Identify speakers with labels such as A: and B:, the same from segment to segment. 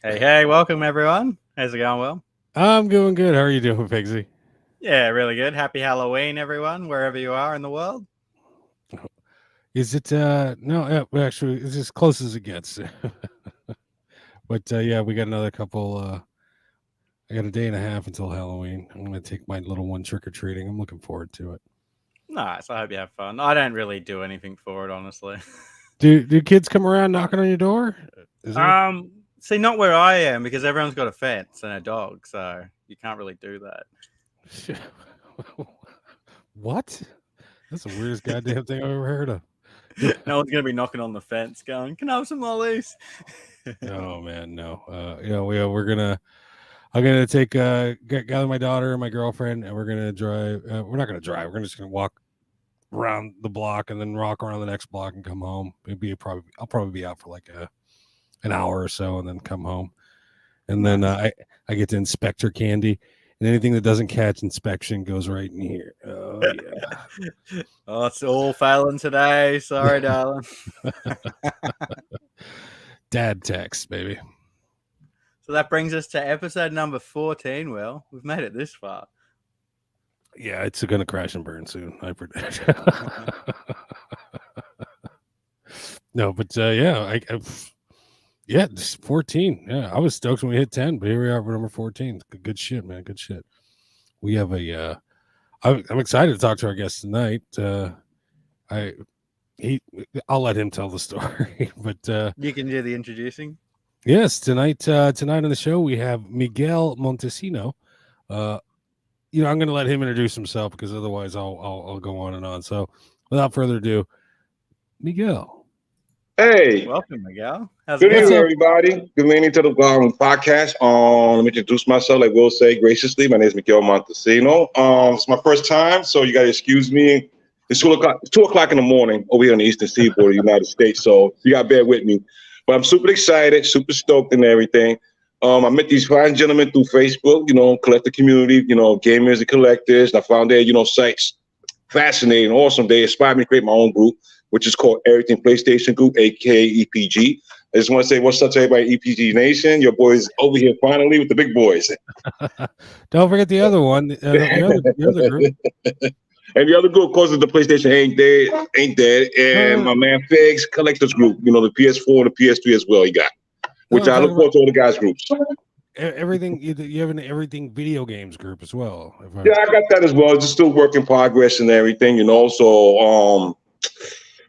A: Hey, welcome everyone. How's it going, Will?
B: I'm doing good. How are you doing, Pigsy?
A: Yeah, really good. Happy Halloween, everyone, wherever you are in the world.
B: Is it no, actually it's as close as it gets. But yeah, we got another couple I got a day and a half until Halloween. I'm gonna take my little one trick-or-treating. I'm looking forward to it.
A: Nice. I hope you have fun. I don't really do anything for it, honestly.
B: Do kids come around knocking on your door?
A: See, not where I am because everyone's got a fence and a dog, so you can't really do that.
B: What? That's the weirdest goddamn thing I've ever heard of.
A: No one's gonna be knocking on the fence going, "Can I have some lollies?"
B: Oh man, no. I'm gonna take gather my daughter and my girlfriend, and we're gonna drive. We're not gonna drive. We're just gonna walk around the block and then walk around the next block and come home. I'll probably be out for like an hour or so and then come home. And then I get to inspect her candy, and anything that doesn't catch inspection goes right in here. Oh yeah.
A: Oh, it's all failing today. Sorry, darling.
B: Dad text, baby.
A: So that brings us to episode number 14. Will, we've made it this far.
B: Yeah, it's gonna crash and burn soon, I predict. No, but yeah, yeah, this 14. Yeah, I was stoked when we hit 10, but here we are for number 14. Good shit, man. Good shit. We have I'm excited to talk to our guest tonight. I'll let him tell the story, but
A: you can do the introducing.
B: Yes, tonight on the show we have Miguel Montesino. I'm going to let him introduce himself because otherwise I'll go on and on. So, without further ado, Miguel.
C: Hey,
A: welcome, Miguel.
C: Good evening, everybody. Good evening to the podcast. Let me introduce myself, like Will say graciously. My name is Miguel Montesino. It's my first time, so you got to excuse me. It's 2 o'clock in the morning over here on the eastern seaboard of the United States, so you got to bear with me. But I'm super excited, super stoked and everything. I met these fine gentlemen through Facebook, collector community, gamers and collectors. I found their, sites fascinating, awesome. They inspired me to create my own group, which is called Everything PlayStation Group, aka EPG. I just want to say what's up to everybody, EPG Nation. Your boys over here finally with the big boys.
B: Don't forget the other one, the other group.
C: And the other group, of course, is the PlayStation Ain't Dead, and my man Figs Collectors Group, the PS4 and the PS3 as well he got, which I look forward to all the guys' groups.
B: Everything, you have an Everything Video Games group as well.
C: Yeah, I got that as well. It's still work in progress and everything, so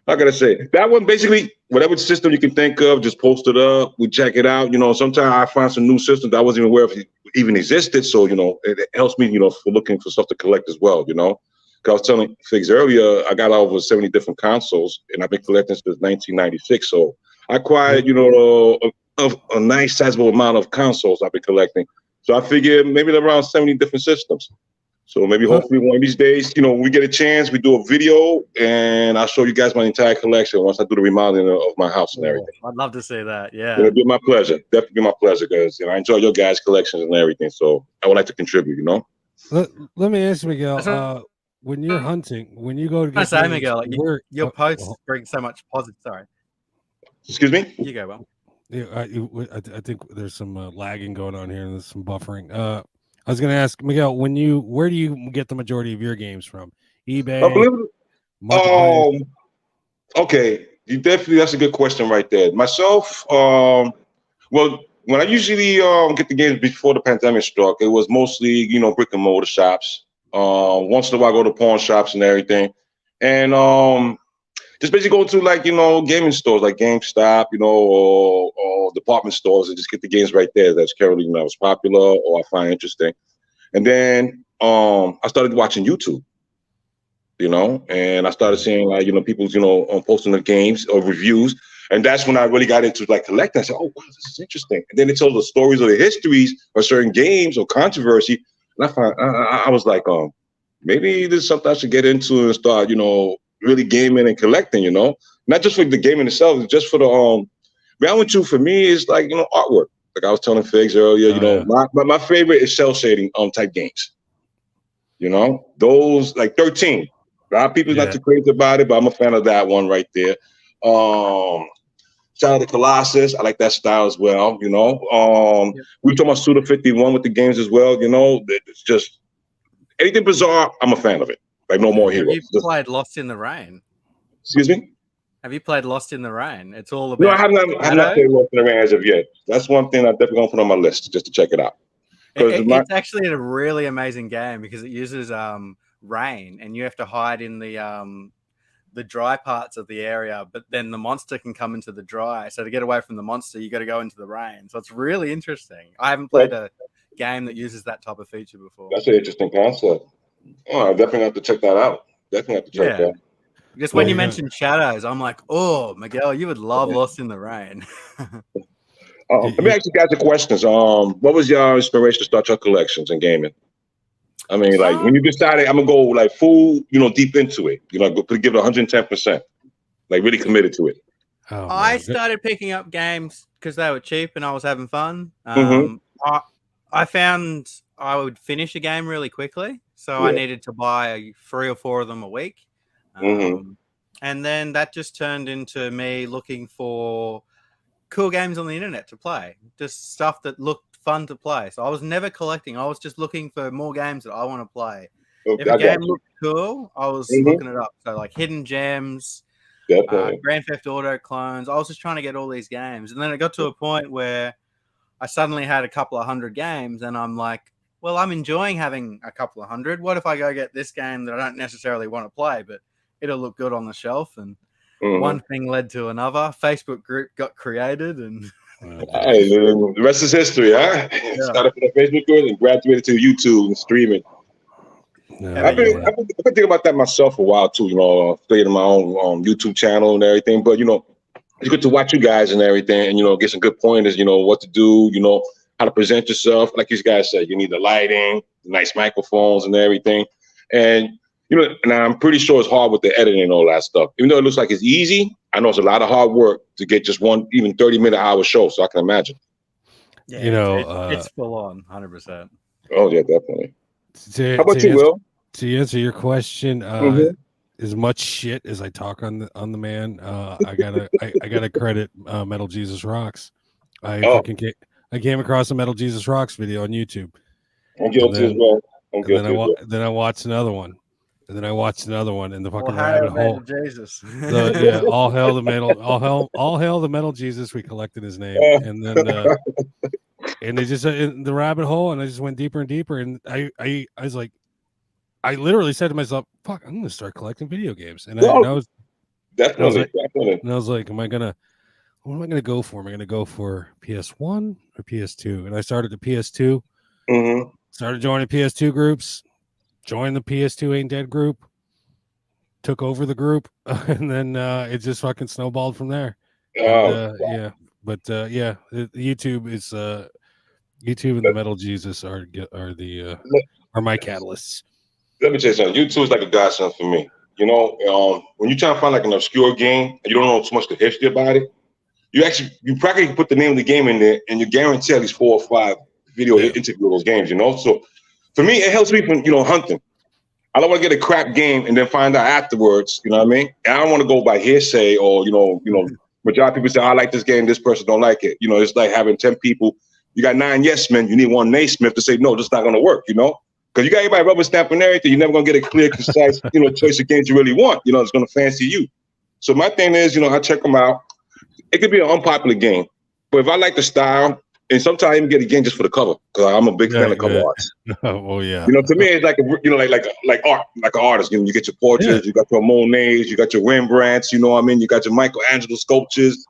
C: I gotta say that one basically whatever system you can think of, just post it up. We check it out. Sometimes I find some new systems that I wasn't even aware of even existed. So it helps me, for looking for stuff to collect as well. Because I was telling Figs earlier, I got over 70 different consoles, and I've been collecting since 1996. So I acquired, a nice sizable amount of consoles I've been collecting. So I figured maybe around 70 different systems. So maybe hopefully one of these days, we get a chance, we do a video, and I'll show you guys my entire collection once I do the remodeling of my house and everything.
A: I'd love to see that. Yeah,
C: it'll be my pleasure. Definitely be my pleasure because I enjoy your guys' collections and everything. So I would like to contribute.
B: Let me ask you, Miguel. When you're hunting, when you go to get
A: games, Miguel, your posts bring so much positive. Sorry.
C: Excuse me.
A: You go, Will.
B: Yeah, I think there's some lagging going on here and there's some buffering. I was going to ask Miguel, where do you get the majority of your games from? eBay?
C: Okay. That's a good question right there. Myself, well, when I usually get the games before the pandemic struck, it was mostly, brick and mortar shops. Once in a while, I go to pawn shops and everything. And just basically go to gaming stores like GameStop, or department stores and just get the games right there that's currently was popular or I find interesting. And then I started watching YouTube, and I started seeing people's posting the games or reviews, and that's when I really got into collecting. I said, oh wow, this is interesting. And then it tells the stories or the histories of certain games or controversy, and I was like, maybe this is something I should get into and start, really gaming and collecting, not just for the gaming itself, it's just for the reality for me is artwork. Like I was telling Figs earlier, my favorite is cell shading type games. Those 13. A lot of people not too crazy about it, but I'm a fan of that one right there. So Shadow of the Colossus. I like that style as well. You know, we talking about Suda 51 with the games as well. You know, it's just anything bizarre. I'm a fan of it. Like No More Heroes.
A: Have you played Lost in the Rain?
C: Excuse me.
A: Have you played Lost in the Rain? It's all about.
C: No, I have not played Lost in the Rain as of yet. That's one thing I'm definitely gonna put on my list just to check it out.
A: It's actually a really amazing game because it uses rain, and you have to hide in the dry parts of the area, but then the monster can come into the dry. So to get away from the monster, you got to go into the rain. So it's really interesting. I haven't played a game that uses that type of feature before.
C: That's an interesting concept. Oh, I definitely have to check that out. Definitely have to check that.
A: Just when you mentioned shadows, I'm like, oh, Miguel, you would love Lost in the Rain.
C: Let me ask you guys the questions. What was your inspiration to start your collections and gaming? I mean, like when you decided I'm gonna go like full, deep into it, give it 110%, like really committed to it.
A: Oh, I started picking up games because they were cheap and I was having fun. I found I would finish a game really quickly, so I needed to buy 3 or 4 of them a week. And then that just turned into me looking for cool games on the internet to play, just stuff that looked fun to play. So I was never collecting. I was just looking for more games that I want to play. If a game looked cool, I was looking it up. So like hidden gems, Grand Theft Auto clones. I was just trying to get all these games. And then it got to a point where I suddenly had a couple of 100 games and I'm like, well, I'm enjoying having a couple of 100. What if I go get this game that I don't necessarily want to play, but it'll look good on the shelf? And one thing led to another. Facebook group got created, and
C: the rest is history, huh? Yeah. Started with a Facebook group and graduated to YouTube and streaming. I've been thinking about that myself for a while too. Creating my own YouTube channel and everything. But it's good to watch you guys and everything, and get some good pointers. What to do. How to present yourself. Like these guys said, you need the lighting, the nice microphones, and everything. And and I'm pretty sure it's hard with the editing and all that stuff. Even though it looks like it's easy, I know it's a lot of hard work to get just one, even 30-minute hour show. So I can imagine.
A: Yeah, it's full on, 100%.
C: Oh yeah, definitely. How about you, Will?
B: To answer your question, as much shit as I talk on the man, I gotta credit Metal Jesus Rocks. I came across a Metal Jesus Rocks video on YouTube.
C: I'm guilty as well.
B: Then I watched another one. And then I watched another one in the fucking rabbit hole.
A: Jesus.
B: All hail the metal Jesus. We collected his name, and then and they just in the rabbit hole, and I just went deeper and deeper. And I was like, I literally said to myself, "Fuck, I'm gonna start collecting video games." And I was definitely. And I was like, what am I gonna go for? Am I gonna go for PS1 or PS2? And I started the PS2. Started joining PS2 groups. Joined the PS2 Ain't Dead group, took over the group, and then it just fucking snowballed from there. YouTube is YouTube and the Metal Jesus are my catalysts.
C: Let me tell you something. YouTube is like a godsend for me. When you try to find like an obscure game and you don't know too much the history about it, you practically put the name of the game in there and you guarantee at least 4 or 5 video interview of those games. So. For me, it helps me from hunting. I don't want to get a crap game and then find out afterwards. You know what I mean? And I don't want to go by hearsay or majority of people say I like this game, this person don't like it. It's like having 10 people. You got 9 yes men. You need 1 nay Smith to say no, this is not going to work. Because you got everybody rubber stamping everything. You're never going to get a clear, concise choice of games you really want. It's going to fancy you. So my thing is, I check them out. It could be an unpopular game, but if I like the style. And sometimes I even get a game just for the cover because I'm a big fan of cover arts.
B: Oh yeah.
C: To me it's like like art, like an artist. You get your portraits, you got your Monets, you got your Rembrandts. You got your Michelangelo sculptures,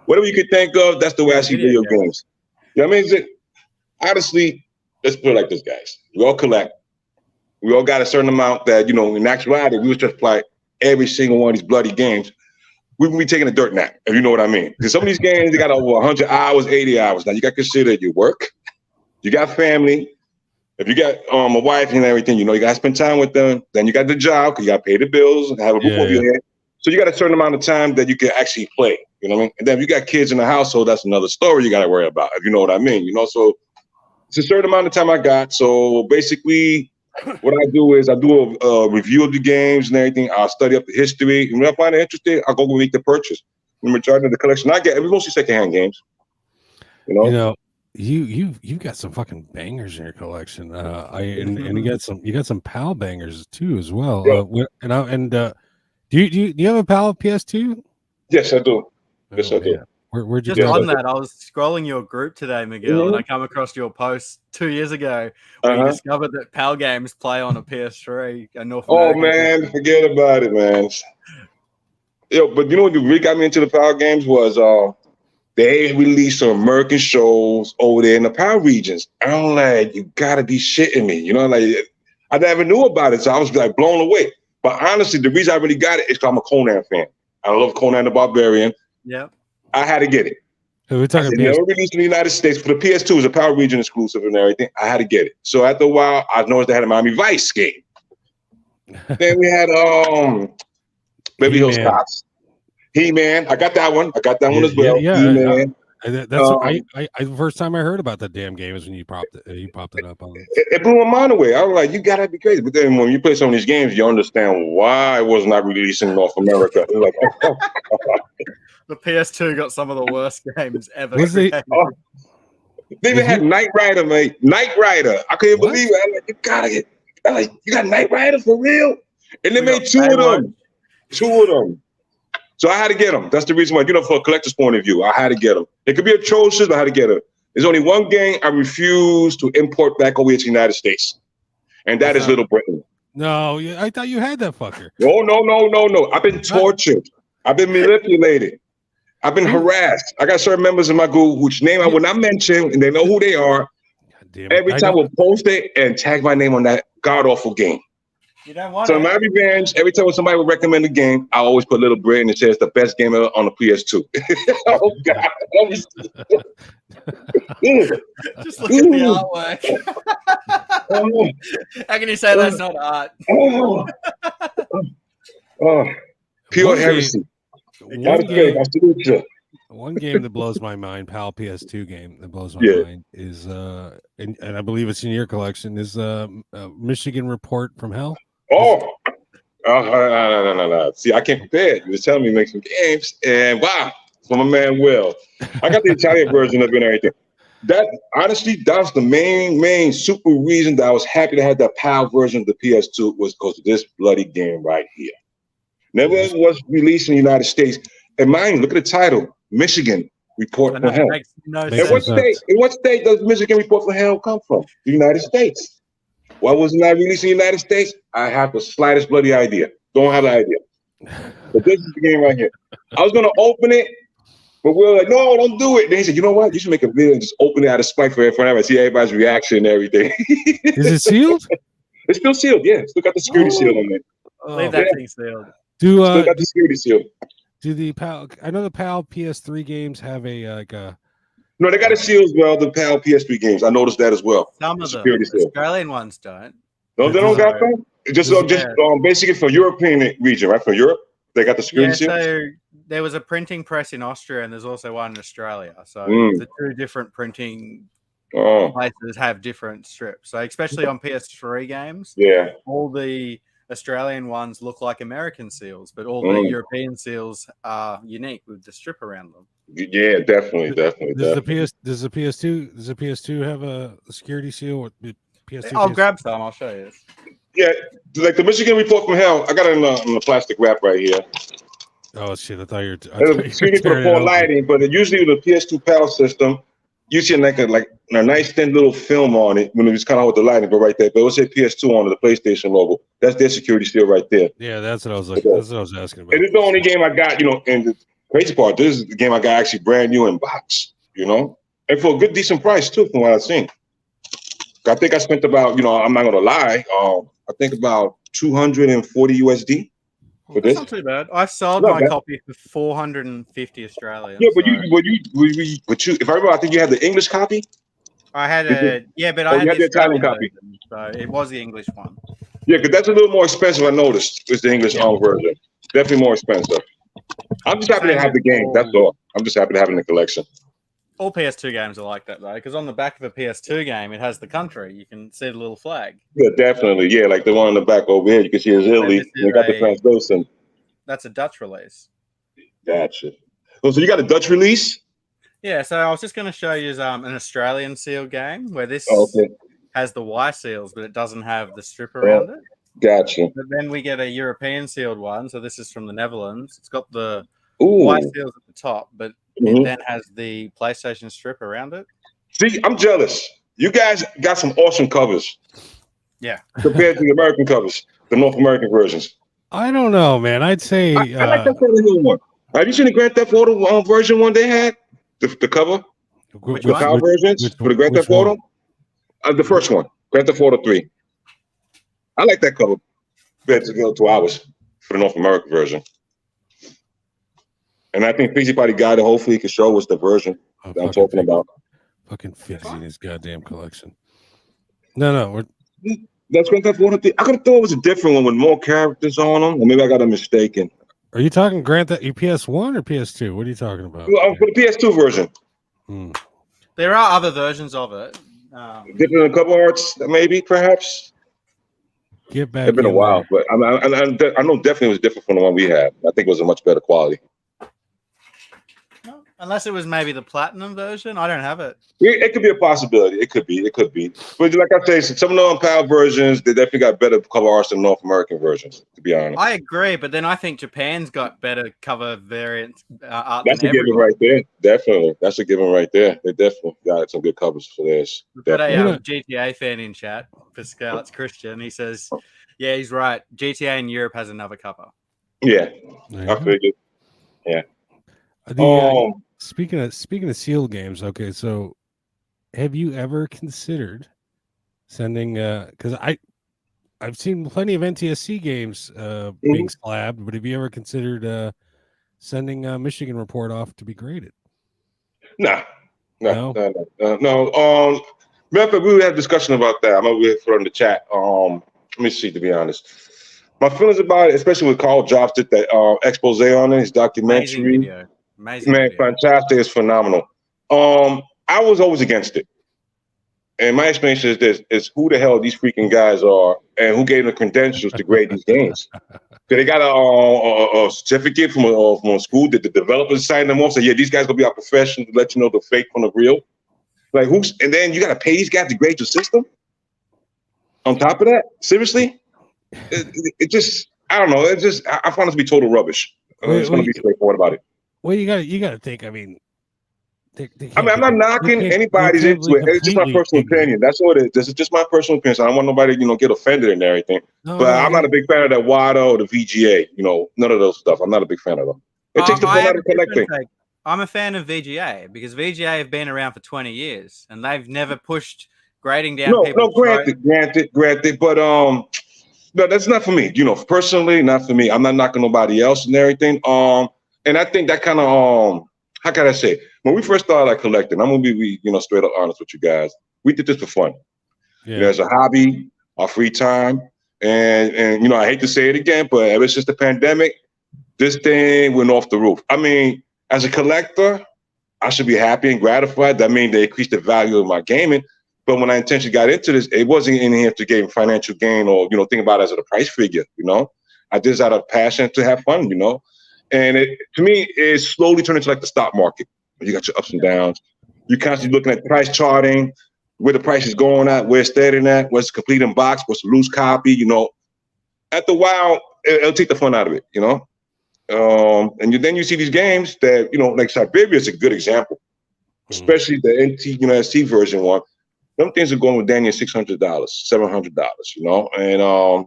C: whatever you could think of. That's the way I see video games. You know what I mean? Honestly, let's put it like this, guys. We all collect. We all got a certain amount that in actuality we was just play every single one of these bloody games. We would be taking a dirt nap, if you know what I mean. Because some of these games, they got over 100 hours, 80 hours. Now, you got to consider your work. You got family. If you got a wife and everything, you got to spend time with them. Then you got the job because you got to pay the bills and have a roof over your head. So you got a certain amount of time that you can actually play. You know what I mean? And then if you got kids in the household, that's another story you got to worry about, if you know what I mean. So it's a certain amount of time I got. So basically, what I do is I do a review of the games and everything. I'll study up the history. And when I find it interesting, I'll go make the purchase. The majority of the collection I get, it was mostly secondhand games.
B: You know, you've got some fucking bangers in your collection. And you got some PAL bangers too as well.
C: Yeah.
B: Do you have a PAL PS2?
C: Yes, I do. Yes, I do.
B: Where'd you
A: Just
B: go?
A: on that, I was scrolling your group today, Miguel, and I come across your post 2 years ago where you discovered that PAL games play on a PS3. A North American
C: man, forget about it, man. Yo, but you know what really got me into the PAL games was they released some American shows over there in the PAL regions. I'm like, you gotta be shitting me. You know, like I never knew about it, so I was like blown away. But honestly, the reason I really got it is because I'm a Conan fan. I love Conan the Barbarian.
A: Yeah.
C: I had to get it.
B: We're talking
C: never released in the United States. For the PS2, it was a PAL region exclusive and everything. I had to get it. So after a while, I noticed they had a Miami Vice game. Then we had Beverly Hills Cops. He-Man. I got that one. I got that one as well.
B: Yeah.
C: He-Man.
B: The first time I heard about that damn game is when you popped it up on
C: it blew my mind away. I was like, you gotta be crazy. But then when you play some of these games, you understand why it was not released in North America. Like,
A: the PS2 got some of the worst games ever.
C: They even had Knight Rider, mate. Knight Rider. I couldn't believe it. I'm like, you got Knight Rider for real? And they made two of them. So I had to get them. That's the reason why, for a collector's point of view, I had to get them. It could be atrocious, but I had to get them. There's only one game I refuse to import back over here to the United States, and that is Little Britain.
B: No, I thought you had that fucker.
C: No. I've been tortured. I've been manipulated. I've been harassed. I got certain members of my group whose name I will not mention, and they know who they are. Every time we'll post it and tag my name on that god-awful game.
A: You don't want
C: so my revenge, every time somebody would recommend a game, I always put Little Britain and say it's the best game ever on the PS2. Oh, God.
A: Just look at the artwork. How can you say that's not art?
C: Pure heresy.
B: One game that blows my mind, PAL PS2 game that blows my mind is, and I believe it's in your collection, is Michigan Report from Hell.
C: No. See, I can't compare it. You were telling me to make some games, and wow, for my man Will. I got the Italian version of it and everything. Honestly, that's the main super reason that I was happy to have that PAL version of the PS2 was because of this bloody game right here. Never was released in the United States. And mind you, look at the title, Michigan Report from Hell. In what state does Michigan Report from Hell come from? The United States. Why wasn't that released in the United States? I have the slightest bloody idea. Don't have the idea. But this is the game right here. I was going to open it, but we were like, no, don't do it. Then he said, you know what? You should make a video and just open it out of spite for everyone. See everybody's reaction and everything.
B: Is it sealed?
C: It's still sealed, yeah. Still got the security seal on it.
A: Leave that thing sealed.
C: Still got the security seal.
B: Do the PAL? I know the PAL PS3 games have a
C: No, they got a seal as well. The PAL PS3 games, I noticed that as well.
A: Some of them, Australian ones don't.
C: No, they don't got them. Just basically for European region, right? For Europe, they got the security seal.
A: So there was a printing press in Austria, and there's also one in Australia. So the two different printing places have different strips. So especially on PS3 games, all the Australian ones look like American seals, but all the European seals are unique with the strip around them.
C: Yeah, definitely.
B: Does the PS2 have a security seal? PS2,
A: I'll grab some. I'll show you.
C: Yeah, like the Michigan Report from Hell. I got it in a plastic wrap right here.
B: Oh shit! I thought you were.
C: Excuse me for poor lighting, but usually with the PS2 PAL system, you see like a nice thin little film on it when it was kind of with the lighting, but right there, but it will say PS2 on the PlayStation logo. That's their security seal right there.
B: Yeah, that's what I was like. That's what I was asking about.
C: And it's the only game I got, and the crazy part, this is the game I got actually brand new in box, and for a good decent price too, from what I've seen. I think I spent about, I'm not gonna lie, I think about 240 USD.
A: That's not too bad. I sold my copy for 450 Australian.
C: Yeah, but you, if I remember, I think you had the English copy.
A: I had but I had the Italian copy, so it was the English one.
C: Yeah, because that's a little more expensive. I noticed it's the English version. Definitely more expensive. I'm just happy to have the game. That's all. I'm just happy to have it in the collection.
A: All PS2 games are like that though, because on the back of a PS2 game, it has the country. You can see the little flag.
C: Yeah, definitely. Yeah, like the one on the back over here, you can see it's Italy. You got the translation.
A: That's a Dutch release.
C: Gotcha. Oh, so you got a Dutch release?
A: Yeah, so I was just going to show you an Australian seal game where this has the Y seals, but it doesn't have the strip around it.
C: Gotcha.
A: But then we get a European sealed one. So this is from the Netherlands. It's got the
C: Ooh.
A: Y seals at the top, but it then has the PlayStation strip around it.
C: See, I'm jealous. You guys got some awesome covers.
A: Yeah.
C: Compared to the American covers, the North American versions.
B: I don't know, man. I'd say
C: I like that one. Have you seen the Grand Theft Auto version one they had? The cover?
A: Which
C: the PAL versions for the Grand Theft Auto? The first one, Grand Theft Auto 3. I like that cover better to go 2 hours for the North American version. And I think Fizzy probably got it. Hopefully, he can show us the version that I'm talking about.
B: Fucking Fizzy in his goddamn collection. No.
C: That's Grand Theft Auto 3. I could have thought it was a different one with more characters on them. Or maybe I got it mistaken.
B: Are you talking Grand Theft PS1 or PS2? What are you talking about?
C: Well, for the PS2 version.
A: There are other versions of it.
C: Different in cover arts, maybe, perhaps.
B: Get back.
C: It's been a while, but I know definitely it was different from the one we had. I think it was a much better quality.
A: Unless it was maybe the platinum version. I don't have it.
C: It could be a possibility. It could be. But like I say, some of the PAL versions, they definitely got better cover arts than North American versions, to be honest.
A: I agree, but then I think Japan's got better cover variants art.
C: That's a given right there. Definitely. That's a given right there. They definitely got some good covers for this.
A: We've got a GTA fan in chat, Pascal. It's Christian. He says, yeah, he's right. GTA in Europe has another cover.
C: Yeah, I figured. Yeah.
B: Speaking of sealed games, okay, so have you ever considered sending because I've seen plenty of NTSC games being slabbed, but have you ever considered sending a Michigan report off to be graded?
C: No. Matter of fact, we would have a discussion about that. I'm over here in the chat. Let me see, to be honest. My feelings about it, especially with Carl Jobs did that expose on it, his documentary.
A: Amazing
C: man,
A: video.
C: Fantastic. It's phenomenal. I was always against it. And my explanation is this: is who the hell these freaking guys are, and who gave them the credentials to grade these games? So they got a certificate from a school that the developers signed them off. Say, yeah, these guys gonna be our profession to let you know the fake from the real. Like who's? And then you gotta pay these guys to grade your system. On top of that, seriously, it just I don't know. It just I find it to be total rubbish. It's gonna be straightforward about it.
B: Well, you got to think. I mean,
C: I'm not knocking anybody's into it. It's just my personal opinion. That's all it is. This is just my personal opinion. So I don't want nobody, get offended and everything. But I'm not a big fan of that WADA or the VGA. None of those stuff. I'm not a big fan of them. It takes the fun out of collecting.
A: I'm a fan of VGA because VGA have been around for 20 years and they've never pushed grading down.
C: Granted. But no, that's not for me. Personally, not for me. I'm not knocking nobody else and everything. And I think that kind of how can I say? When we first started collecting, I'm gonna be straight up honest with you guys. We did this for fun.
B: Yeah.
C: As a hobby, our free time, and I hate to say it again, but ever since the pandemic, this thing went off the roof. I mean, as a collector, I should be happy and gratified. That means they increased the value of my gaming. But when I intentionally got into this, it wasn't in here to gain financial gain or think about it as a price figure. I did this out of passion to have fun. And to me, it's slowly turned into like the stock market. You got your ups and downs. You're constantly looking at price charting, where the price is going at, where it's standing at, what's complete in box, what's a loose copy. After a while, it'll take the fun out of it. And then you see these games that like Syberia is a good example, especially the NTSC version one. Them things are going with Daniel $600, $700. And I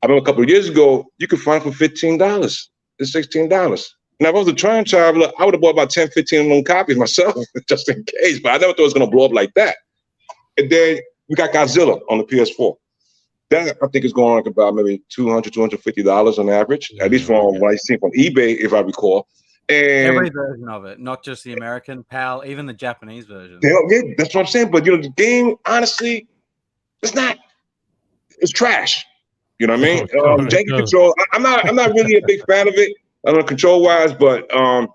C: remember a couple of years ago, you could find it for $15. It's $16. Now, if I was a time traveler, I would have bought about 10, 15 of them copies myself, just in case. But I never thought it was going to blow up like that. And then we got Godzilla on the PS4. That, I think, is going like about maybe $200, $250 on average, at least from what I've seen from eBay, if I recall. And
A: every version of it, not just the American PAL, even the Japanese version.
C: Yeah, that's what I'm saying. But, the game, honestly, it's trash. You know what I mean? Janky control. I'm not really a big fan of it. I don't know control-wise, but I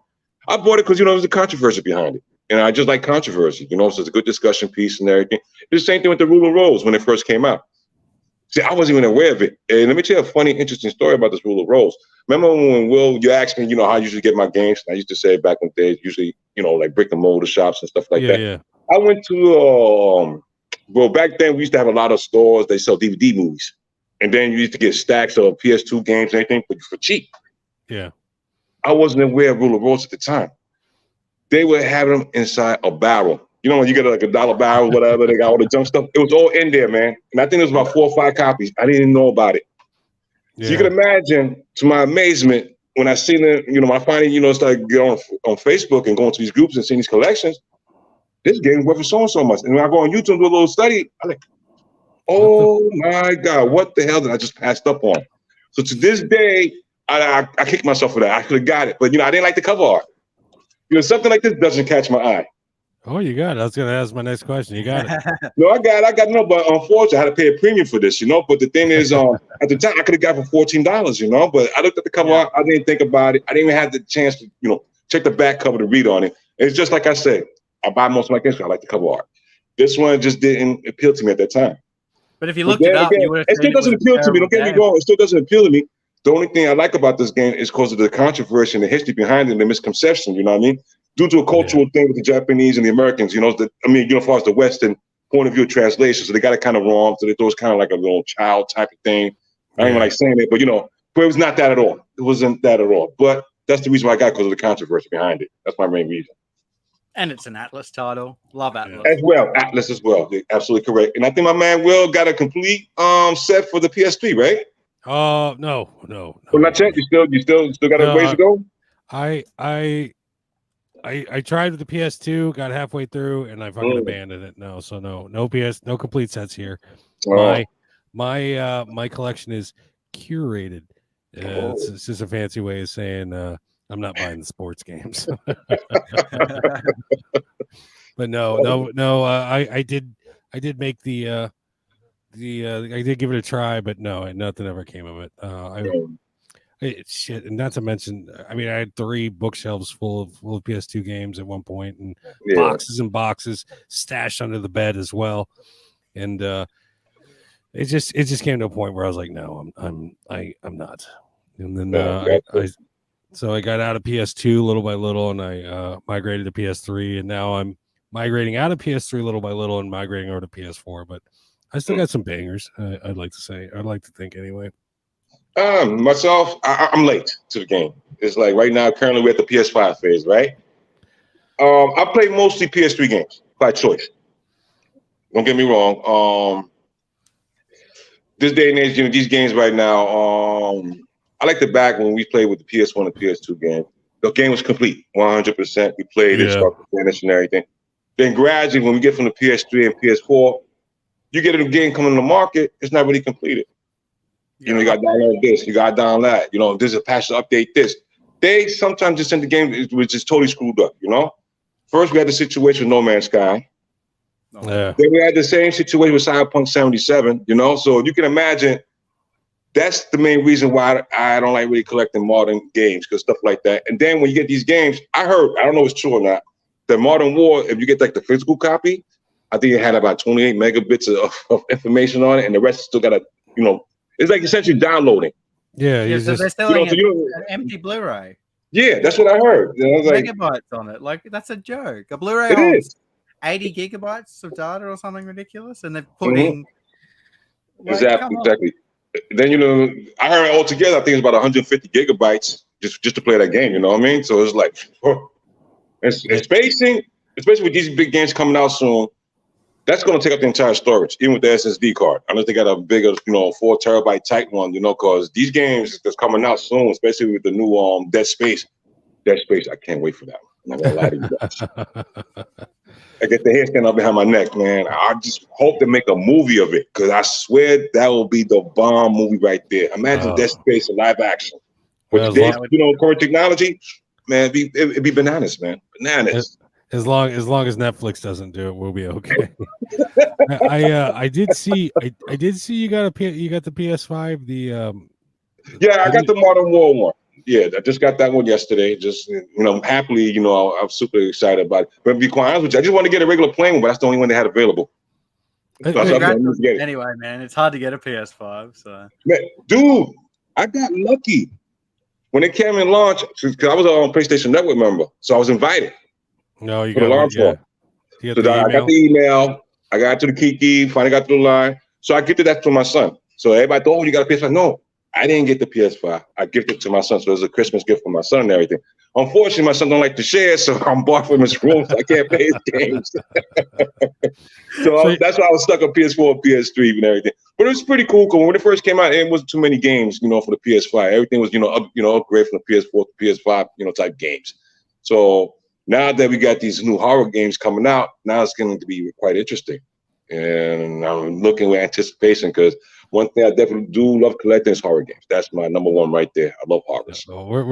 C: bought it because there's a controversy behind it, and I just like controversy. So it's a good discussion piece and everything. It's the same thing with the Rule of Rose when it first came out. See, I wasn't even aware of it. And let me tell you a funny, interesting story about this rule of roles. Remember when Will, you asked me, you know, how I usually get my games? I used to say back in the days, usually, you know, like brick and mortar shops and stuff like that.
B: Yeah.
C: I went to, well, back then we used to have a lot of stores. They sell DVD movies. And then you used to get stacks of PS2 games and everything for cheap.
B: Yeah.
C: I wasn't aware of rule of roles at the time. They would have them inside a barrel. You know, when you get like a dollar barrel, whatever, they got all the junk stuff. It was all in there, man. And I think it was about 4 or 5 copies. I didn't even know about it. Yeah. So you can imagine, to my amazement, when I seen it, you know, I finally, you know, started going on Facebook and going to these groups and seeing these collections. This game is worth so and so much. And when I go on YouTube and do a little study, I'm like, oh my God, what the hell did I just pass up on? So to this day, I kick myself for that. I could have got it, but you know, I didn't like the cover art. You know, something like this doesn't catch my eye.
B: Oh, you got it. I was going to ask my next question. You got it.
C: No, I got no, but unfortunately, I had to pay a premium for this, you know. But the thing is, at the time, I could have got it for $14, you know. But I looked at the cover art, I didn't think about it. I didn't even have the chance to, you know, check the back cover to read on it. It's just like I said, I buy most of my games. I like the cover art. This one just didn't appeal to me at that time.
A: But if you looked it up, you would have.
C: It still doesn't appeal to me. Don't get me wrong. It still doesn't appeal to me. The only thing I like about this game is because of the controversy and the history behind it and the misconception, you know what I mean? Due to a cultural thing with the Japanese and the Americans, you know, you know, as far as the Western point of view translation, so they got it kind of wrong. So they thought it was kind of like a little child type of thing. I don't even like saying it, but you know, but it was not that at all. It wasn't that at all. But that's the reason why I got, because of the controversy behind it. That's my main reason.
A: And it's an Atlas title. Love Atlas.
C: As well, Atlas as well. You're absolutely correct. And I think my man Will got a complete set for the PS3, right?
B: No.
C: Well, not yet. You still got a ways to go?
B: I tried with the PS2, got halfway through, and I fucking abandoned it. No complete sets here. My collection is curated. It's just a fancy way of saying I'm not buying the sports games. But no. I did make I did give it a try, but no, nothing ever came of it. Shit, and not to mention, I mean, I had 3 bookshelves full of PS2 games at one point, and boxes and boxes stashed under the bed as well. And it just came to a point where I was like, no, I'm not. And then so I got out of PS2 little by little, and I migrated to PS3, and now I'm migrating out of PS3 little by little and migrating over to PS4. But I still got some bangers. I'd like to think anyway.
C: Myself, I'm late to the game. It's like right now, currently we're at the PS5 phase, right? I play mostly PS3 games by choice. Don't get me wrong. This day and age, you know, these games right now, I like the back when we played with the PS1 and PS2 game. The game was complete, 100%. We played it, start to finish and everything. Then gradually, when we get from the PS3 and PS4, you get a game coming to the market, it's not really completed. You know, you got to download this, you got to download that. You know, there's a patch to update this. They sometimes just send the game, which is totally screwed up, you know? First, we had the situation with No Man's Sky. Then we had the same situation with Cyberpunk 77, you know? So you can imagine that's the main reason why I don't like really collecting modern games, because stuff like that. And then when you get these games, I heard, I don't know if it's true or not, the Modern War, if you get like the physical copy, I think it had about 28 megabits of information on it, and the rest still got to, you know, it's like essentially downloading.
A: Yeah, so they're selling an empty Blu-ray.
C: Yeah, that's what I heard. You know,
A: megabytes on it. Like, that's a joke. A Blu-ray holds 80 gigabytes of data or something ridiculous, and they're putting... Like,
C: exactly. Then, you know, I heard altogether, I think it's about 150 gigabytes just to play that game, you know what I mean? So it's like, it's spacing, especially with these big games coming out soon, that's going to take up the entire storage, even with the SSD card. Unless they got a bigger, you know, 4 terabyte type one, you know, because these games that's coming out soon, especially with the new Dead Space, I can't wait for that one. I'm not going to lie to you guys. I get the hair standing up behind my neck, man. I just hope they make a movie of it, because I swear that will be the bomb movie right there. Imagine Dead Space in live action. With today's, you know, current technology, man, it'd be bananas, man. Bananas.
B: As long as Netflix doesn't do it, we'll be okay. I did see you got the PS5.
C: I got the Modern War one. Yeah, I just got that one yesterday. Just, you know, happily, you know, I'm super excited about it. But to be quite honest with you, I just want to get a regular plain one, but that's the only one they had available.
A: Anyway, man, it's hard to get a PS5. So,
C: man, dude, I got lucky when it came in launch because I was a PlayStation Network member, so I was invited.
B: No, you
C: for
B: got
C: the launch one.
B: So
C: I got the email. I got to the Kiki. Finally got to the line. So I gifted that to my son. So everybody thought, "Oh, you got a PS5?" No, I didn't get the PS5. I gifted it to my son. So it was a Christmas gift for my son and everything. Unfortunately, my son don't like to share, so I'm barred from his room, so I can't play his games. so that's why I was stuck on PS4, PS3, and everything. But it was pretty cool because when it first came out, it wasn't too many games, for the PS5. Everything was, upgrade from the PS4 to PS5, type games. So now that we got these new horror games coming out, now it's going to be quite interesting. And I'm looking with anticipation because one thing I definitely do love collecting is horror games. That's my number one right there. I love horrors.
B: So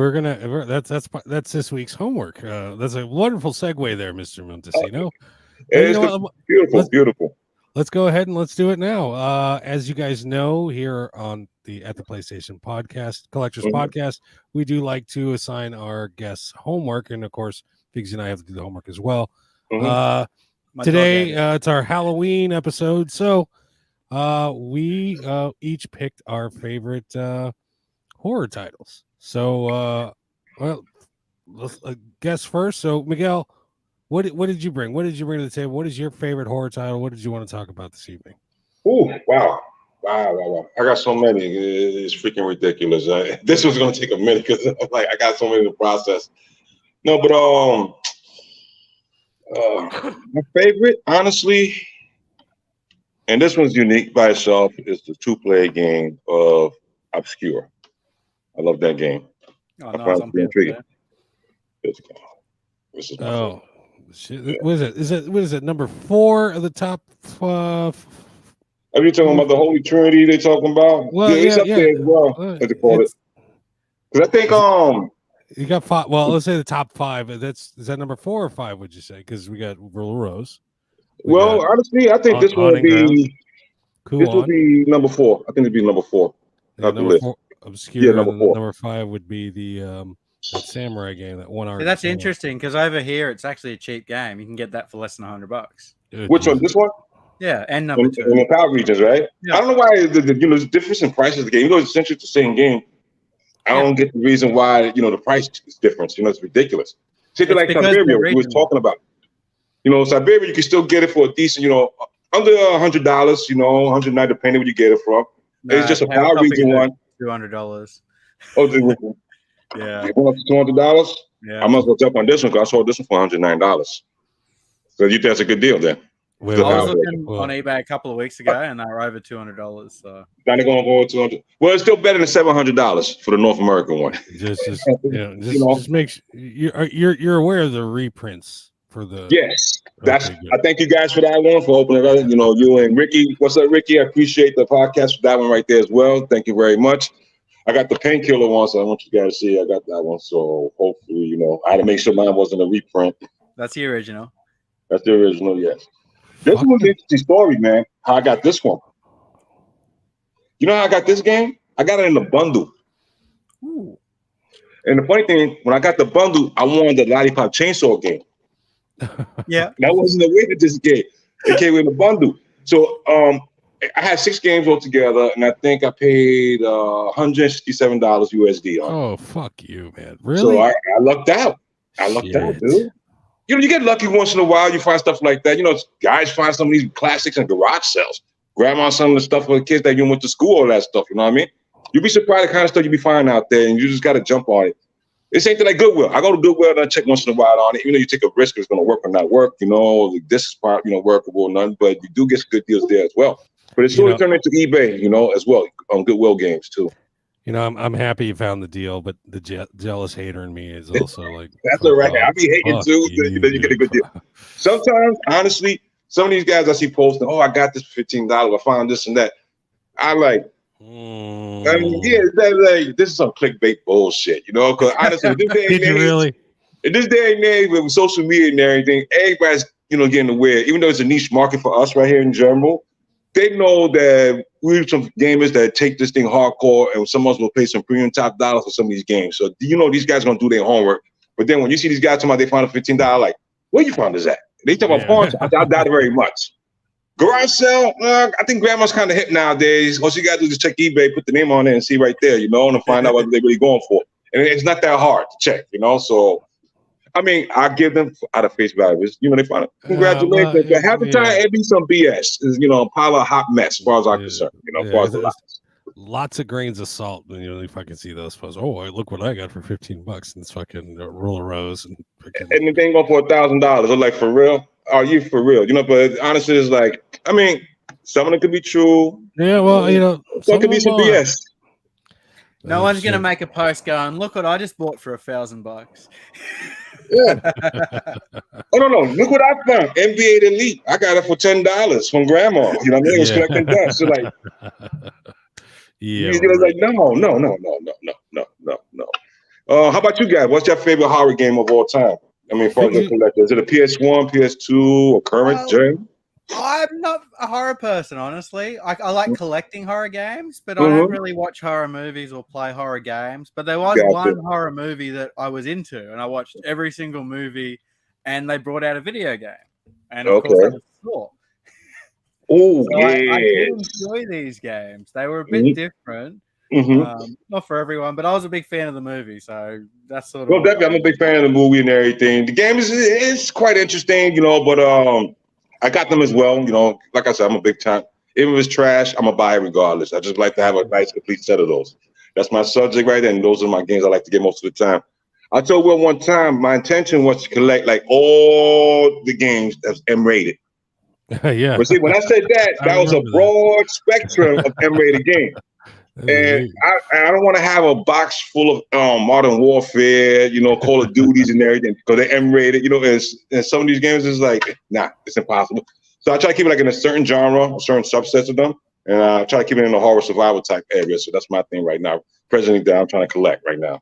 B: that's this week's homework. That's a wonderful segue there, Mr. Montesino.
C: Beautiful, beautiful.
B: Let's go ahead and let's do it now. As you guys know, here on at the PlayStation Podcast, Collectors Podcast, we do like to assign our guests homework, and of course, Biggs and I have to do the homework as well. Today, it's our Halloween episode, so we each picked our favorite horror titles. So, let's guess first. So, Miguel, what did you bring? What did you bring to the table? What is your favorite horror title? What did you want to talk about this evening?
C: Oh, wow. I got so many. It's freaking ridiculous. This was going to take a minute because I got so many to process. No, but my favorite, honestly, and this one's unique by itself, is the 2-player game of Obscure. I love that game.
A: Oh, no, it's intriguing.
B: Oh, shit. What is it? Number 4 of the top?
C: Are you talking about the Holy Trinity? They're talking about?
B: Well, it's
C: up there as well. As they call it. Because I think
B: you got 5. Well, let's say the top 5. Is that number 4 or 5? Would you say? Because we got Rule Rose.
C: Well, honestly, I think this one would be. This would be number 4. I think it'd be number 4.
B: Yeah, number 4, Obscure. Yeah, number 4. Number 5 would be the that samurai game, that 1 hour.
A: That's interesting because over here it's actually a cheap game. You can get that for less than $100.
C: Which one? This one?
A: Yeah, and number 2
C: in the Power regions, right? Yeah. I don't know why the difference in prices of the game. It's essentially the same game. I don't get the reason why the price is different. It's ridiculous. Particularly like Syberia, we were talking about. Syberia, you can still get it for a decent, under $100. $190 depending where you get it from. It's just a Power region one.
A: $200.
C: Oh,
A: yeah.
C: $200. Yeah. I must go jump on this one because I saw this one for $109. So you think that's a good deal then?
A: Well, I was looking on eBay a couple of weeks ago, and they were over $200. So
C: now they're going to go over $200. Well, it's still better than $700 for the North American one.
B: Just makes you're aware of the reprints for the.
C: Yes, I thank you guys for that one for opening it up. You and Ricky. What's up, Ricky? I appreciate the podcast for that one right there as well. Thank you very much. I got the Painkiller one, so I want you guys to see. I got that one, so hopefully, I had to make sure mine wasn't a reprint.
A: That's the original.
C: That's the original, yes. This was an interesting story, man. How I got this one. You know how I got this game? I got it in the bundle.
A: Ooh.
C: And the funny thing, when I got the bundle, I wanted the Lollipop Chainsaw game.
A: Yeah.
C: That wasn't the way to this game. It came in the bundle. So I had 6 games altogether, and I think I paid $167 USD on it.
B: Oh, fuck you, man. Really?
C: So I lucked out. I lucked out, dude. You get lucky once in a while. You find stuff like that. Guys find some of these classics in garage sales. Grab on some of the stuff for the kids that you went to school, all that stuff. You know what I mean? You'd be surprised the kind of stuff you be finding out there, and you just got to jump on it. It's ain't like Goodwill. I go to Goodwill and I check once in a while on it. Even though you take a risk, it's going to work or not work. This is part, workable or none. But you do get some good deals there as well. But it's sort of turned into eBay, as well on Goodwill games too.
B: I'm happy you found the deal, but the jealous hater in me is also like,
C: that's all right. I be hating too. You get a good deal. Sometimes, honestly, some of these guys I see posting, "Oh, I got this for $15. I found this and that." I like, this is some clickbait bullshit, Because honestly, this day and age, in this day and age with social media and everything, everybody's getting aware. Even though it's a niche market for us right here in general, they know that we're some gamers that take this thing hardcore, and someone will pay some premium top dollars for some of these games. So these guys are gonna do their homework. But then when you see these guys talking about they found a $15, like, where you found this at? They talk about porn. I doubt it very much. Garage sale, I think grandma's kind of hip nowadays. All you gotta do is check eBay, put the name on it, and see right there, and find out what they're really going for. And it's not that hard to check, So, I mean, I give them out of face value. They find it. Congratulations. But half the time, it'd be some BS. A pile of hot mess, as far as I'm concerned. As far as the
B: lots of grains of salt. If I can see those posts, look what I got for $15, and it's fucking roll of rose, and
C: it ain't going for $1,000. I'm like, for real? Are you for real? But honestly, it's like, I mean, some of it could be true.
B: Yeah, well,
C: some could be some BS.
A: No one's gonna make a post going, look what I just bought for $1,000.
C: Yeah. Oh no! Look what I found. NBA Elite. I got it for $10 from grandma. You know what I mean? It was collecting dust. So like,
B: yeah.
C: Like, no. How about you guys? What's your favorite horror game of all time? I mean, for the collector, is it a PS1, PS2, or current gen?
A: I'm not a horror person, honestly. I like collecting horror games, but I don't really watch horror movies or play horror games. But there was one horror movie that I was into, and I watched every single movie, and they brought out a video game. And of course, I was Saw.
C: Oh,
A: so I did enjoy these games. They were a bit different. Not for everyone, but I was a big fan of the movie, so that's sort of.
C: Well, definitely, I'm a big fan of the movie and everything. The game is quite interesting, but I got them as well. Like I said, I'm a big time. If it was trash, I'm gonna buy it regardless. I just like to have a nice, complete set of those. That's my subject right there, and those are my games I like to get most of the time. I told Will one time my intention was to collect like all the games that's M-rated.
B: Yeah.
C: But see, when I said that was a broad spectrum of M-rated games. And I don't want to have a box full of Modern Warfare, Call of Duties and everything because they're M-rated, and some of these games is like, nah, it's impossible. So I try to keep it like in a certain genre, certain subsets of them, and I try to keep it in the horror survival type area. So that's my thing right now. Presently, that I'm trying to collect right now.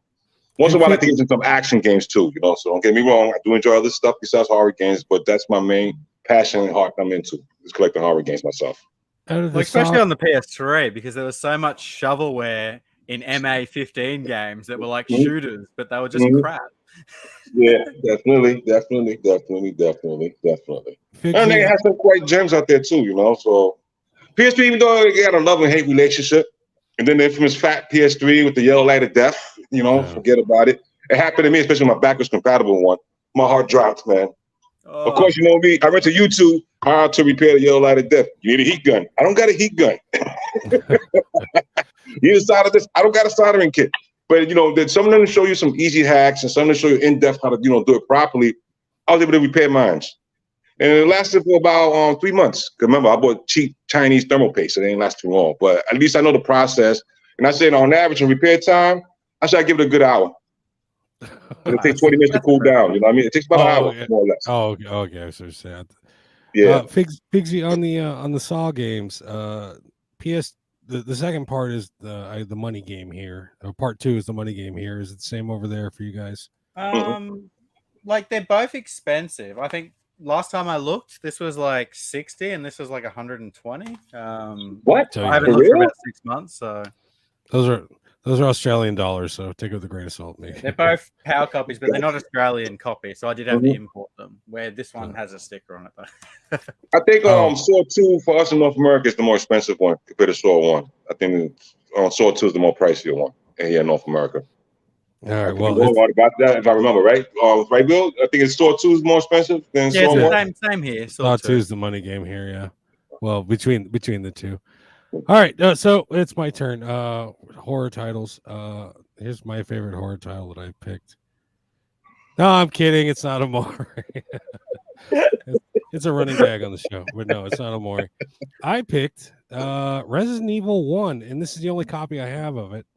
C: Once in a while, I like to get into some action games too, So don't get me wrong, I do enjoy other stuff besides horror games, but that's my main passion and heart I'm into is collecting horror games myself.
A: Especially on the PS3, because there was so much shovelware in MA15 games that were like shooters, but they were just crap.
C: Yeah, definitely. And they have some quite gems out there too, So PS3, even though it got a love and hate relationship, and then the infamous fat PS3 with the yellow light of death, forget about it. It happened to me, especially my backwards compatible one. My heart dropped, man. Of course, you know me. I went to YouTube how to repair the yellow light of death. You need a heat gun. I don't got a heat gun. You need a solder this. I don't got a soldering kit. But that some of them show you some easy hacks and some of them show you in depth how to do it properly. I was able to repair mine, and it lasted for about 3 months. Remember, I bought cheap Chinese thermal paste, so it didn't last too long. But at least I know the process. And I said on average in repair time, I should give it a good hour. It takes 20 minutes to cool down. You know what I mean? It takes about an hour, more or less.
B: Oh, okay. So sad.
C: Yeah.
B: Figsy on the Saw games. The second part is the money game here. Part 2 is the money game here. Is it the same over there for you guys?
A: Like they're both expensive. I think last time I looked, this was like 60 and this was like 120.
C: What?
A: I haven't looked for about 6 months, so
B: those are Australian dollars, so take it with a grain of salt, maybe.
A: They're both power copies, but they're not Australian copies, so I did have to import them. Where this one has a sticker on it, though.
C: I think Saw 2 for us in North America is the more expensive one compared to Saw 1. I think Saw 2 is the more pricier one here in North America.
B: All right, well,
C: about that if I remember right. Right, Bill? I think it's Saw 2 is more expensive than Saw 1.
A: Same here.
B: Saw 2 is the money game here, yeah. Well, between the two. All right, so it's my turn. Horror titles. Here's my favorite horror title that I picked. No, I'm kidding. It's not Amore. It's a running gag on the show, but no, it's not Amore. I picked Resident Evil 1, and this is the only copy I have of it.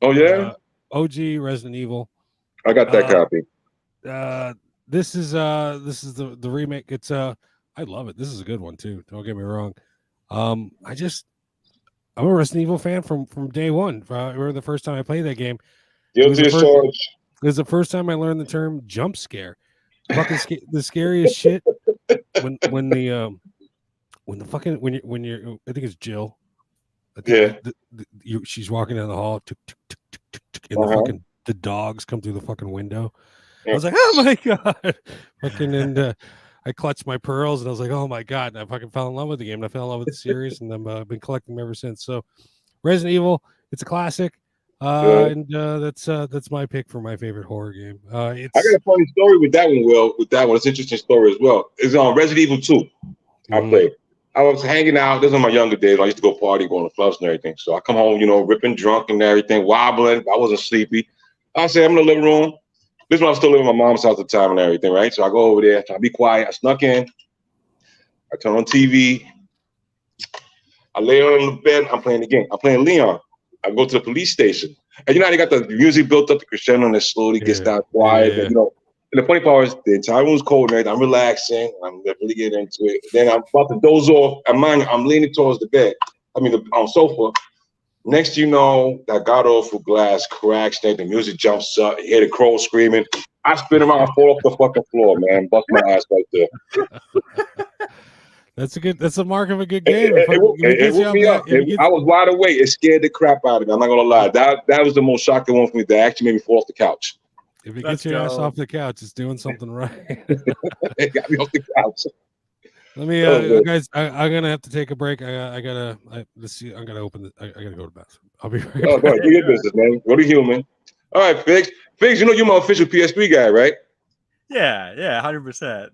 C: Oh yeah,
B: OG Resident Evil.
C: I got that copy.
B: This is the remake. It's I love it. This is a good one too. Don't get me wrong. I'm a Resident Evil fan from day one. Or the first time I played that game. It was the first time I learned the term jump scare. Fucking the scariest shit when you're I think it's Jill. She's walking down the hall, and the dogs come through the fucking window. I was like, oh my god, fucking, and I clutched my pearls and I was like, oh my god! And I fucking fell in love with the game. And I fell in love with the series, and I've been collecting them ever since. So, Resident Evil, it's a classic, and that's my pick for my favorite horror game.
C: I got a funny story with that one. Will, with that one, it's an interesting story as well. It's on Resident Evil 2. I played. I was hanging out. This was my younger days. I used to go party, going to clubs and everything. So I come home, ripping drunk and everything, wobbling. I wasn't sleepy. I said, I'm in the living room. This is when I was still living at my mom's house at the time and everything, right? So I go over there. I be quiet. I snuck in. I turn on TV. I lay on the bed. I'm playing the game. I'm playing Leon. I go to the police station. And how they got the music built up, the crescendo, and it slowly gets down quiet. Yeah. And, and the funny part is the entire room's cold and everything. I'm relaxing. I'm really getting into it. Then I'm about to doze off. I'm leaning towards the bed. On sofa. Next, that god awful glass cracks. Then the music jumps up. You hear the crow screaming. I spin around, fall off the fucking floor, man. Bust my ass right there.
B: That's a mark of a good game.
C: It woke me up. I was wide awake. It scared the crap out of me. I'm not gonna lie. That was the most shocking one for me. That actually made me fall off the couch.
B: If it gets your ass off the couch, it's doing something right.
C: It got me off the couch.
B: Let me, guys. I'm gonna have to take a break. Let's see. I'm gonna open. I gotta go to the bathroom. I'll be right back.
C: Go ahead. Do your business, man. Go to human. All right, Figs. Figs, you're my official PS3 guy, right?
A: Yeah, 100%.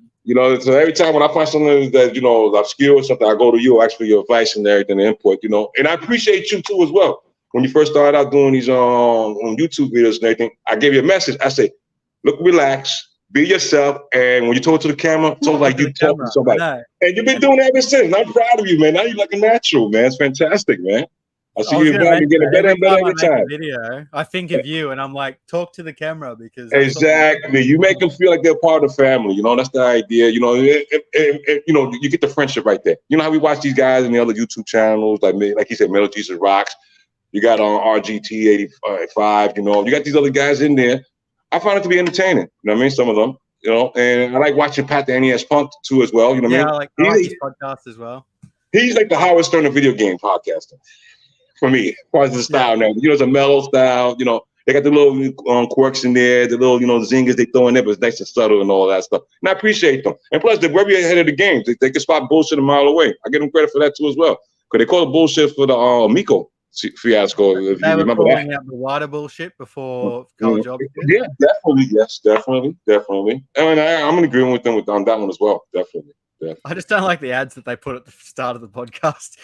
C: So every time when I find something that obscure or something, I go to you, ask for your advice and everything, and input. And I appreciate you too as well. When you first started out doing these on YouTube videos and everything, I gave you a message. I say, look, relax, be yourself, and when you talk to the camera, talk like you talk to somebody. And you've been doing that ever since. And I'm proud of you, man. Now you're like a natural, man. It's fantastic, man. I see you getting better and better every time.
A: Video, I think of you, and I'm like, talk to the camera because
C: exactly. You make them feel like they're part of the family. That's the idea. You get the friendship right there. You know how we watch these guys in the other YouTube channels, like you said, Metal Jesus Rocks. You got on RGT 85. You got these other guys in there. I find it to be entertaining. You know what I mean? Some of them. And I like watching Pat the NES Punk too as well. You know what I mean?
A: I like his podcast as well.
C: He's like the Howard Stern of video game podcasting. For me, as far as the style now, it's a mellow style. They got the little quirks in there, the little zingers they throw in there, but it's nice and subtle and all that stuff. And I appreciate them. And plus, they're very ahead of the game. They can spot bullshit a mile away. I give them credit for that too as well. Because they call it bullshit for the Miko fiasco. If
A: they
C: you
A: were
C: remember
A: calling
C: that.
A: out the water bullshit before College Job.
C: Yeah, definitely. Yes, definitely. And I'm in agreement with them on that one as well. Definitely. Yeah.
A: I just don't like the ads that they put at the start of the podcast.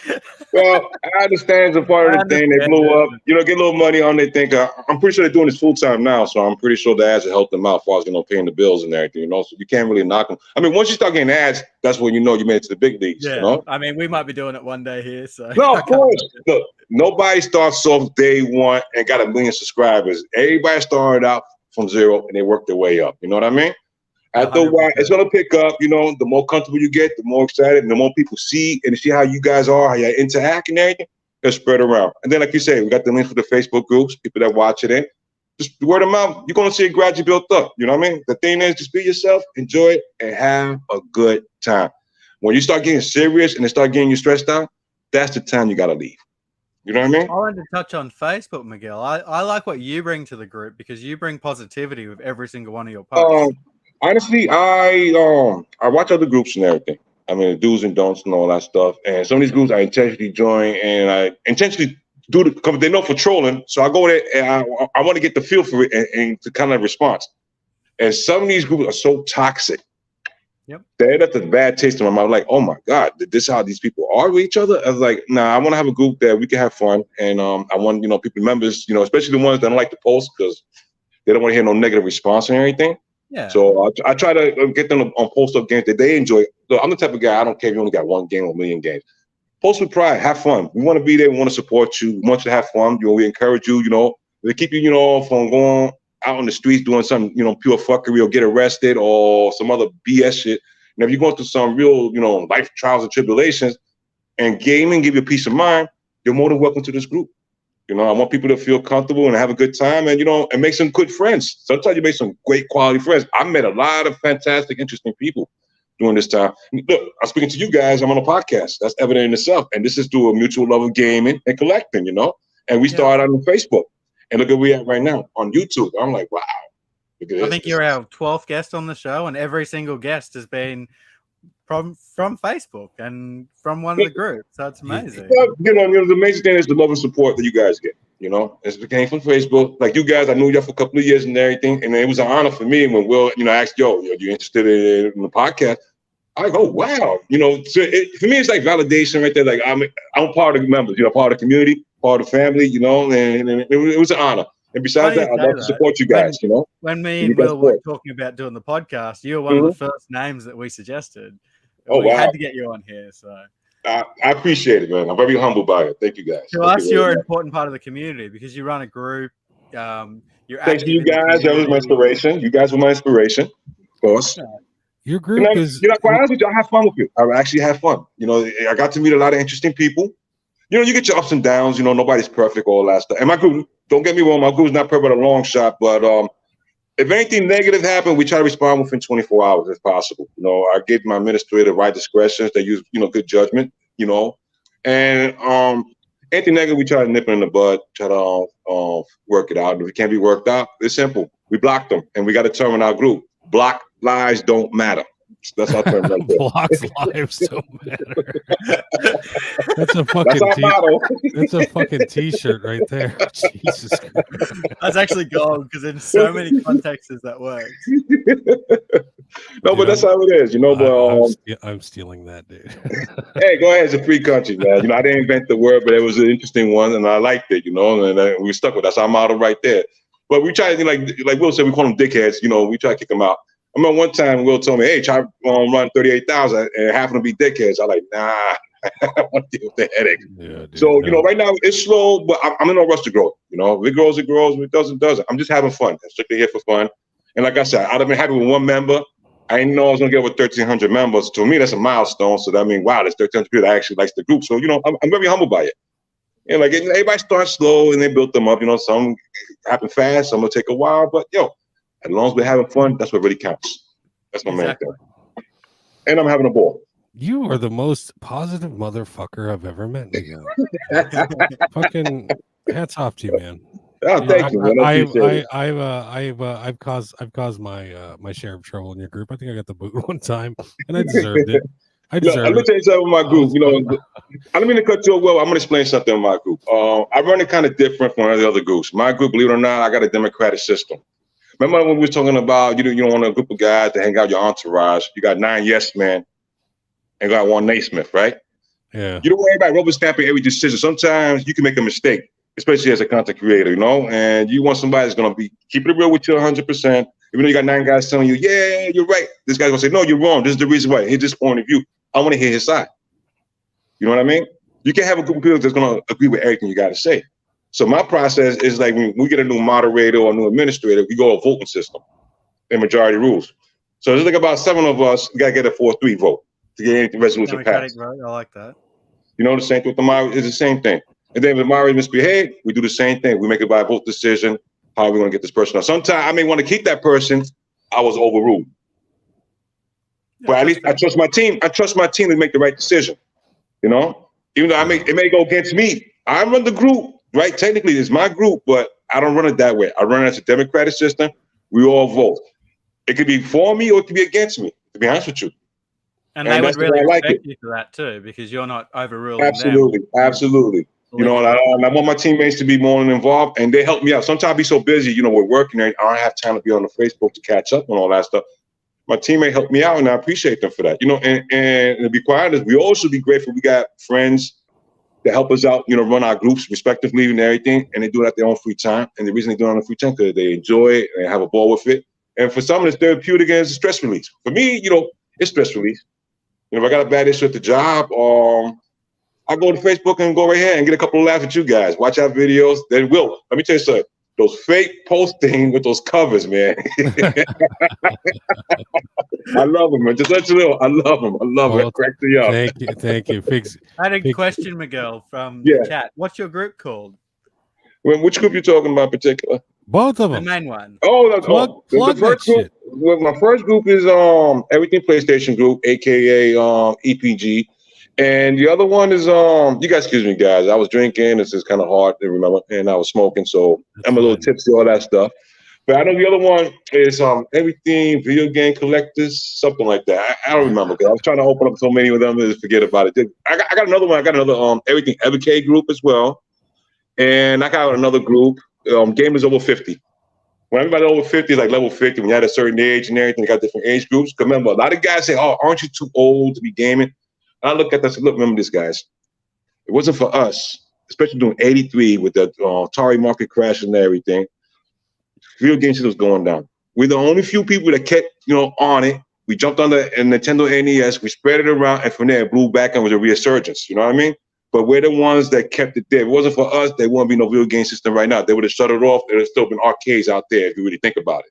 C: Well, I understand it's a part of the thing. They blew up, get a little money on. They think I'm pretty sure they're doing this full time now, so I'm pretty sure the ads will help them out as far as paying the bills and everything. So you can't really knock them. Once you start getting ads, that's when you made it to the big leagues.
A: Yeah, we might be doing it one day here. So
C: no, of course. Look, nobody starts off day one and got 1 million subscribers. Everybody started out from zero and they worked their way up. You know what I mean? After a while, it's gonna pick up. The more comfortable you get, the more excited, and the more people see and see how you guys are, how you interact and everything. It'll spread around. And then, like you say, we got the link for the Facebook groups. People that watch it in, just word of mouth. You're gonna see it gradually built up. You know what I mean? The thing is, just be yourself, enjoy it, and have a good time. When you start getting serious and it start getting you stressed out, that's the time you gotta leave. You know what I mean?
A: I wanted to touch on Facebook, Miguel. I like what you bring to the group because you bring positivity with every single one of your posts.
C: Honestly, I watch other groups and everything. The do's and don'ts and all that stuff. And some of these groups I intentionally join and I intentionally do it because they know for trolling. So I go there and I want to get the feel for it and to kind of response. And some of these groups are so toxic.
A: Yep.
C: They left a bad taste in my mouth. Like, oh my God, this is how these people are with each other? I was like, nah, I want to have a group that we can have fun. And I want, people, members, especially the ones that don't like to post because they don't want to hear no negative response or anything.
A: Yeah.
C: So I try to get them on post up games that they enjoy. So I'm the type of guy, I don't care if you only got one game or 1 million games. Post with pride, have fun. We want to be there, we want to support you, we want you to have fun. We encourage you, they keep you, from going out on the streets doing some, pure fuckery or get arrested or some other BS shit. And if you're going through some real, life trials and tribulations and gaming give you peace of mind, you're more than welcome to this group. I want people to feel comfortable and have a good time and, and make some good friends. Sometimes you make some great quality friends. I met a lot of fantastic, interesting people during this time. Look, I'm speaking to you guys. I'm on a podcast. That's evident in itself. And this is through a mutual love of gaming and collecting, And we started on Facebook. And look at where we at right now on YouTube. I'm like, wow.
A: I think you're our 12th guest on the show. And every single guest has been from Facebook and from one of the groups. So it's amazing.
C: Well, the amazing thing is the love and support that you guys get. It came from Facebook. Like you guys, I knew y'all for a couple of years and everything, and it was an honor for me when Will, asked, "Yo, you interested in the podcast?" I go, "Wow!" So for me, it's like validation right there. Like I'm part of the members, part of the community, part of the family, and it was an honor. And besides that, I'd love to support you guys.
A: When me and Will were talking about doing the podcast, you were one of the first names that we suggested. We had to get you on here, so.
C: I appreciate it, man. I'm very humbled by it. Thank you, guys.
A: To us, you're an important part of the community because you run a group. You're
C: Thanks to you guys. That was my inspiration. You guys were my inspiration, of course.
B: Your group is.
C: Quite honest with you, I have fun with you. I actually have fun. I got to meet a lot of interesting people. You get your ups and downs. Nobody's perfect, all that stuff. And my group, don't get me wrong, my group's not perfect by a long shot, but if anything negative happened, we try to respond within 24 hours if possible. I give my administrator right discretion. They use, good judgment, and anything negative, we try to nip it in the bud, try to work it out. And if it can't be worked out, it's simple. We block them, and we got a term in our group: block lives don't matter. That's our term right there.
B: Blocks lives don't matter. That's a fucking that's a fucking t-shirt right there. Jesus Christ.
A: That's actually gold because in so many contexts that works.
C: No, but that's how it is, But
B: I'm stealing that, dude.
C: Hey, go ahead. It's a free country, man. I didn't invent the word, but it was an interesting one, and I liked it, and we stuck with it. That's our motto right there. But we try to, like Will said, we call them dickheads. We try to kick them out. I remember one time Will told me, "Hey, try run 38,000," and half of them be dickheads. I'm like, nah, I want to deal with the headache. Yeah, dude, so, right now it's slow, but I'm in no rush to grow. If it grows, it grows. If it doesn't, it doesn't. I'm just having fun. I'm strictly here for fun. And like I said, I'd have been happy with one member. I didn't know I was going to get over 1,300 members. To me, that's a milestone. So that means, wow, there's 1,300 people that actually likes the group. So, I'm very humbled by it. And everybody starts slow and they built them up. Some happen fast, some will take a while. But, as long as we're having fun, that's what really counts. That's my main thing. And I'm having a ball.
B: You are the most positive motherfucker I've ever met, Miguel. Fucking hats off to you, man.
C: Oh, thank you.
B: I've caused my share of trouble in your group. I think I got the boot one time, and I deserved it.
C: Let me tell you something with my group. I don't mean to cut you off. Well, I'm going to explain something in my group. I run it kind of different from the other groups. My group, believe it or not, I got a democratic system. Remember when we were talking about you don't want a group of guys to hang out your entourage? You got 9 yes men and got 1 Naismith, right?
B: Yeah.
C: You don't worry about rubber stamping every decision. Sometimes you can make a mistake, especially as a content creator, and you want somebody that's going to be keeping it real with you 100%. Even though you got 9 guys telling you, yeah, you're right. This guy's going to say, no, you're wrong. This is the reason why. Here's this point of view. I want to hear his side. You know what I mean? You can't have a group of people that's going to agree with everything you got to say. So my process is like when we get a new moderator or a new administrator, we go a voting system and majority rules. So there's like about 7 of us. We got to get a 4-3 vote to get any resolution passed.
A: I like that.
C: The same thing with the moderator is the same thing. And then if the moderator misbehave, we do the same thing. We make it by a vote decision. How are we going to get this person out? Sometimes I may want to keep that person. I was overruled. Yeah, but at least I trust my team. I trust my team to make the right decision. Even though it may go against me. I run the group. Right, technically it's my group, but I don't run it that way. I run it as a democratic system. We all vote. It could be for me or it could be against me, to be honest with you.
A: And they would really respect you for that too, because you're not overruling
C: Absolutely,
A: them.
C: Absolutely. And I want my teammates to be more involved, and they help me out. Sometimes I be so busy, with work, and I don't have time to be on the Facebook to catch up on all that stuff. My teammate helped me out, and I appreciate them for that. And to be quite honest, we all should be grateful. We got friends that help us out, run our groups respectively and everything, and they do it at their own free time. And the reason they do it on their free time because they enjoy it and have a ball with it. And for some, it's therapeutic and it's a stress release. For me, it's stress release. If I got a bad issue at the job, I go to Facebook and go right here and get a couple of laughs at you guys. Watch our videos. Then let me tell you something. Those fake posting with those covers, man. I love them, man. Just let you know, I love them. I love it. Crack me up.
B: Thank you.
A: I had a question, Miguel, from the chat. What's your group called?
C: Which group you talking about in particular?
B: Both of them.
A: The main one.
C: The first group. Well, my first group is Everything PlayStation Group, aka EPG. And the other one is you guys excuse me, guys. I was drinking. This is kind of hard to remember, and I was smoking, so I'm a little tipsy, all that stuff. But I know the other one is everything video game collectors, something like that. I don't remember because I was trying to open up so many of them and just forget about it. I got another one. I got another everything evercade group as well, and I got another group, gamers over 50. When everybody over 50 is like level 50, when you had a certain age and everything, you got different age groups. Because remember, a lot of guys say, "Oh, aren't you too old to be gaming?" And I look at that and say, "Look, remember this, guys. It wasn't for us, especially doing '83 with the Atari market crash and everything. Video game shit was going down. We're the only few people that kept, on it. We jumped on the Nintendo NES, we spread it around, and from there it blew back and was a resurgence. You know what I mean? But we're the ones that kept it there. If it wasn't for us, there wouldn't be no video game system right now. They would have shut it off. There would have still been arcades out there if you really think about it.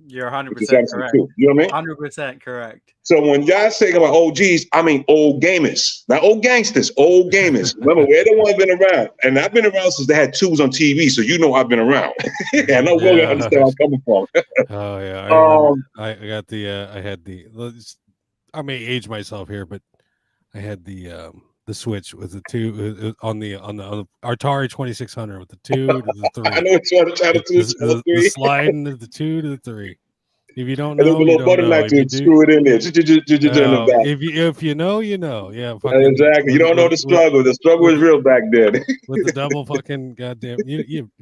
A: You're 100% correct.
C: True. You know what I mean?
A: 100% correct.
C: So when y'all say about OGs, I mean old gamers, not old gangsters, old gamers. Remember, we're the ones been around, and I've been around since they had tubes on TV, so you know I've been around. And I know we'll understand where I'm coming from.
B: Oh yeah, I got the I had the. I may age myself here, but I had the Switch with the 2 on the Atari 2600 with the 2 to the 3.
C: I know it's trying to
B: the sliding to the 2 to the 3. If you don't
C: and
B: know,
C: there's a little button knife to screw it in there.
B: If you know, you know. Yeah,
C: exactly. You don't know the struggle. The struggle is real back then.
B: With the double fucking goddamn,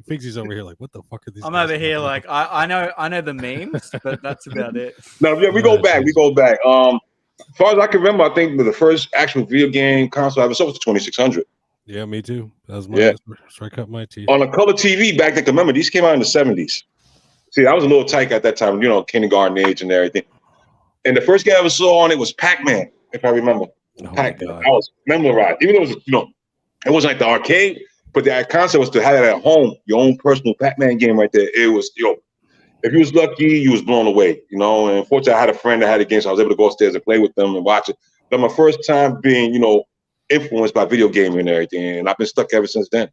B: Figsy's over here like, what the fuck are these?
A: I'm over here like, I know the memes, but that's about it.
C: No, yeah, we go back. We go back. As far as I can remember, I think the first actual video game console I ever saw was the 2600.
B: Yeah, me too. That was my so I cut my teeth.
C: On a color TV back then, remember, these came out in the 70s. See, I was a little tight at that time, kindergarten age and everything. And the first game I ever saw on it was Pac-Man, if I remember. Pac-Man. I was memorized. Even though it was, it wasn't like the arcade, but the concept was to have it at home, your own personal Pac-Man game right there. It was, if you was lucky, you was blown away, And unfortunately, I had a friend that had a game, so I was able to go upstairs and play with them and watch it. But my first time being, influenced by video gaming and everything, and I've been stuck ever since then.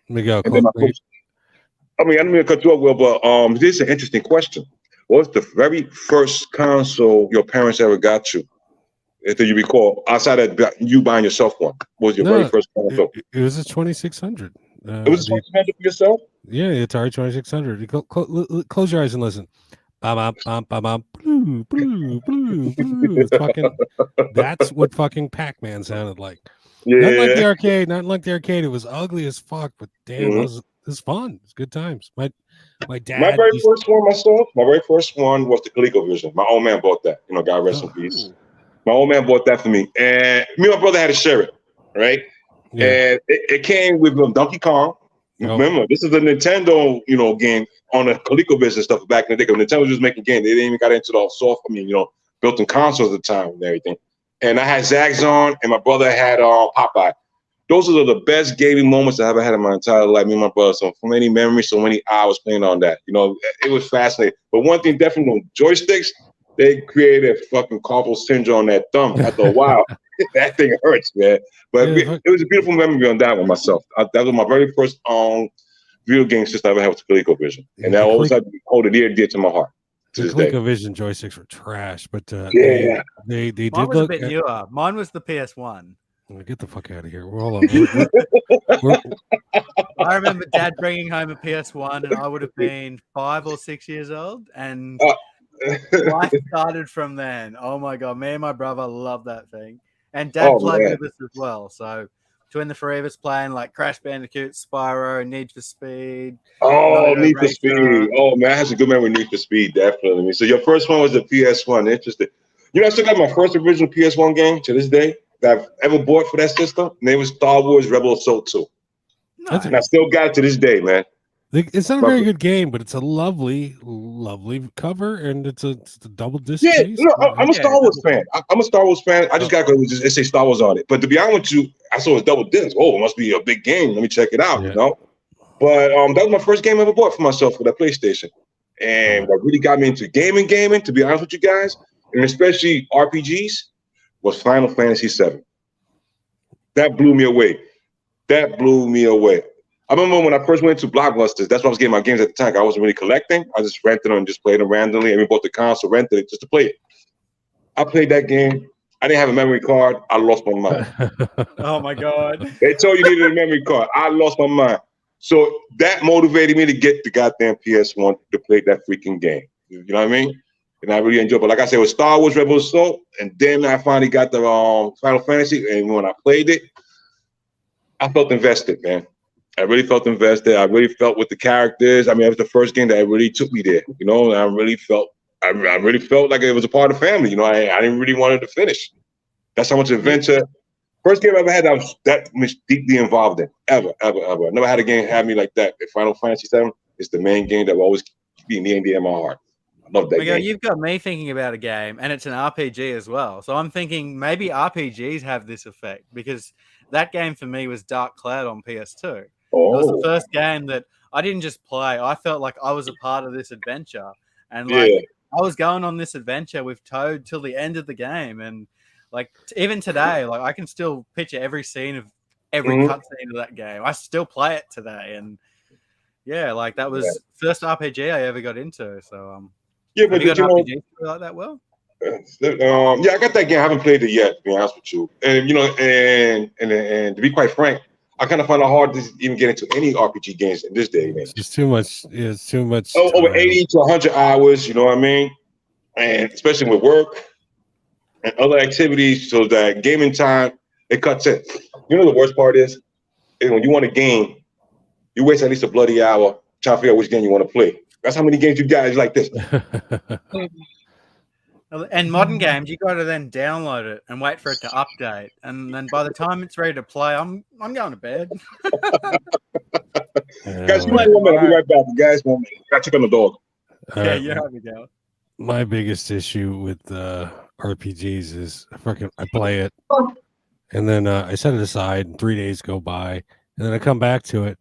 B: Miguel,
C: I mean, I don't mean to cut you off, Will, but this is an interesting question. What was the very first console your parents ever got you? If you recall, outside of you buying yourself one, what was your very first console?
B: It was a 2600.
C: It was a 2600 for yourself?
B: Yeah, the Atari 2600. You close your eyes and listen. Blue, blue, blue, blue. That's what fucking Pac-Man sounded like.
C: Yeah.
B: Not like the arcade. Not like the arcade. It was ugly as fuck, but damn, it was fun. It was good times. My dad.
C: My very first one was the ColecoVision. My old man bought that. God rest in peace. My old man bought that for me, and me and my brother had to share it, right? Yeah. And it came with Donkey Kong. Remember, this is a Nintendo, game on the ColecoVision stuff back in the day. Because Nintendo was just making games. They didn't even got into the software, built-in consoles at the time and everything. And I had Zags on, and my brother had Popeye. Those are the best gaming moments I ever had in my entire life. Me and my brother, so many memories, so many hours playing on that. It was fascinating. But one thing definitely, joysticks, they created a fucking carpal syndrome on that thumb. After a while, that thing hurts, man. But it was a beautiful memory on that one myself. That was my very first video game system I ever had with ColecoVision. And that always had to hold it dear to my heart.
B: The ColecoVision joysticks were trash, but
C: they
B: did
A: Mine was
B: look
A: a bit newer. Mine was the PS1.
B: Get the fuck out of here. Hold on.
A: I remember Dad bringing home a PS1, and I would have been 5 or 6 years old, and life started from then. Oh my god, me and my brother loved that thing, and Dad played with us as well. So between the three of us playing like Crash Bandicoot, Spyro, Need for Speed.
C: Need for Speed. Oh man, I have a good memory of Need for Speed, definitely. So your first one was the PS1. Interesting. I still got my first original PS1 game to this day that I've ever bought for that system. And it was Star Wars Rebel Assault 2. Nice. And I still got it to this day, man.
B: It's not a very good game, but it's a lovely, lovely cover, and it's a double disc.
C: Yeah, I'm a Star Wars fan. I'm a Star Wars fan. I just got to it say Star Wars on it. But to be honest with you, I saw it was double disc. Oh, it must be a big game. Let me check it out. But that was my first game I ever bought for myself for that PlayStation, and what really got me into gaming. To be honest with you guys, and especially RPGs, was Final Fantasy VII. That blew me away. I remember when I first went to Blockbusters, that's when I was getting my games at the time. I wasn't really collecting. I just rented them and just played them randomly. And we bought the console, rented it just to play it. I played that game. I didn't have a memory card. I lost my mind.
A: Oh my god.
C: They told you needed a memory card. I lost my mind. So that motivated me to get the goddamn PS1 to play that freaking game. You know what I mean? And I really enjoyed it. But like I said, it was Star Wars Rebel Assault, and then I finally got the Final Fantasy, and when I played it, I felt invested, man. I really felt invested. I really felt with the characters. I mean, it was the first game that really took me there, you know, and I really felt like it was a part of the family. You know, I didn't really want it to finish. That's how much adventure. First game I ever had I was that much deeply involved in. Ever. I never had a game have me like that. Final Fantasy VII is the main game that will always be near and dear in my heart. I love that
A: Miguel,
C: game.
A: you've got me thinking about a game, and it's an RPG as well. So I'm thinking maybe RPGs have this effect, because that game for me was Dark Cloud on PS2.
C: Oh.
A: It was the first game that I didn't just play. I felt like I was a part of this adventure. And like I was going on this adventure with Toad till the end of the game. And like even today, like I can still picture every scene of every cutscene of that game. I still play it today. And yeah, like that was first RPG I ever got into. So
C: yeah, but
A: you got RPGs like that? Well,
C: yeah, I got that game. I haven't played it yet, to be honest with you. And you know, and to be quite frank, I kind of find it hard to even get into any RPG games in this day and age.
B: It's too much. Yeah, it's too much.
C: Over 80 to 100 hours, you know what I mean? And especially with work and other activities, so that gaming time, it cuts in. You know the worst part is when you want a game, you waste at least a bloody hour trying to figure out which game you want to play. That's how many games you got is like this.
A: And modern games, you got to then download it and wait for it to update, and then by the time it's ready to play, I'm going to bed.
C: Guys, you might want I'll be right back. Guys, I got to check on the dog.
A: Yeah, you have to go.
B: My biggest issue with RPGs is I play it, and then I set it aside, and 3 days go by, and then I come back to it.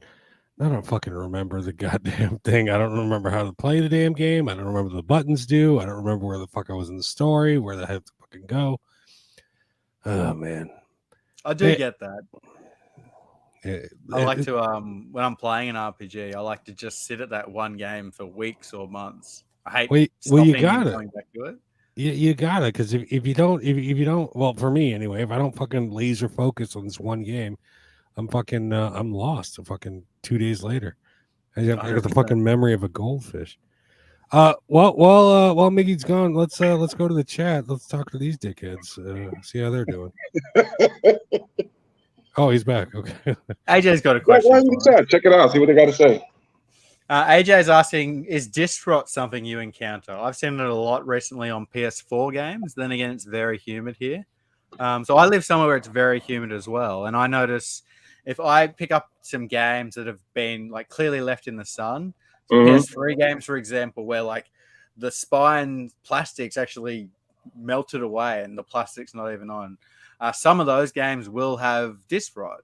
B: I don't fucking remember the goddamn thing. I don't remember how to play the damn game. I don't remember the buttons do. I don't remember where the fuck I was in the story, where the heck to fucking go. Oh man,
A: I do get that. I like to when I'm playing an RPG, I like to just sit at that one game for weeks or months. I hate
B: you got
A: going back to it.
B: You got it, because if you don't, well, for me anyway, if I don't fucking laser focus on this one game, I'm fucking I'm lost. Fucking 2 days later, I got the fucking memory of a goldfish. While Miggy's gone, let's go to the chat. Let's talk to these dickheads. See how they're doing. Oh, he's back. Okay.
A: AJ's got a question.
C: Check it out. See what they got to say.
A: AJ's asking, is disc rot something you encounter? I've seen it a lot recently on PS4 games. Then again, it's very humid here. So I live somewhere where it's very humid as well. And I notice if I pick up some games that have been like clearly left in the sun, PS3 games, for example, where like the spine plastics actually melted away and the plastic's not even on. Some of those games will have disc rot.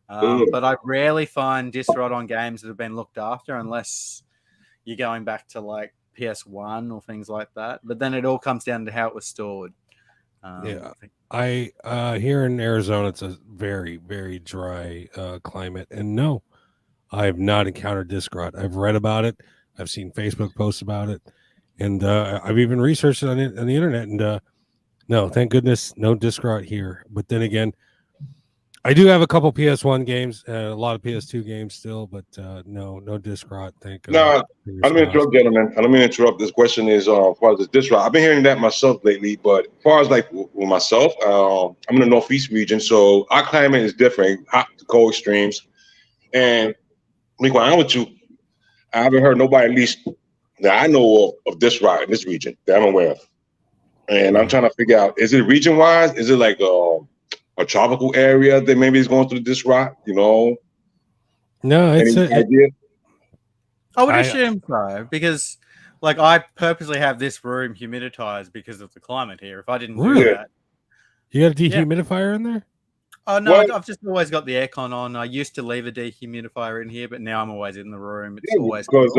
A: But I rarely find disc rot on games that have been looked after unless you're going back to like PS1 or things like that. But then it all comes down to how it was stored.
B: I here in Arizona, it's a very, very dry climate. And no, I have not encountered disc rot. I've read about it. I've seen Facebook posts about it. And I've even researched it on the internet. And no, thank goodness, no disc rot here. But then again, I do have a couple PS1 games, a lot of PS2 games still, but no disc rot. Thank God.
C: No, I don't mean to interrupt, gentlemen. I don't mean to interrupt. This question is as far as the disc rot. I've been hearing that myself lately, but as far as like with myself, I'm in the Northeast region, so our climate is different, hot to cold extremes. And to be quite honest with you, I haven't heard nobody, at least that I know of disc rot in this region that I'm aware of. And I'm trying to figure out, is it region wise? Is it like a tropical area that maybe is going through this rot, you know?
B: No, it's
C: idea?
A: I would assume so, because like I purposely have this room humiditized because of the climate here. If I didn't do that,
B: you got a dehumidifier in there?
A: Oh no, I've just always got the aircon on. I used to leave a dehumidifier in here, but now I'm always in the room. It's always
C: because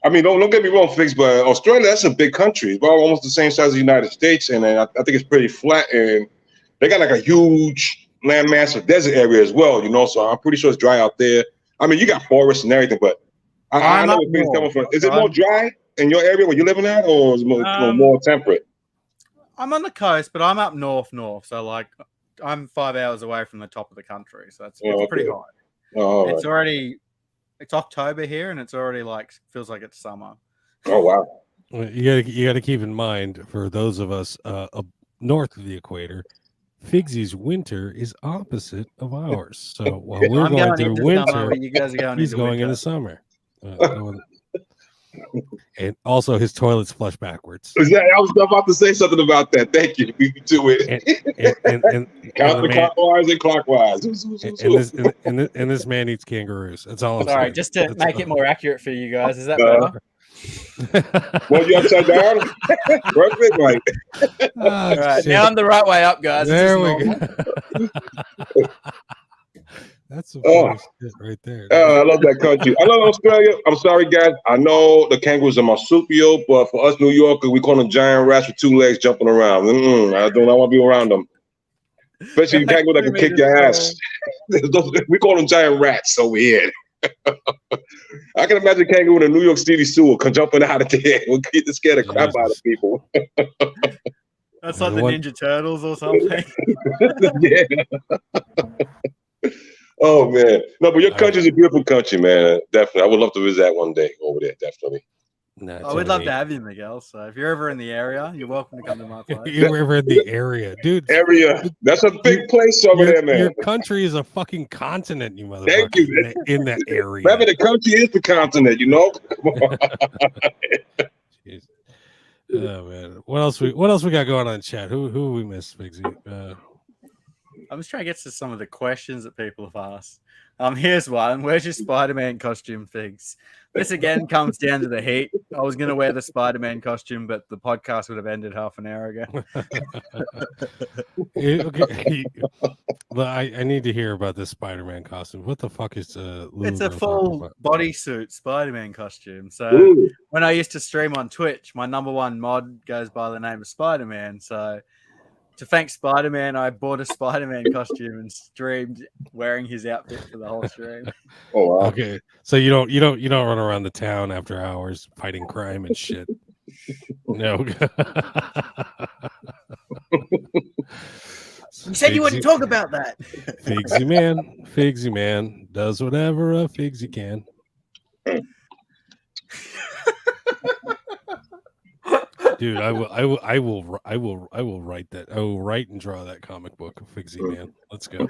C: I mean, don't get me wrong, Fix, but Australia, that's a big country. It's almost the same size as the United States, and I think it's pretty flat, and they got like a huge landmass of desert area as well, you know. So I'm pretty sure it's dry out there. I mean, you got forests and everything, but I know where things coming from. Is it more dry in your area where you're living at, or is it more temperate?
A: I'm on the coast, but I'm up north, so like I'm 5 hours away from the top of the country, so it's pretty high. It's already It's October here, and it's already like feels like it's summer.
C: Oh wow!
B: You got to keep in mind, for those of us up north of the equator, Figsy's winter is opposite of ours. So while we're going through winter,
A: summer, you guys are going
B: he's going into summer. And also, his toilets flush backwards.
C: I was about to say something about that. Thank you. We do it.
B: And
C: counterclockwise and clockwise.
B: And this man eats kangaroos. That's all I'm
A: Sorry,
B: saying.
A: just to make it more accurate for you guys. Is that better?
C: Well, you upside down? Perfect, right?
A: All right, now I'm the right way up, guys.
B: There we go. That's some shit right there.
C: I love that country. I love Australia. I'm sorry, guys. I know the kangaroos are marsupial, but for us New Yorkers, we call them giant rats with 2 legs jumping around. I don't want to be around them. Especially the kangaroo that can kick your ass. We call them giant rats over here. I can imagine a kangaroo in a New York City sewer jumping out of there. We'll get to scare the crap out of people.
A: That's like the Ninja Turtles or something.
C: Yeah. Oh man, no, but your country's a beautiful country, man. Definitely, I would love to visit that one day over there. Definitely.
A: I would love to have you, Miguel. So if you're ever in the area, you're welcome to come to my place.
B: You're ever in the area, dude.
C: That's a big place over there, man.
B: Your country is a fucking continent, you motherfucker.
C: Thank you.
B: In that area.
C: Remember, the country is the continent, you know.
B: Oh man, what else we got going on in chat? Who we missed, Figsy?
A: I'm just trying to get to some of the questions that people have asked. Here's one. Where's your Spider-Man costume, Figs? This again comes down to the heat. I was going to wear the Spider-Man costume, but the podcast would have ended half an hour ago.
B: Okay. I need to hear about this Spider-Man costume. What the fuck is
A: it's a full bodysuit Spider-Man costume. So when I used to stream on Twitch, my number one mod goes by the name of Spider-Man. So to thank Spider-Man, I bought a Spider-Man costume and streamed wearing his outfit for the whole stream.
C: Oh wow.
B: Okay. So you don't run around the town after hours fighting crime and shit. No.
A: You said you wouldn't talk about that.
B: Figsy man does whatever a Figsy can. Dude, I will write that. I will write and draw that comic book of Figsy Man. Let's go.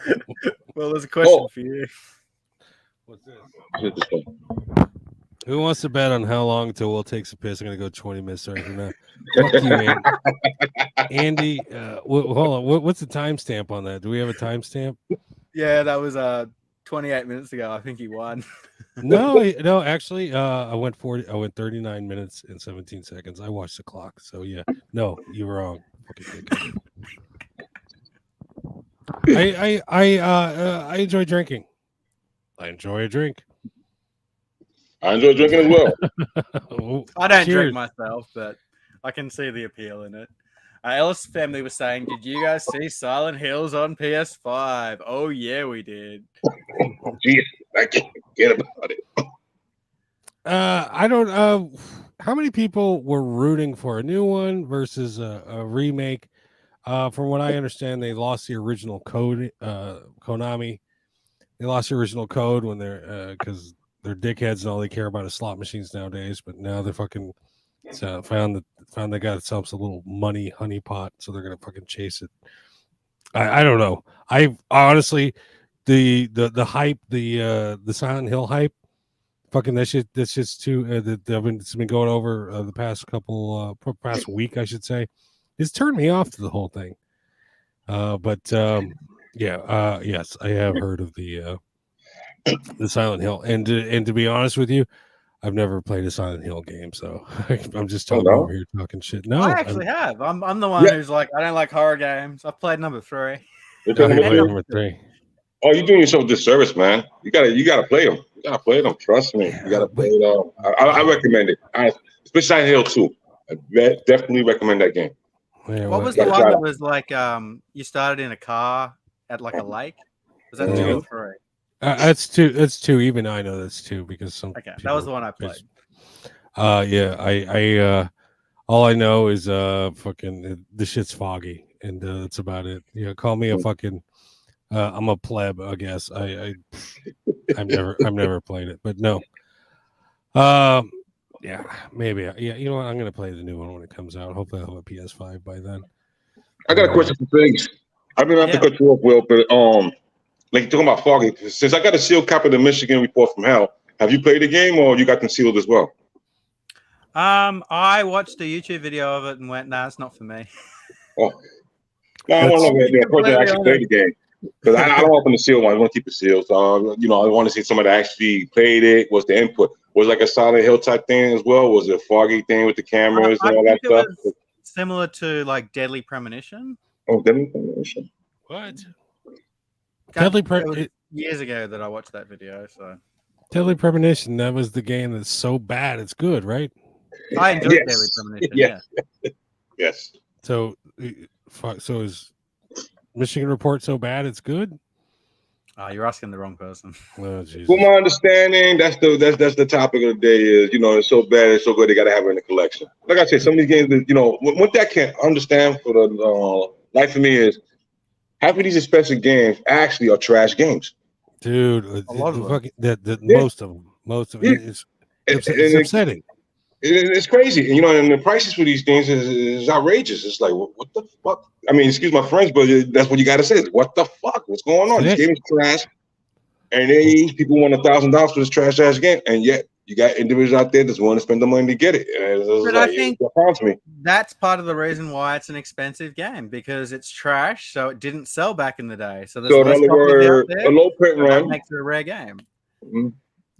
A: Well, there's a question for you.
B: What's this? Who wants to bet on how long till Will takes a piss? I'm gonna go 20 minutes right now. Fuck you, man. Andy, hold on. What's the timestamp on that? Do we have a timestamp?
A: Yeah, that was 28 minutes ago. I think he won.
B: No, actually, I went 39 minutes and 17 seconds. I watched the clock. So yeah. No, you're wrong. I enjoy drinking. I enjoy a drink.
C: I enjoy drinking as well.
A: I don't drink myself, but I can see the appeal in it. Ellis family was saying, did you guys see Silent Hills on PS5? Oh, yeah, we did.
C: Jeez, I can't forget about it.
B: I don't how many people were rooting for a new one versus a remake? From what I understand, they lost the original code. Konami, they lost the original code when they're because they're dickheads and all they care about is slot machines nowadays. But now they're fucking found they got themselves a little money honeypot, so they're gonna fucking chase it. I don't know. I honestly, the hype, the Silent Hill hype, fucking that's just too. It's been going over the past past week, I should say. It's turned me off to the whole thing. Yes, I have heard of the Silent Hill, and to be honest with you, I've never played a Silent Hill game, so I'm just talking over here talking shit. No,
A: I actually have. I'm the one who's like, I don't like horror games. I've played number 3.
B: Number 3.
C: Oh, you're doing yourself a disservice, man. You gotta play them. You gotta play them. Trust me. You gotta play them. I recommend it. Especially Silent Hill 2. I definitely recommend that game.
B: Yeah,
A: what was the one that was like you started in a car at like a lake? Was that 2 or 3?
B: That's 2. That's 2. Even I know that's 2 because some.
A: Okay, that was the one I played.
B: Yeah, I all I know is fucking the shit's foggy, and that's about it. Call me a fucking I'm a pleb, I guess. I've never played it, but no. Yeah, maybe. Yeah, you know what? I'm gonna play the new one when it comes out. Hopefully, I'll have a PS5 by then.
C: I got a question for things. I didn't have to cut you off, Will, but like talking about Froggy, since I got a sealed copy of the Michigan Report from Hell, have you played the game or you got them sealed as well?
A: I watched a YouTube video of it and went, "Nah, it's not for me."
C: Oh, no, I don't know. The person that actually played the game, because I don't open the sealed one. I want to keep it sealed. So I want to see somebody that actually played it. What's the input? Was it like a Silent Hill type thing as well? Was it a Froggy thing with the cameras and all that stuff?
A: Similar to like Deadly Premonition.
C: Oh, Deadly Premonition.
B: What?
A: Years ago that I watched that video. So
B: Deadly Premonition, that was the game that's so bad it's good, right?
A: I enjoyed Deadly Premonition.
C: Yes. Yes.
B: So is Michigan Report so bad it's good?
A: You're asking the wrong person.
B: Oh, Jesus.
C: From my understanding, that's the topic of the day. Is it's so bad, it's so good, they got to have it in the collection. Like I said, some of these games, what that can't understand for the life of me is half of these expensive games actually are trash games.
B: Dude, most of them. It's upsetting.
C: It's crazy, and the prices for these things is outrageous. It's like, what the fuck? I mean, excuse my French, but that's what you got to say. What the fuck? What's going on? This game is trash, and people want $1,000 for this trash ass game, and yet you got individuals out there that's willing to spend the money to get it. But
A: I think that's part of the reason why it's an expensive game, because it's trash, so it didn't sell back in the day. So there's less copies out there.
C: A low print run
A: makes it a rare game.
C: Mm-hmm.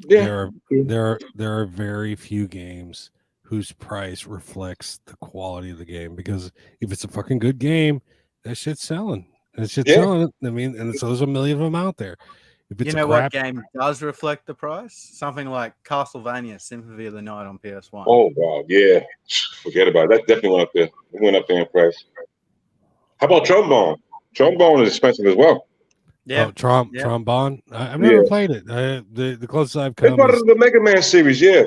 C: Yeah.
B: There are very few games whose price reflects the quality of the game, because if it's a fucking good game, that shit's selling. That shit's selling. I mean, and so there's a million of them out there. If it's
A: what game does reflect the price? Something like Castlevania Symphony of the Night on PS1.
C: Oh wow, yeah. Forget about it. That definitely went up there. It went up there in price. How about Trombone? Trombone is expensive as well.
B: Yeah, Trombone. I've never played it. The closest I've come.
C: It's part of the Mega Man series. Yeah.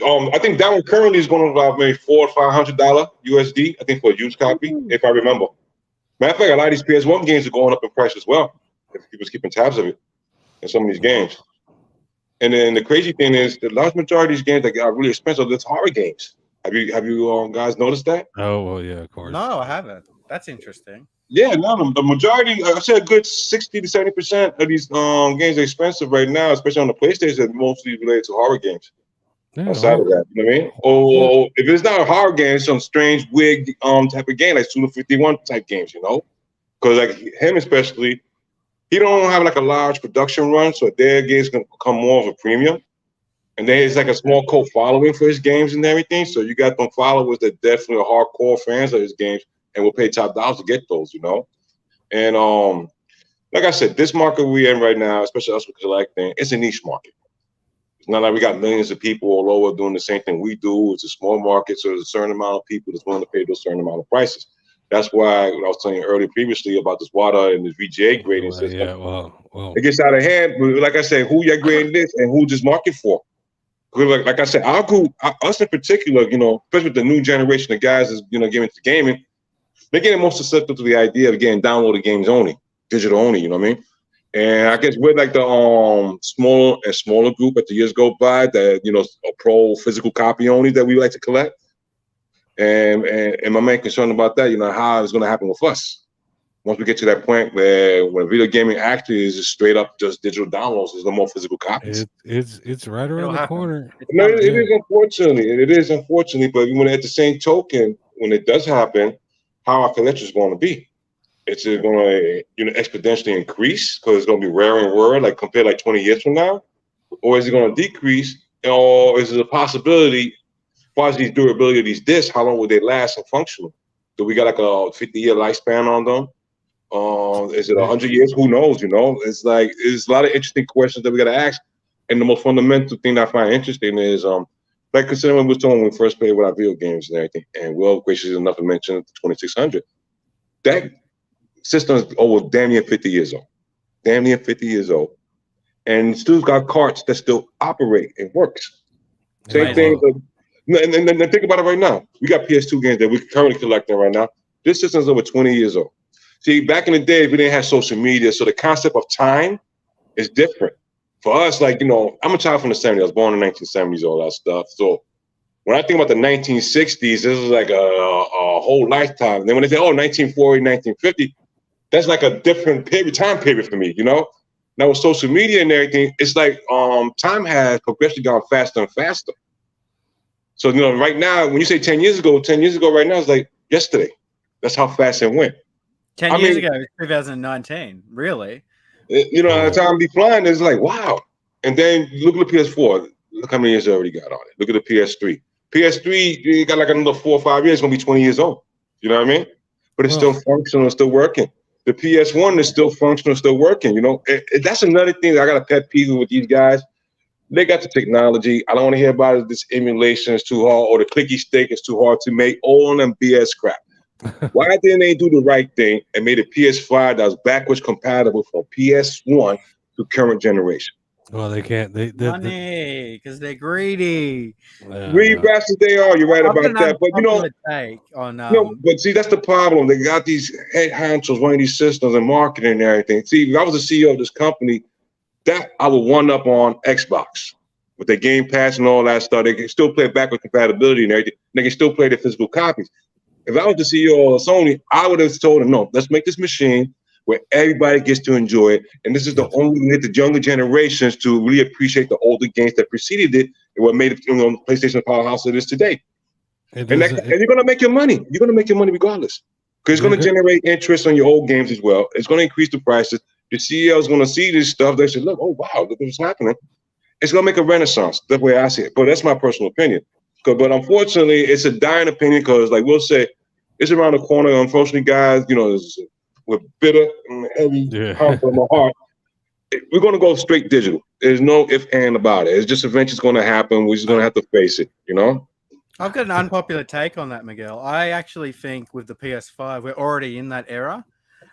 C: I think that one currently is going to about maybe $400 or $500 USD. I think for a used copy, if I remember. Matter of fact, a lot of these PS1 games are going up in price as well. If people's keeping tabs of it in some of these games. And then the crazy thing is, the large majority of these games that got really expensive, that's horror games. Have you guys noticed that?
B: Oh well, yeah, of course.
A: No, I haven't. That's interesting.
C: Yeah, no, the majority, I said a good 60 to 70% of these games are expensive right now, especially on the PlayStation, are mostly related to horror games.
B: Yeah,
C: outside of that, you know what I mean? Or if it's not a horror game, it's some strange wig type of game, like Suda 51 type games, Because like him especially, he don't have like a large production run, so their games gonna become more of a premium. And then it's like a small cult following for his games and everything. So you got them followers that definitely are hardcore fans of his games and will pay top dollars to get those, And like I said, this market we're in right now, especially us with collecting, it's a niche market. It's not like we got millions of people all over doing the same thing we do. It's a small market, so there's a certain amount of people that's willing to pay those certain amount of prices. That's why I was telling you earlier previously about this water and this VGA grading system.
B: Yeah, well,
C: it gets out of hand. But like I said, who you're grading this and who this market for? Like I said, our group, us in particular, especially with the new generation of guys is, getting into gaming, they're getting most susceptible to the idea of getting downloaded games only, digital only, you know what I mean? And I guess we're like the smaller group as the years go by that, a pro physical copy only that we like to collect. And my main concern about that, how it's going to happen with us. Once we get to that point where when video gaming actually is just straight up just digital downloads, there's no more physical copies.
B: It's right around the corner.
C: No, it is unfortunately. But when at the same token, when it does happen, how our collection is going to be? It's going to exponentially increase because it's going to be rare and rare, like compared like 20 years from now, or is it going to decrease, or is it a possibility? As far as the durability of these discs, how long will they last and function? Do we got like a 50-year lifespan on them? Is it 100 years? Who knows? It's like there's a lot of interesting questions that we got to ask. And the most fundamental thing that I find interesting is like considering what we were talking when we first played with our video games and everything, and Will gracious enough to mention the 2600. That system is over damn near 50 years old, and still got carts that still operate and works. Same thing. And think about it right now. We got PS2 games that we're currently collecting right now. This system's over 20 years old. See, back in the day, we didn't have social media, so the concept of time is different. For us, like, I'm a child from the 70s. I was born in the 1970s, all that stuff. So when I think about the 1960s, this is like a whole lifetime. And then when they say, 1940, 1950, that's like a different time period for me, Now with social media and everything, it's like time has progressively gone faster and faster. So, right now, when you say 10 years ago right now is like yesterday. That's how fast it went.
A: 10 years ago, it was 2019. Really?
C: The time be flying is like, wow. And then look at the PS4. Look how many years I already got on it. Look at the PS3. PS3, you got like another 4 or 5 years, it's going to be 20 years old. You know what I mean? But it's still functional, it's still working. The PS1 is still functional, still working. That's another thing that I got a pet peeve with these guys. They got the technology. I don't want to hear about it. This emulation is too hard, or the clicky stick is too hard to make. All them BS crap. Why didn't they do the right thing and made a PS5 that was backwards compatible from PS1 to current generation?
B: Well, they can't.
A: Money, because they're greedy.
C: Greedy bastards they are. You're right about that. But
A: take on.
C: But see, that's the problem. They got these head honchos running these systems and marketing and everything. See, if I was the CEO of this company, that I would one up on Xbox with their Game Pass and all that stuff. They can still play backward compatibility and everything. They can still play their physical copies. If I was the CEO of Sony, I would have told them, no, let's make this machine where everybody gets to enjoy it. And this is the only way to get the younger generations to really appreciate the older games that preceded it and what made it, PlayStation powerhouse it is today. And you're going to make your money. You're going to make your money regardless. Because it's going to generate interest on your old games as well. It's going to increase the prices. The CEO is going to see this stuff. They say, look, oh, wow, look what's happening. It's going to make a renaissance. That's the way I see it. But that's my personal opinion. But unfortunately, it's a dying opinion because, like we'll say, it's around the corner. Unfortunately, guys, with bitter and heavy heart in my heart, we're going to go straight digital. There's no if and about it. It's just eventually going to happen. We're just going to have to face it,
A: I've got an unpopular take on that, Miguel. I actually think with the PS5, we're already in that era.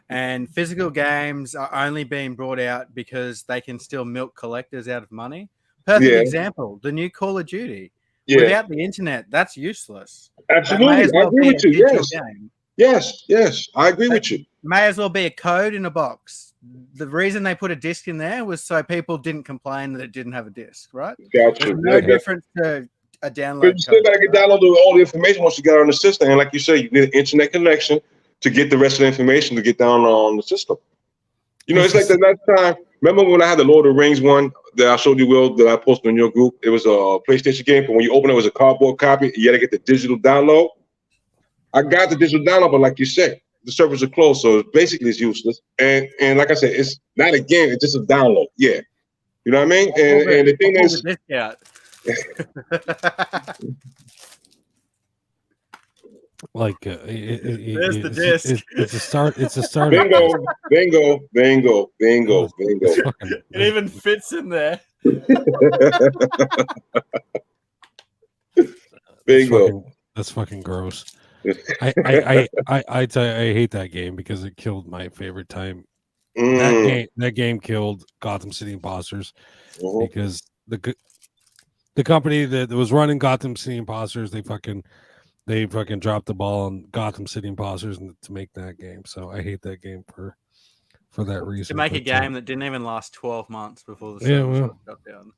A: And physical games are only being brought out because they can still milk collectors out of money. Perfect example, the new Call of Duty. Yeah. Without the internet, that's useless.
C: Absolutely. I agree with you. Yes. I agree with you.
A: May as well be a code in a box. The reason they put a disc in there was so people didn't complain that it didn't have a disc, right?
C: Gotcha.
A: There's no difference to a download.
C: But you still got to get download all the information once you get on the system. And like you said, you need an internet connection to get the rest of the information to get down on the system. It's like the last time. Remember when I had the Lord of the Rings one that I showed you, Will, that I posted on your group? It was a PlayStation game, but when you open it, it was a cardboard copy. You got to get the digital download. I got the digital download, but like you said, the servers are closed, so basically it's useless. And like I said, it's not a game; it's just a download. Yeah, you know what I mean. And the thing is,
B: like
A: there's the disc.
B: It's a start. It's a start.
C: Bingo.
A: It even fits in there.
C: Bingo.
B: That's fucking gross. I hate that game because it killed my favorite time. That game killed Gotham City Imposters because the company that was running Gotham City Imposters, they fucking dropped the ball on Gotham City Imposters to make that game. So I hate that game for that reason.
A: To make a game that didn't even last 12 months before the servers got shut down.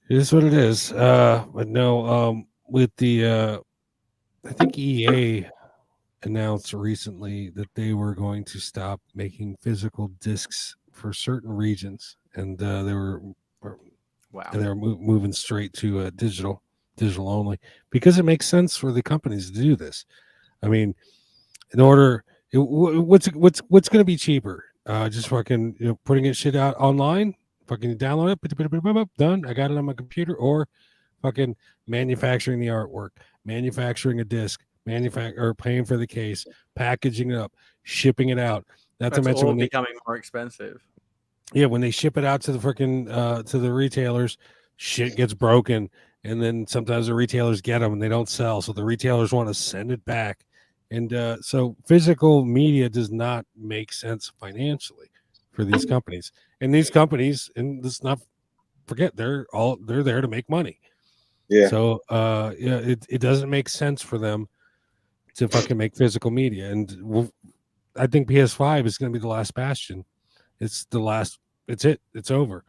B: It is what it is. But no, with the I think EA announced recently that they were going to stop making physical discs for certain regions, and they were moving straight to digital only, because it makes sense for the companies to do this. I mean, what's going to be cheaper? Just fucking putting it shit out online, fucking download it, done. I got it on my computer, or fucking manufacturing the artwork, manufacturing a disc, or paying for the case, packaging it up, shipping it out.
A: That's all becoming more expensive.
B: Yeah, when they ship it out to the freaking to the retailers, shit gets broken, and then sometimes the retailers get them and they don't sell, so the retailers want to send it back, and so physical media does not make sense financially for these companies. And these companies, and let's not forget, they're there to make money.
C: Yeah.
B: So it doesn't make sense for them to fucking make physical media. And I think PS5 is going to be the last bastion. It's the last. It's it. It's over.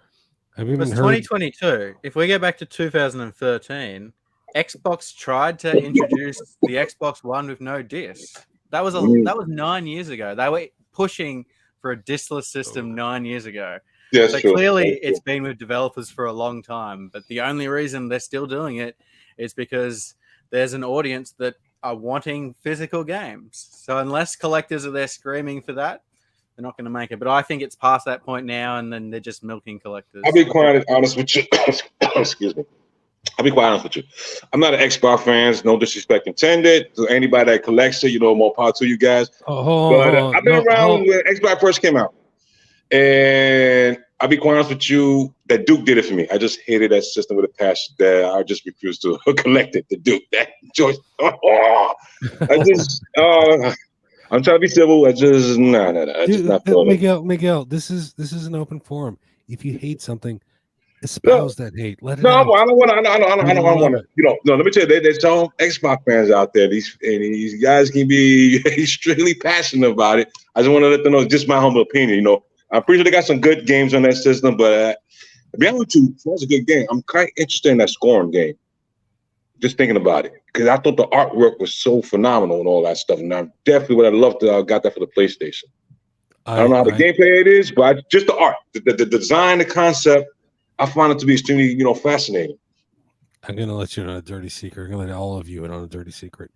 B: I've even
A: It's
B: heard
A: 2022. If we go back to 2013, Xbox tried to introduce the Xbox One with no disc. That was 9 years ago. They were pushing for a discless system 9 years ago.
C: Yeah,
A: so
C: true.
A: clearly it's been with developers for a long time. But the only reason they're still doing it is because there's an audience that are wanting physical games. So unless collectors are there screaming for that, they're not going to make it. But I think it's past that point now, and then they're just milking collectors.
C: I'll be quite honest with you. Excuse me. I'll be quite honest with you. I'm not an Xbox fan. No disrespect intended to anybody that collects it. More power to you guys. I've been around when Xbox first came out, and I'll be quite honest with you. That Duke did it for me. I just hated that system with a passion. That I just refused to collect it. The Duke, that choice. I'm trying to be civil. I just not
B: Miguel. This is an open forum. If you hate something, espouse that hate. Let it out.
C: I don't want to. No, let me tell you, there's some Xbox fans out there. These guys can be extremely passionate about it. I just want to let them know, just my humble opinion. I'm pretty sure they got some good games on that system, but to be honest with you, that's a good game. I'm quite interested in that scoring game. Just thinking about it, because I thought the artwork was so phenomenal and all that stuff, and I definitely would have loved to got that for the PlayStation. I don't know how the gameplay it is, but just the art, the design, the concept, I find it to be extremely, fascinating.
B: I'm gonna let you in on a dirty secret. I'm gonna let all of you in on a dirty secret.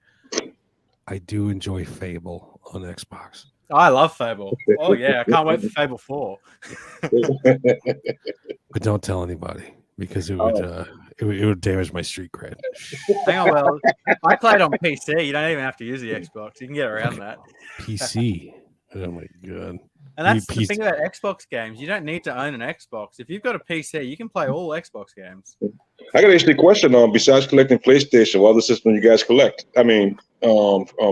B: I do enjoy Fable on Xbox.
A: I love Fable. Oh yeah, I can't wait for Fable 4.
B: But don't tell anybody, because it would damage my street cred.
A: Hang on, well, I played on PC. You don't even have to use the Xbox. You can get around that.
B: PC. Oh my god.
A: And that's the thing about Xbox games. You don't need to own an Xbox. If you've got a PC, you can play all Xbox games.
C: I got actually a question besides collecting PlayStation, what other system you guys collect? I mean,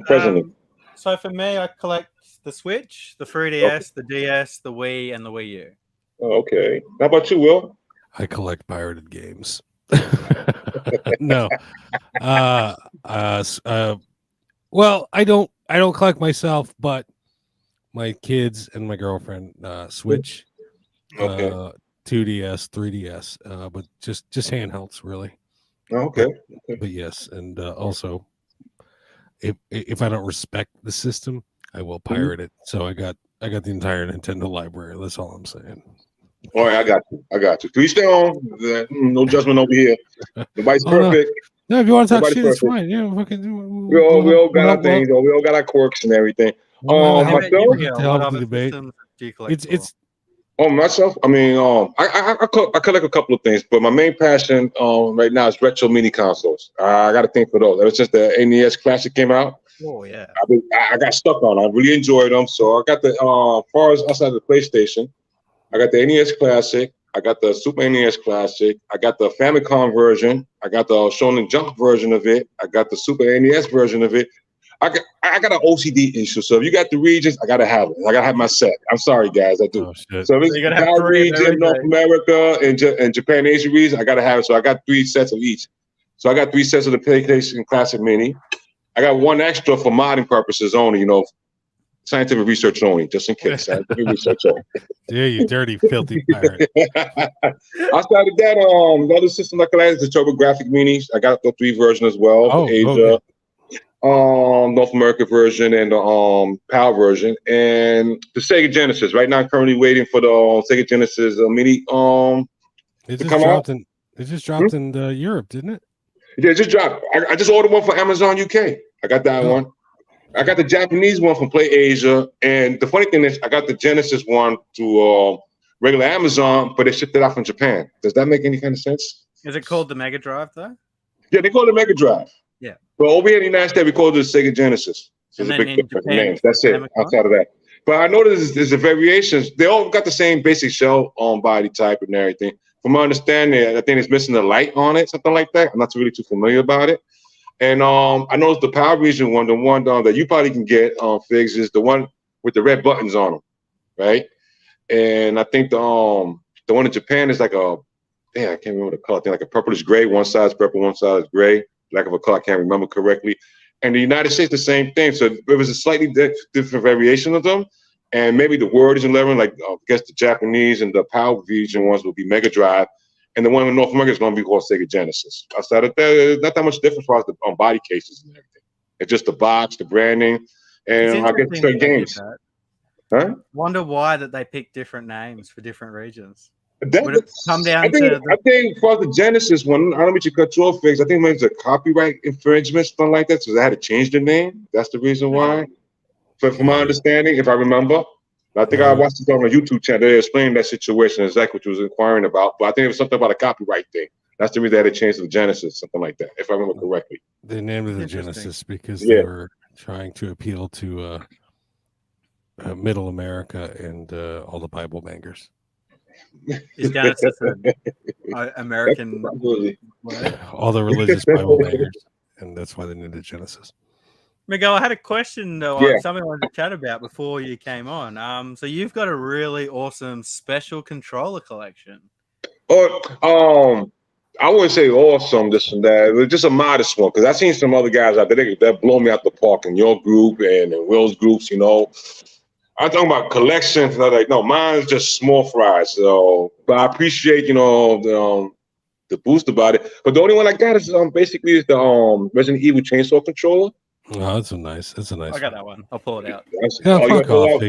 C: presently.
A: So for me, I collect the Switch, the 3DS, the DS, the Wii, and the Wii U.
C: Oh, okay. How about you, Will?
B: I collect pirated games. No. Well, I don't collect myself, but my kids and my girlfriend Switch, 2DS, 3DS, but just handhelds really.
C: Okay.
B: But yes, and also if I don't respect the system, I will pirate it. So I got the entire Nintendo library. That's all I'm saying.
C: All right, I got you. Please stay on. No judgment over here. Nobody's perfect.
B: No, if you want to talk shit, it's fine. Yeah, we
C: all got our things. We all got our quirks and everything. Myself. I mean, I collect a couple of things, but my main passion right now is retro mini consoles. I got a thing for those. Ever since the NES Classic came out, I got stuck on. I really enjoyed them. So I got the as far as outside of the PlayStation, I got the NES Classic. I got the Super NES Classic. I got the Famicom version. I got the Shonen Jump version of it. I got the Super NES version of it. I got an OCD issue. So if you got the regions, I gotta have it. I gotta have my set. I'm sorry, guys, I do. So if it's the region, North America, and Japan, Asia region, I gotta have it. So I got 3 sets of each. So I got 3 sets of the PlayStation Classic Mini. I got 1 extra for modding purposes only. Scientific research only, just in case. Scientific research only.
B: Yeah, you dirty, filthy pirate.
C: Outside of that, the other system I collect is the Geographic Minis. I got the 3 versions as well. Asia, North America version, and the PAL version, and the Sega Genesis. Right now, I'm currently waiting for the Sega Genesis Mini
B: it just dropped in. It just dropped in Europe, didn't it?
C: Yeah, it just dropped. I just ordered one for Amazon UK. I got that one. I got the Japanese one from Play Asia, and the funny thing is, I got the Genesis one to regular Amazon, but they shipped it out from Japan. Does that make any kind of sense?
A: Is it called the Mega Drive though?
C: Yeah, they call it the Mega Drive.
A: Yeah.
C: But over here in the United States, we call it the Sega Genesis. So there's a big difference in names. That's it. Outside of that, but I noticed there's the variations. They all got the same basic shell body type and everything. From my understanding, I think it's missing the light on it, something like that. I'm not really too familiar about it. And I noticed the Power Region one, the one that you probably can get Figs, is the one with the red buttons on them, right? And I think the one in Japan is like I can't remember the color. I think like a purplish gray. One side is purple, one side is gray. Lack of a color, I can't remember correctly. And the United States, the same thing. So there was a slightly different variation of them. And maybe the word is 11, like I guess the Japanese and the PAL region ones will be Mega Drive. And the one in North America is going to be called Sega Genesis. Outside of that, there's not that much difference as far as the body cases and everything. It's just the box, the branding, and I get certain games. Huh?
A: Wonder why that they pick different names for different regions.
C: Would
A: it come down to
C: I think for the Genesis one, I don't mean to cut you off, Figs. I think maybe it's a copyright infringement, something like that. So they had to change the name. That's the reason why. From my understanding, if I remember. I think I watched it on a YouTube channel. They explained that situation, exactly what you was inquiring about. But I think it was something about a copyright thing. That's the reason they had to change the Genesis, something like that, if I remember correctly.
B: They named it the Genesis because they were trying to appeal to Middle America and all the Bible bangers.
A: Is Genesis an American?
B: All the religious Bible bangers, and that's why they named it Genesis.
A: Miguel, I had a question though, something I wanted to chat about before you came on. So you've got a really awesome special controller collection.
C: I wouldn't say awesome, this and that. It was just a modest one because I've seen some other guys out there that blow me out the park in your group and in Will's groups. You know, I'm talking about collections. And I'm like, no, mine's just small fries. So, but I appreciate the boost about it. But the only one I got is basically the Resident Evil chainsaw controller.
B: Oh, that's a nice. I
A: got that one. I'll pull it out.
B: Fuck off,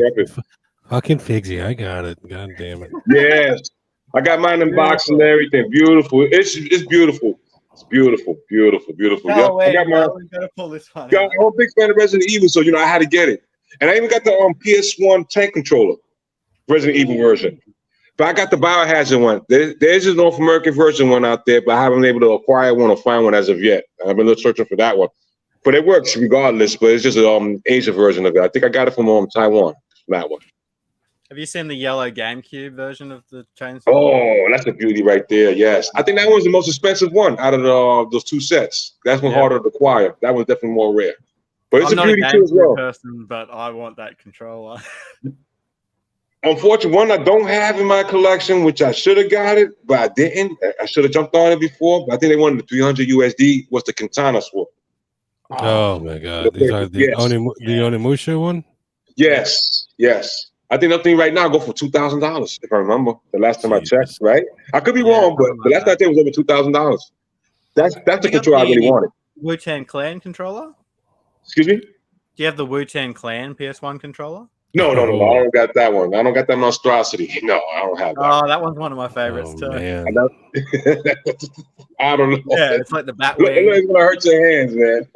B: fucking Figsy. I got it. God damn it.
C: Yes, I got mine in box and everything. Beautiful. It's beautiful. It's beautiful.
A: Oh, wait, I got mine. We gotta pull this one.
C: I'm a big fan of Resident Evil, so I had to get it. And I even got the PS1 tank controller, Resident Evil version. But I got the Biohazard one. There's a North American version one out there, but I haven't been able to acquire one or find one as of yet. I've been searching for that one. But it works regardless, but it's just an Asia version of it. I think I got it from Taiwan, that one.
A: Have you seen the yellow GameCube version of the chainsaw?
C: Oh, that's a beauty right there, yes. I think that one's the most expensive one out of those two sets. That's one harder to acquire. That one's definitely more rare. But it's a beauty too as well.
A: Person, but I want that controller.
C: Unfortunately, one I don't have in my collection, which I should have got it, but I didn't. I should have jumped on it before. But I think they wanted the 300 USD, was the Katana Sword.
B: Oh my God! These are the Onimusha one.
C: Yes. I think that thing right now go for $2,000 if I remember the last time I checked. Right? I could be wrong, but the last time I think it was over $2,000. That's the controller I really wanted.
A: Wu-Tang Clan controller.
C: Excuse me.
A: Do you have the Wu-Tang Clan PS1 controller?
C: No. I don't got that one. I don't got that monstrosity. No, I don't have that.
A: Oh, that one's one of my favorites too.
B: Man.
C: I don't know.
A: Yeah, it's like the Batwing.
C: It's gonna hurt your hands, man.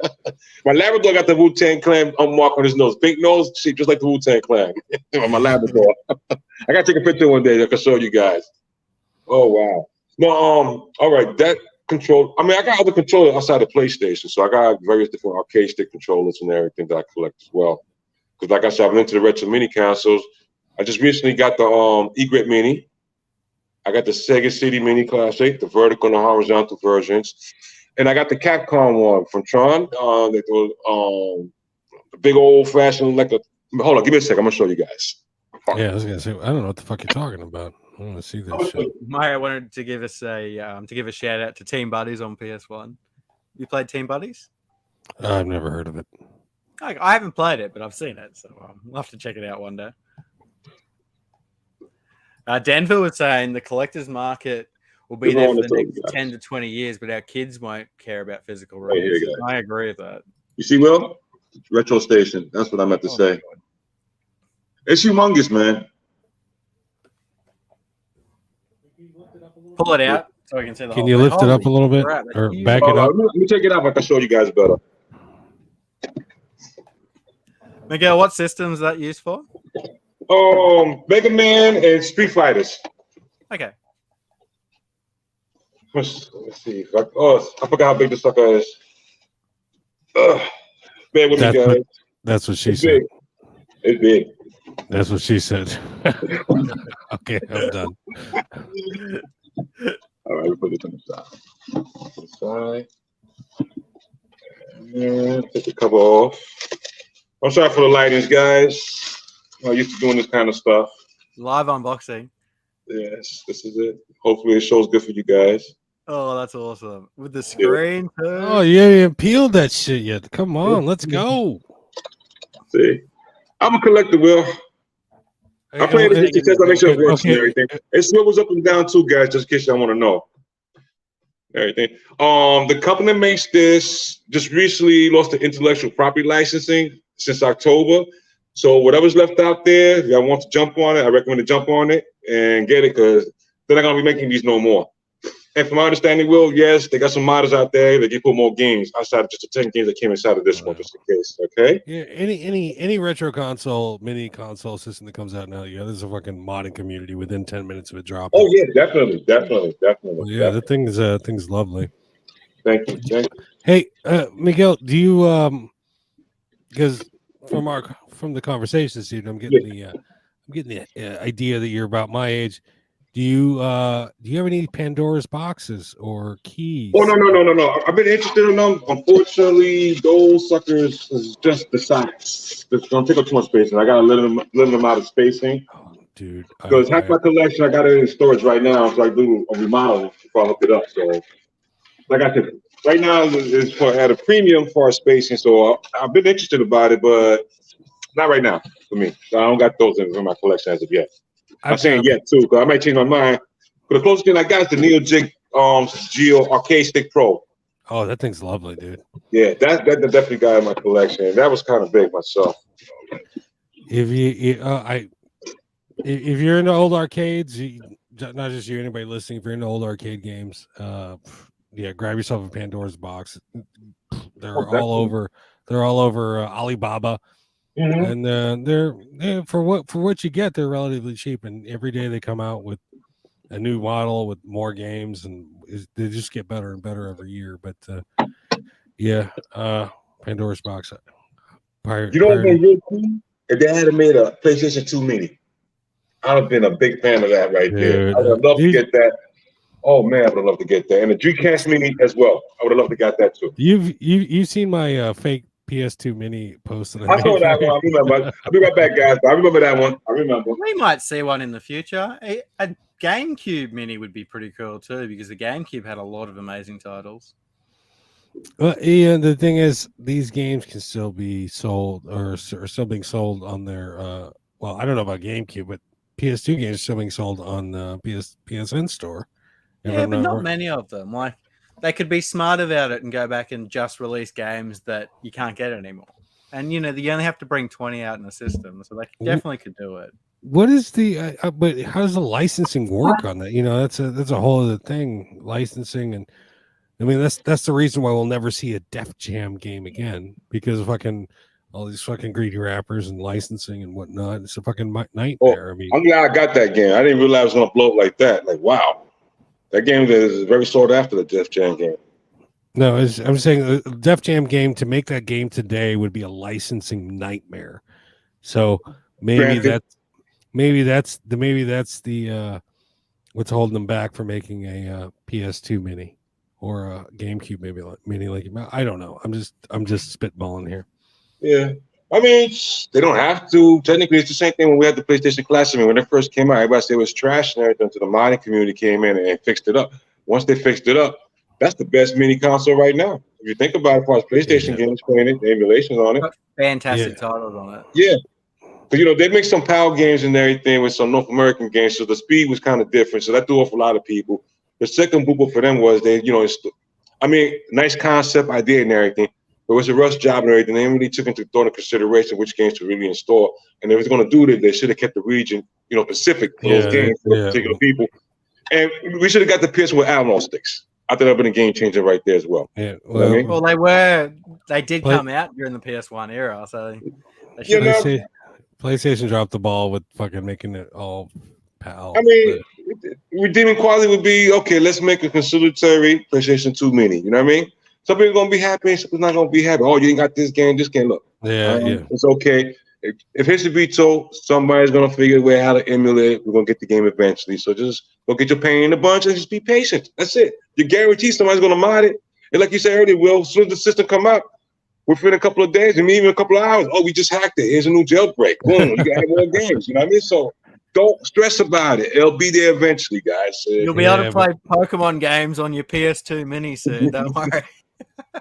C: My Labrador got the Wu-Tang Clan mark on his nose. Pink nose, shaped just like the Wu-Tang Clan. My Labrador. I gotta take a picture one day. I can show you guys. Oh wow. No, all right. That control. I mean, I got other controllers outside of PlayStation, so I got various different arcade stick controllers and everything that I collect as well. Because like I said, I'm into the retro mini consoles. I just recently got the E-Grit Mini. I got the Sega City Mini Classic, the vertical and the horizontal versions. And I got the Capcom one from Tron. The big old-fashioned, like a... Hold on, give me a second. I'm going to show you guys.
B: Yeah, I was going to say, I don't know what the fuck you're talking about. I want to see this shit.
A: Maya wanted to give us a shout-out to Team Buddies on PS1. You played Team Buddies?
B: I've never heard of it.
A: I haven't played it, but I've seen it, so we'll have to check it out one day. Denver was saying the collector's market will be there for the next 10 to 20 years, but our kids won't care about physical release. I agree with that.
C: You see, Will? Retro Station. That's what I meant to say. It's humongous, man.
A: Pull it out so I can see the
B: Can you lift it up a little bit? Or back it up?
C: Let me take it up. I can show you guys better.
A: Miguel, what systems is that used for?
C: Mega Man and Street Fighters.
A: Okay.
C: Let's see. I forgot how big the sucker is. Bear with me, guys.
B: That's what she said.
C: It's big.
B: That's what she said. Okay, I'm done.
C: All right, we'll put it on the side. And take the cover off. I'm sorry for the lightings, guys. I'm used to doing this kind of stuff.
A: Live unboxing.
C: Yes, this is it. Hopefully it shows good for you guys.
A: Oh, that's awesome. With the screen too.
B: Oh, you haven't even peeled that shit yet. Come on, let's go.
C: See, I'm a collector, Will. I play it in test. I make sure it works and everything. It swivels up and down too, guys, just in case y'all want to know. Everything. The company that makes this just recently lost the intellectual property licensing since October. So whatever's left out there, if y'all want to jump on it, I recommend to jump on it and get it because they're not gonna be making these no more. And from my understanding, Will, yes, they got some modders out there that can put more games outside of just the 10 games that came inside of this one, just in case. Okay.
B: Yeah, any retro console, mini console system that comes out now, there's a fucking modding community within 10 minutes of it dropping.
C: Oh yeah, definitely.
B: Well, yeah, the thing's lovely.
C: Thank you.
B: Hey, Miguel, do you because from the conversation, Steve, I'm getting the idea that you're about my age. Do you have any Pandora's boxes or keys?
C: Oh no. I've been interested in them. Unfortunately, those suckers is just the size. It's gonna take up too much space, and I gotta limit them out of spacing.
B: Oh, dude,
C: because half my collection I got it in storage right now, so I do a remodel before I hook it up. So, like I said, right now is at a premium for our spacing. So I've been interested about it, but not right now for me. So I don't got those in my collection as of yet. I'm saying yet too, because I might change my mind. But the closest thing I got is the Neo Jig Geo Arcade Stick Pro.
B: Oh, that thing's lovely, dude.
C: Yeah, that definitely got in my collection. That was kind of big myself.
B: If you're into old arcades, not just you, anybody listening, if you're into old arcade games, grab yourself a Pandora's box. They're all over Alibaba. Mm-hmm. And they're for what you get, they're relatively cheap, and every day they come out with a new model with more games, and they just get better and better every year. But Pandora's box.
C: You know what real cool? If they had made a PlayStation 2 Mini, I'd have been a big fan of that right there. I would have loved to get that. Oh man, I would have loved to get that, and the Dreamcast Mini as well. I would have loved to get that too.
B: You've seen my fake PS2 Mini post.
C: I saw that one. I remember. I'll be right back, guys. I remember that one. I remember.
A: We might see one in the future. A GameCube Mini would be pretty cool too, because the GameCube had a lot of amazing titles.
B: Well, Ian, the thing is, these games can still be sold or are still being sold on their. Well, I don't know about GameCube, but PS2 games are still being sold on the PSN store.
A: Yeah, but not many of them. Like, they could be smart about it and go back and just release games that you can't get anymore. And, you only have to bring 20 out in the system, so they definitely could do it.
B: What is the but how does the licensing work on that? That's a whole other thing, licensing. And I mean, that's the reason why we'll never see a Def Jam game again, because of all these fucking greedy rappers and licensing and whatnot. It's a fucking nightmare. I mean,
C: I'm glad I got that game. I didn't realize it was gonna blow up like that. Like, wow. That game is very sought after the Def Jam game.
B: No, I'm saying the Def Jam game, to make that game today would be a licensing nightmare. So maybe that's the what's holding them back from making a PS2 Mini or a GameCube Mini. Like, I don't know. I'm just spitballing here.
C: Yeah. I mean, they don't have to. Technically, it's the same thing when we had the PlayStation Classic. I mean, when it first came out, everybody said it was trash and everything, until the modding community came in and fixed it up. Once they fixed it up, that's the best mini console right now. If you think about it, as far as PlayStation games playing it, the emulations on it.
A: Fantastic titles on it.
C: Yeah. But, they mixed some PAL games and everything with some North American games, so the speed was kind of different. So that threw off a lot of people. The second boo-boo for them was nice concept, idea and everything. But it was a rush job and everything. They really took into consideration which games to really install. And if it's going to do that, they should have kept the region, Pacific for those games for particular people. And we should have got the PS with analog sticks. I thought that would have been a game changer right there as well.
B: Yeah.
C: Well,
A: they did come out during the PS1 era, so
B: PlayStation dropped the ball with fucking making it all PAL.
C: I mean, redeeming quality would be, okay, let's make a conciliatory PlayStation 2 Mini. You know what I mean? Some people are going to be happy, and some people not going to be happy. Oh, you ain't got this game. Look.
B: Yeah.
C: It's okay. If history be told, somebody's going to figure a way how to emulate it. We're going to get the game eventually. So just go get your pain in a bunch and just be patient. That's it. You guarantee somebody's going to mod it. And like you said earlier, Will, as soon as the system come out, within a couple of days, and even a couple of hours, oh, we just hacked it. Here's a new jailbreak. Boom, you got more games. You know what I mean? So Don't stress about it. It'll be there eventually, guys.
A: You'll be able to play Pokemon games on your PS2 Mini soon. Don't worry.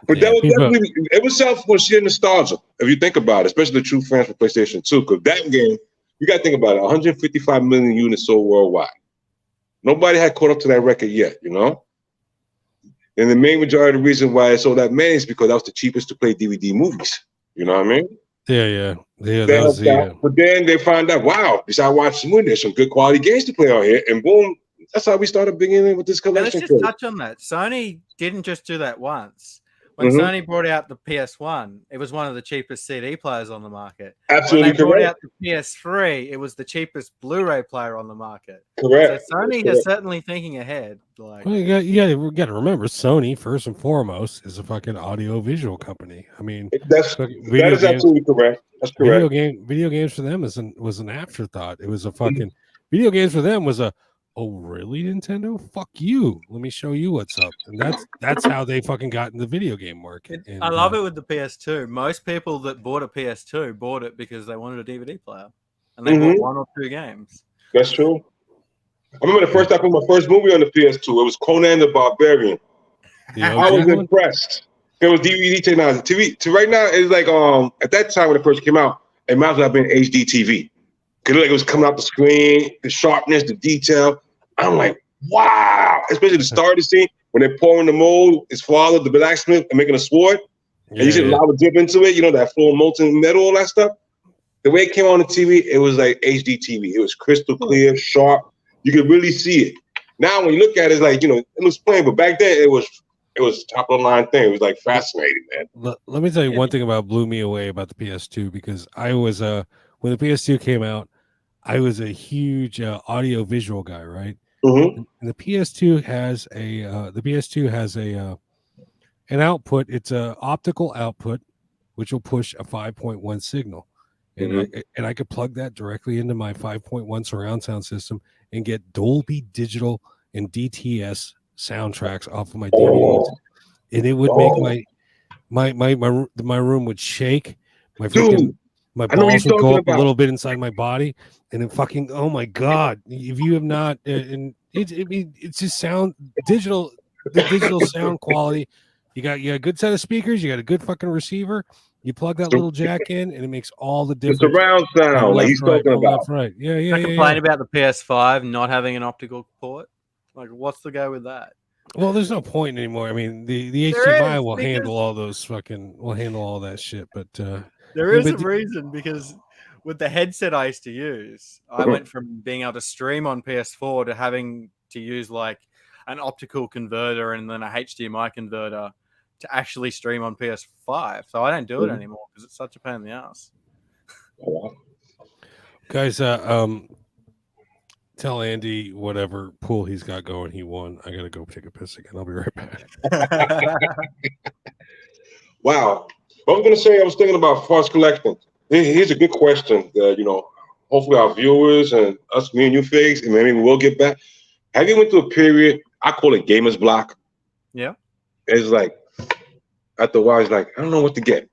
C: But that was definitely, it was self for sheer nostalgia, if you think about it, especially the true fans for PlayStation 2, because that game, you got to think about it, 155 million units sold worldwide. Nobody had caught up to that record yet, you know? And the main majority of the reason why it sold that many is because that was the cheapest to play DVD movies. You know what I mean?
B: Yeah.
C: But then they found out, wow, besides watching movies, there's some good quality games to play out here. And boom, that's how we started beginning with this collection.
A: Let's just touch on that. Sony didn't just do that once. When Sony brought out the PS1, it was one of the cheapest CD players on the market.
C: Absolutely
A: when they brought out the PS3, it was the cheapest Blu-ray player on the market.
C: Correct.
A: So Sony is certainly thinking ahead. Like,
B: well, you got to remember, Sony first and foremost is a fucking audio-visual company. I mean,
C: that is absolutely correct. That's correct.
B: Video games for them was an afterthought. It was a fucking video games for them was a, oh really, Nintendo? Fuck you. Let me show you what's up. And that's how they fucking got in the video game market. And,
A: I love it with the PS2. Most people that bought a PS2 bought it because they wanted a DVD player. And they bought one or two games.
C: That's true. I remember the first time I put my first movie on the PS2. It was Conan the Barbarian. I was impressed. It was DVD technology. TV to right now, it's like at that time when it first came out, it might as well have been HD TV. Cause like it was coming out the screen, the sharpness, the detail. I'm like, wow! Especially the start of the scene when they're pouring the mold, his father, the blacksmith, and making a sword, and you see the lava dip into it. You know that full molten metal, all that stuff. The way it came on the TV, it was like HD TV. It was crystal clear, sharp. You could really see it. Now when you look at it, it's like, you know, it looks plain, but back then it was top of the line thing. It was like fascinating, man.
B: Let me tell you one thing blew me away about the PS2, because I was when the PS2 came out, I was a huge audio visual guy, right? And the PS2 has an output. It's a optical output, which will push a 5.1 signal, and I could plug that directly into my 5.1 surround sound system and get Dolby Digital and DTS soundtracks off of my DVDs, and it would make my room would shake. My balls would go up a little bit inside my body, and then fucking, oh my god! If you have not, and it's just the digital sound quality. You got a good set of speakers. You got a good fucking receiver. You plug that little jack in, and it makes all the difference.
C: The surround sound, like he's talking about.
B: Left, right. Yeah.
A: I complain about the PS5 not having an optical port. Like, what's the go with that?
B: Well, there's no point anymore. I mean, the HDMI will handle all those will handle all that shit, but.
A: There is a reason, because with the headset I used to use, I went from being able to stream on PS4 to having to use like an optical converter and then a HDMI converter to actually stream on PS5. So I don't do it anymore because it's such a pain in the ass.
B: Guys, tell Andy whatever pool he's got going, he won. I gotta go take a piss again. I'll be right back.
C: Wow. I was going to say, I was thinking about false collecting. Here's a good question that, you know, hopefully our viewers and us, me and you, Figs, and maybe we'll get back. Have you went through a period, I call it gamer's block?
A: Yeah.
C: It's like, after a while, it's like, I don't know what to get.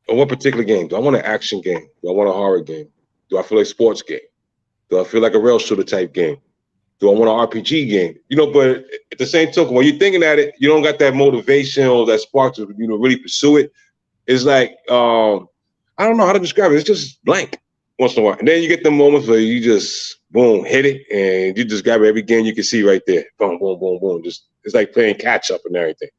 C: Or what particular game? Do I want an action game? Do I want a horror game? Do I feel like a sports game? Do I feel like a rail shooter type game? Do I want an RPG game? You know, but at the same token, when you're thinking at it, you don't got that motivation or that spark to, you know, really pursue it. It's like, I don't know how to describe it. It's just blank once in a while. And then you get the moments where you just, boom, hit it, and you just grab every game you can see right there. Boom, boom, boom, boom. Just, it's like playing catch up and everything.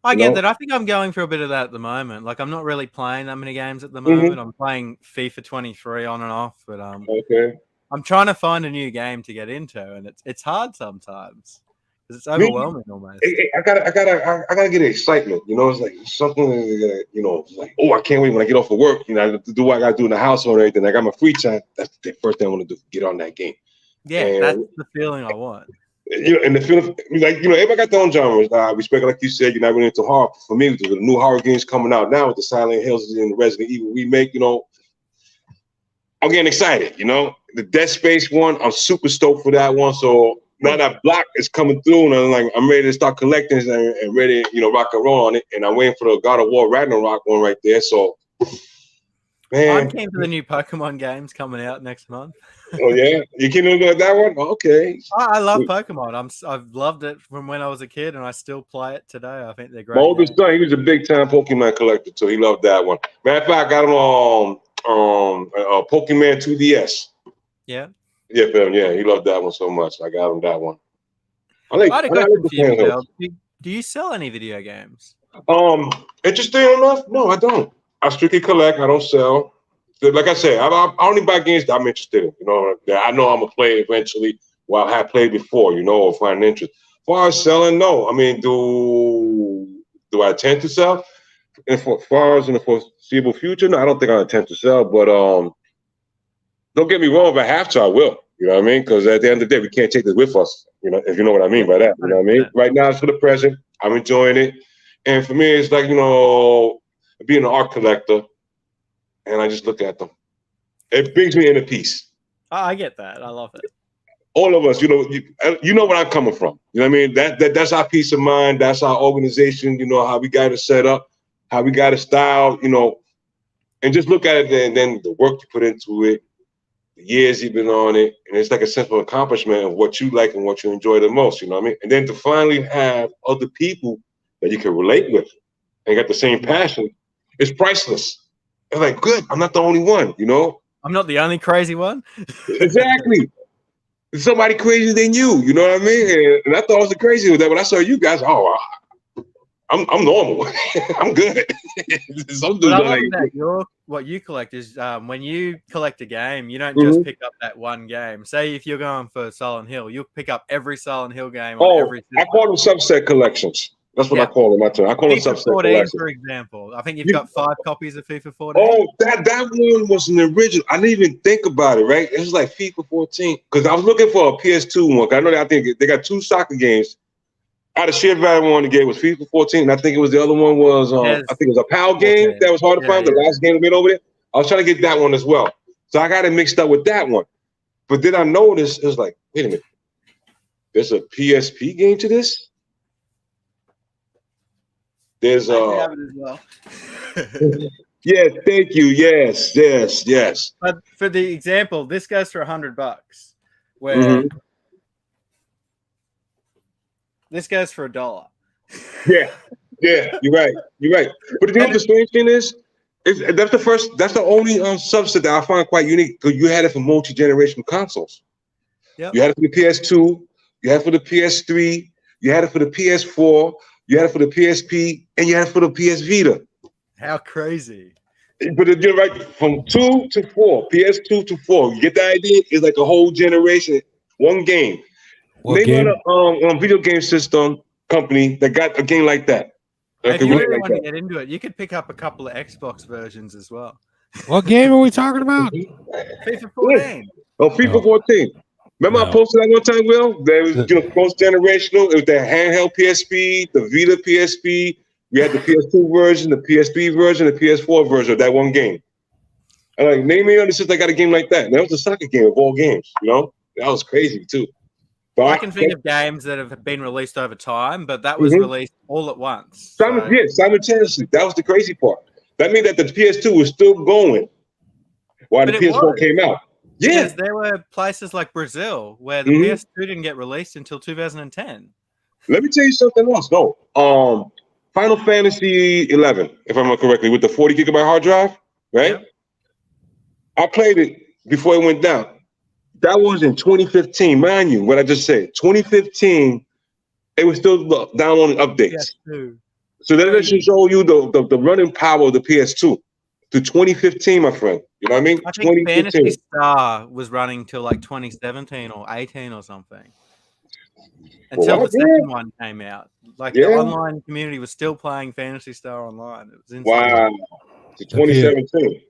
A: I get that. I think I'm going through a bit of that at the moment. Like, I'm not really playing that many games at the moment. I'm playing FIFA 23 on and off, but
C: okay.
A: I'm trying to find a new game to get into, and it's hard sometimes because it's overwhelming almost.
C: I gotta get excitement. You know, it's like something. You know, like, oh, I can't wait when I get off of work. You know, to do what I gotta do in the house or anything. I got my free time. That's the first thing I want to do. Get on that game.
A: Yeah, and that's the feeling I want.
C: You know, and the feeling, like, you know, everybody got their own genres. I respect, like you said, you're not really into horror. For me, with the new horror games coming out now with the Silent Hills and the Resident Evil remake, you know, I'm getting excited. You know, the Dead Space one, I'm super stoked for that one. So now that block is coming through, and I'm ready to start collecting and ready, you know, rock and roll on it. And I'm waiting for the God of War Ragnarok one right there. So Man.
A: I'm keen for the new Pokemon games coming out next month.
C: Oh yeah, you keen on that one? Okay.
A: I love Pokemon. I've loved it from when I was a kid, and I still play it today. I think they're great.
C: My oldest son, he was a big time Pokemon collector, so he loved that one. Matter of fact, I got him Pokemon 2DS.
A: Yeah.
C: Yeah, fam. Yeah, he loved that one so much. I got him that one.
A: I had a question for you, Miguel. Do you sell any video games?
C: Interesting enough, no, I don't. I strictly collect. I don't sell. Like I said, I only buy games that I'm interested in. You know, that I know I'm gonna play eventually. Well, I have played before, you know, or find interest. As far as selling, no. I mean, do I intend to sell? And as far as in the foreseeable future, no, I don't think I intend to sell. But don't get me wrong. If I have to, I will. You know what I mean? Because at the end of the day, we can't take this with us. You know, if you know what I mean by that. You know what I mean? Right now, it's for the present. I'm enjoying it, and for me, it's like, you know, being an art collector, and I just look at them. It brings me into peace.
A: I get that. I love it.
C: All of us, you know where I'm coming from. You know what I mean? That's our peace of mind. That's our organization. You know how we got it set up, how we got it styled. You know, and just look at it, and then the work you put into it, the years you've been on it, and it's like a sense of accomplishment of what you like and what you enjoy the most. You know what I mean? And then to finally have other people that you can relate with and got the same passion, it's priceless. It's like, good, I'm not the only one. You know,
A: I'm not the only crazy one.
C: Exactly. Somebody crazier than you. You know what I mean? And I thought I was the crazy with that. When I saw you guys, I'm normal. I'm good. Some dudes
A: But
C: like
A: what you collect is when you collect a game, you don't just pick up that one game. Say if you're going for Silent Hill, you'll pick up every Silent Hill game on every system.
C: I call them subset collections. That's what I call them. I call them subset
A: 14,
C: collections.
A: for example. I think you've got 5 copies of FIFA 14.
C: Oh, that one was an original. I didn't even think about it, right? It was like FIFA 14. Because I was looking for a PS2 one. I know I think they got 2 soccer games. Out of sheer value, one to get was FIFA 14, and I think it was the other one was I think it was a PAL game that was hard to find. The last game we made over there. I was trying to get that one as well, so I got it mixed up with that one. But then I noticed it was like, wait a minute, there's a PSP game to this. There's
A: have it as well.
C: Yeah, thank you. Yes.
A: But for the example, this goes for $100. Where this goes for $1.
C: Yeah, you're right. But you know what the strange thing is? That's the only subset that I find quite unique, because you had it for multi-generational consoles.
A: Yep.
C: You had it for the PS2, you had it for the PS3, you had it for the PS4, you had it for the PSP, and you had it for the PS Vita.
A: How crazy.
C: But you're right, from 2 to 4, PS2 to 4, you get the idea? It's like a whole generation, one game. Name a video game system company that got a game like that.
A: If you really want to get into it, you could pick up a couple of Xbox versions as well.
B: What game are we talking about?
A: FIFA 14.
C: Oh, FIFA 14. Remember I posted that one time, Will? That was cross-generational. It was the handheld PSP, the Vita PSP. We had the PS2 version, the PS3 version, the PS4 version of that one game. And like, name me on the system that got a game like that. And that was a soccer game of all games, you know? That was crazy too.
A: But I can think of games that have been released over time, but that was released all at once.
C: Simultaneously. That was the crazy part. That means that the PS2 was still going while the PS4 came out. Yeah.
A: Because there were places like Brazil where the PS2 didn't get released until 2010.
C: Let me tell you something else. No. Final Fantasy 11, if I remember correctly, with the 40 gigabyte hard drive, right? Yep. I played it before it went down. That was in 2015, mind you, what I just said. 2015, it was still downloading updates. PS2. So that should show you the running power of the PS2 to 2015, my friend. You know what I mean?
A: I think Fantasy Star was running till like 2017 or 18 or something. Until the second one came out. Like the online community was still playing Fantasy Star online. It was insane.
C: Wow. To 2017.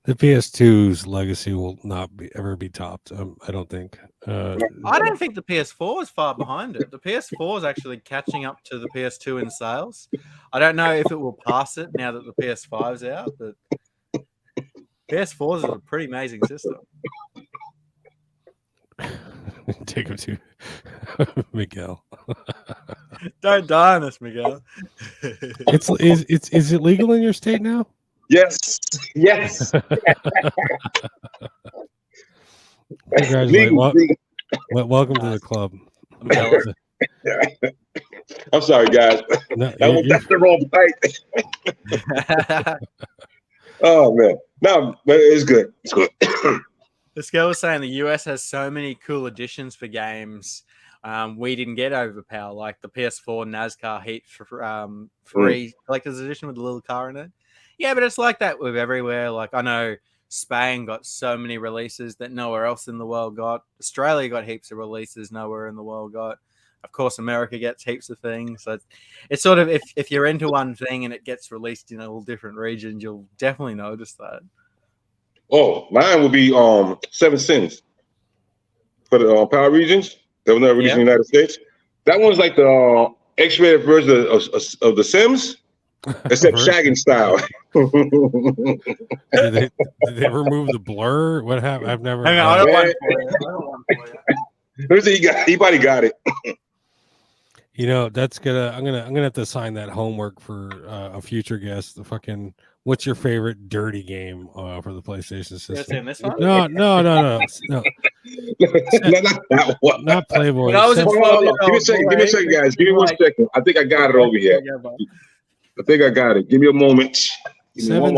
B: The PS2's legacy will not ever be topped. I don't think.
A: I don't think the PS4 is far behind it. The PS4 is actually catching up to the PS2 in sales. I don't know if it will pass it now that the PS5 is out, but PS4 is a pretty amazing system.
B: Take him to Miguel.
A: Don't die on us, Miguel.
B: Is it legal in your state now?
C: Yes. Yes.
B: Congratulations. Welcome to the club.
A: I'm jealous.
C: I'm sorry, guys.
B: No,
C: That's the wrong fight. Oh man, no, but it's good. It's good.
A: This girl was saying the US has so many cool additions for games we didn't get over PAL, like the PS4 NASCAR Heat free collector's edition with the little car in it. Yeah, but it's like that with everywhere. Like I know Spain got so many releases that nowhere else in the world got. Australia got heaps of releases nowhere in the world got. Of course, America gets heaps of things. So it's sort of if you're into one thing and it gets released in all different regions, you'll definitely notice that.
C: Oh, mine would be 7 Sins for the Power regions that were never released in the United States. That one's like the X-rated version of The Sims, except shagging style.
B: Did they remove the blur? What happened? I've never.
A: Hang on, I don't want for you.
C: Let me see. He got it.
B: You know, that's gonna. I'm gonna have to assign that homework for a future guest. The fucking. What's your favorite dirty game for the PlayStation system?
A: This one?
B: No.
C: Not that one.
B: Not Playboy.
C: Give me a second, guys. Give me 1 second. I think I got it over here. I think I got it. Give me a moment.
B: Seven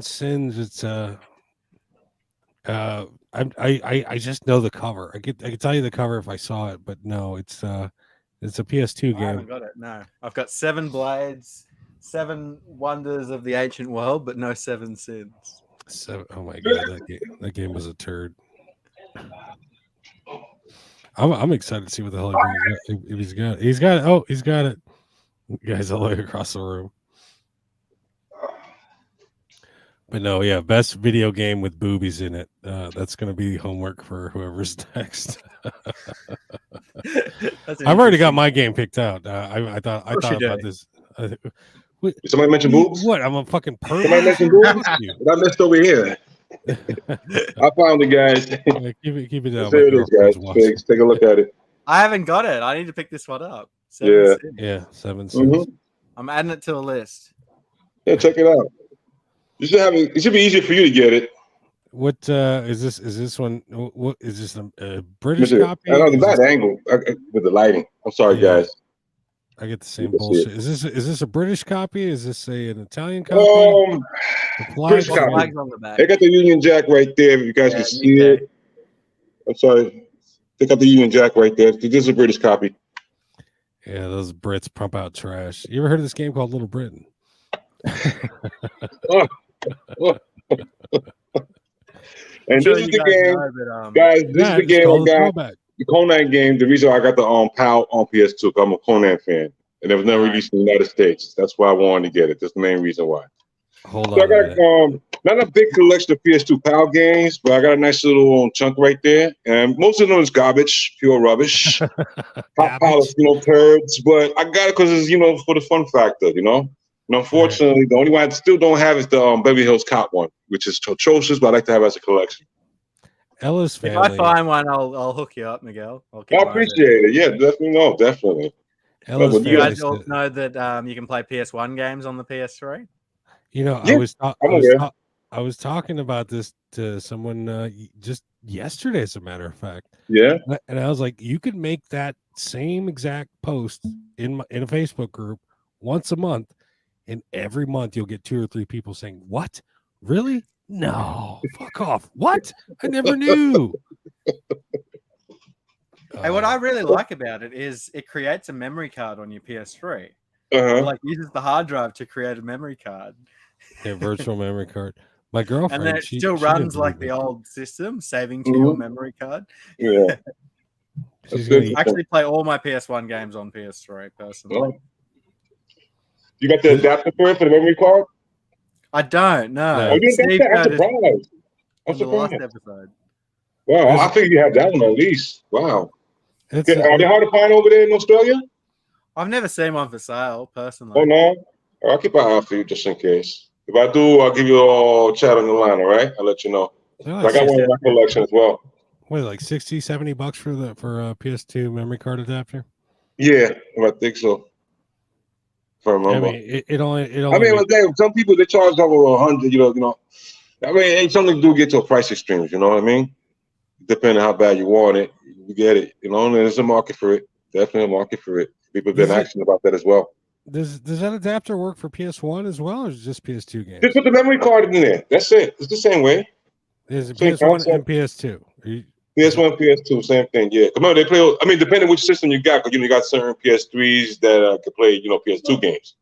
B: Sins. It's I just know the cover. I could tell you the cover if I saw it, but no, it's a PS2 game.
A: I haven't got it. No, I've got 7 Blades, 7 Wonders of the Ancient World, but no 7 Sins.
B: Oh my god, that game was a turd. I'm excited to see what the hell he's got. He's got it. Oh, he's got it. Guys all the way across the room. But no, yeah, best video game with boobies in it. That's going to be homework for whoever's next. I've already got my game picked out. I thought about this.
C: Somebody mentioned boobs?
B: What? I'm a fucking pervert.
C: Somebody mentioned boobs? I missed over here. I found it, guys.
B: Yeah, keep it down.
C: There it is, guys. Take a look at it.
A: I haven't got it. I need to pick this one up.
C: 7
A: Sins.
B: Yeah, 7 Sins.
A: I'm adding it to a list.
C: Yeah, check it out. You should have it. It should be easier for you to get it.
B: What is this? Is this one? What is this? A British copy?
C: I know the bad angle with the lighting. I'm sorry, guys.
B: I get the same bullshit. Is this a British copy? Is this an Italian copy?
C: British copy. They got the Union Jack right there. If you guys can see it. I'm sorry. They got the Union Jack right there. This is a British copy.
B: Yeah, those Brits pump out trash. You ever heard of this game called Little Britain?
C: And this is the game, guys. This is the game I got. The Conan game. The reason I got the PAL on PS2. I'm a Conan fan, and it was never released in the United States. That's why I wanted to get it. That's the main reason why.
B: Hold on.
C: I got not a big collection of PS2 PAL games, but I got a nice little chunk right there. And most of them is garbage, pure rubbish, polished, turds. But I got it because it's for the fun factor, And unfortunately, the only one I still don't have is the Beverly Hills Cop one, which is atrocious, but I like to have it as a collection.
B: Ella's family.
A: If I find one, I'll hook you up, Miguel. I
C: appreciate it. Yeah, definitely.
A: You guys all know that you can play PS1 games on the PS3.
B: I was talking about this to someone just yesterday, as a matter of fact.
C: Yeah.
B: And I was like, you could make that same exact post in a Facebook group once a month, and every month you'll get 2 or 3 people saying, "What? Really? No, fuck off. What? I never knew."
A: Hey, what I really like about it is it creates a memory card on your PS3. It uses the hard drive to create a memory card.
B: Yeah, virtual memory card. My girlfriend,
A: and then it still runs like the old system, saving to your memory card.
C: Yeah.
A: I actually play all my PS1 games on PS3 personally.
C: You got the adapter for it for the memory card?
A: I don't know.
C: I'm surprised.
A: The last episode.
C: Wow, I think you have that one at least. Wow. Are they hard to find over there in Australia?
A: I've never seen one for sale personally.
C: Oh no? I'll keep an eye out for you just in case. If I do, I'll give you a chat on the line, all right? I'll let you know. I got one in my collection as well.
B: What, like $60-$70 for a PS2 memory card adapter?
C: Yeah, I think so. If I remember.
B: I mean, it only.
C: I mean, some people they charge over 100. You know. I mean, ain't something to do get to a price extremes. You know what I mean? Depending on how bad you want it, you get it. You know, and there's a market for it. Definitely a market for it. People have been asking about that as well.
B: Does that adapter work for PS1 as well, or is it just PS2 games?
C: Just put the memory card in there. That's it. It's the same way.
B: Is it PS1 and PS2?
C: PS1, PS2, same thing. Yeah. Come on, they play. I mean, depending which system you got, because you got certain PS3s that can play, PS2 games.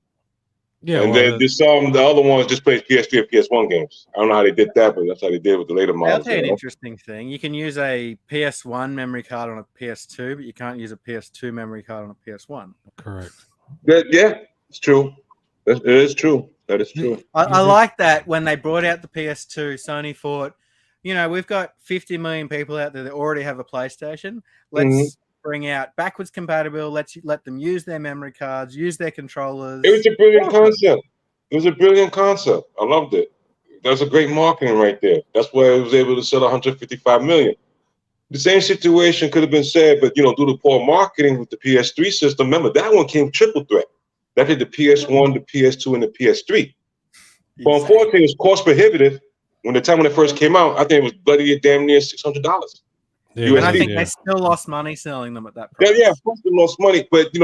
C: Yeah. And then there's some. The other ones just play PS3 and PS1 games. I don't know how they did that, but that's how they did with the later models.
A: I'll tell you an interesting thing. You can use a PS1 memory card on a PS2, but you can't use a PS2 memory card on a PS1.
B: Correct.
C: Yeah, it's true. It is true. That is true.
A: I like that when they brought out the PS2, Sony thought, we've got 50 million people out there that already have a PlayStation. Let's bring out backwards compatible. Let them use their memory cards, use their controllers.
C: It was a brilliant concept. It was a brilliant concept. I loved it. That's a great marketing right there. That's why it was able to sell 155 million. The same situation could have been said, but due to poor marketing with the PS3 system, remember that one came triple threat. That hit the PS1, the PS2, and the PS3. But unfortunately, it was cost prohibitive. When it first came out, I think it was bloody damn near $600.
A: Yeah, and I think they still lost money selling them at that price.
C: Yeah, of course they lost money, but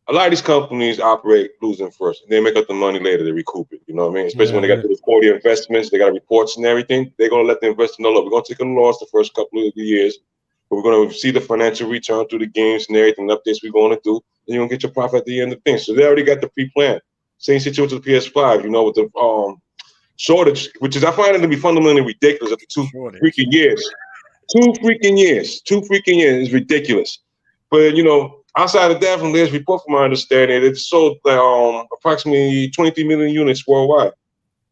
C: a lot of these companies operate losing first, and they make up the money later. They recoup it. You know what I mean? Especially when they got the 40 investments, they got reports and everything. They're gonna let the investor know, look, we're gonna take a loss the first couple of years, but we're gonna see the financial return through the games and everything, updates we're gonna do, and you're gonna get your profit at the end of things. So they already got the pre-plan. Same situation with the PS5, with the shortage, which is I find it to be fundamentally ridiculous after 2 freaking years. 2 freaking years is ridiculous. But outside of that, from this report, from my understanding, it sold approximately 23 million units worldwide.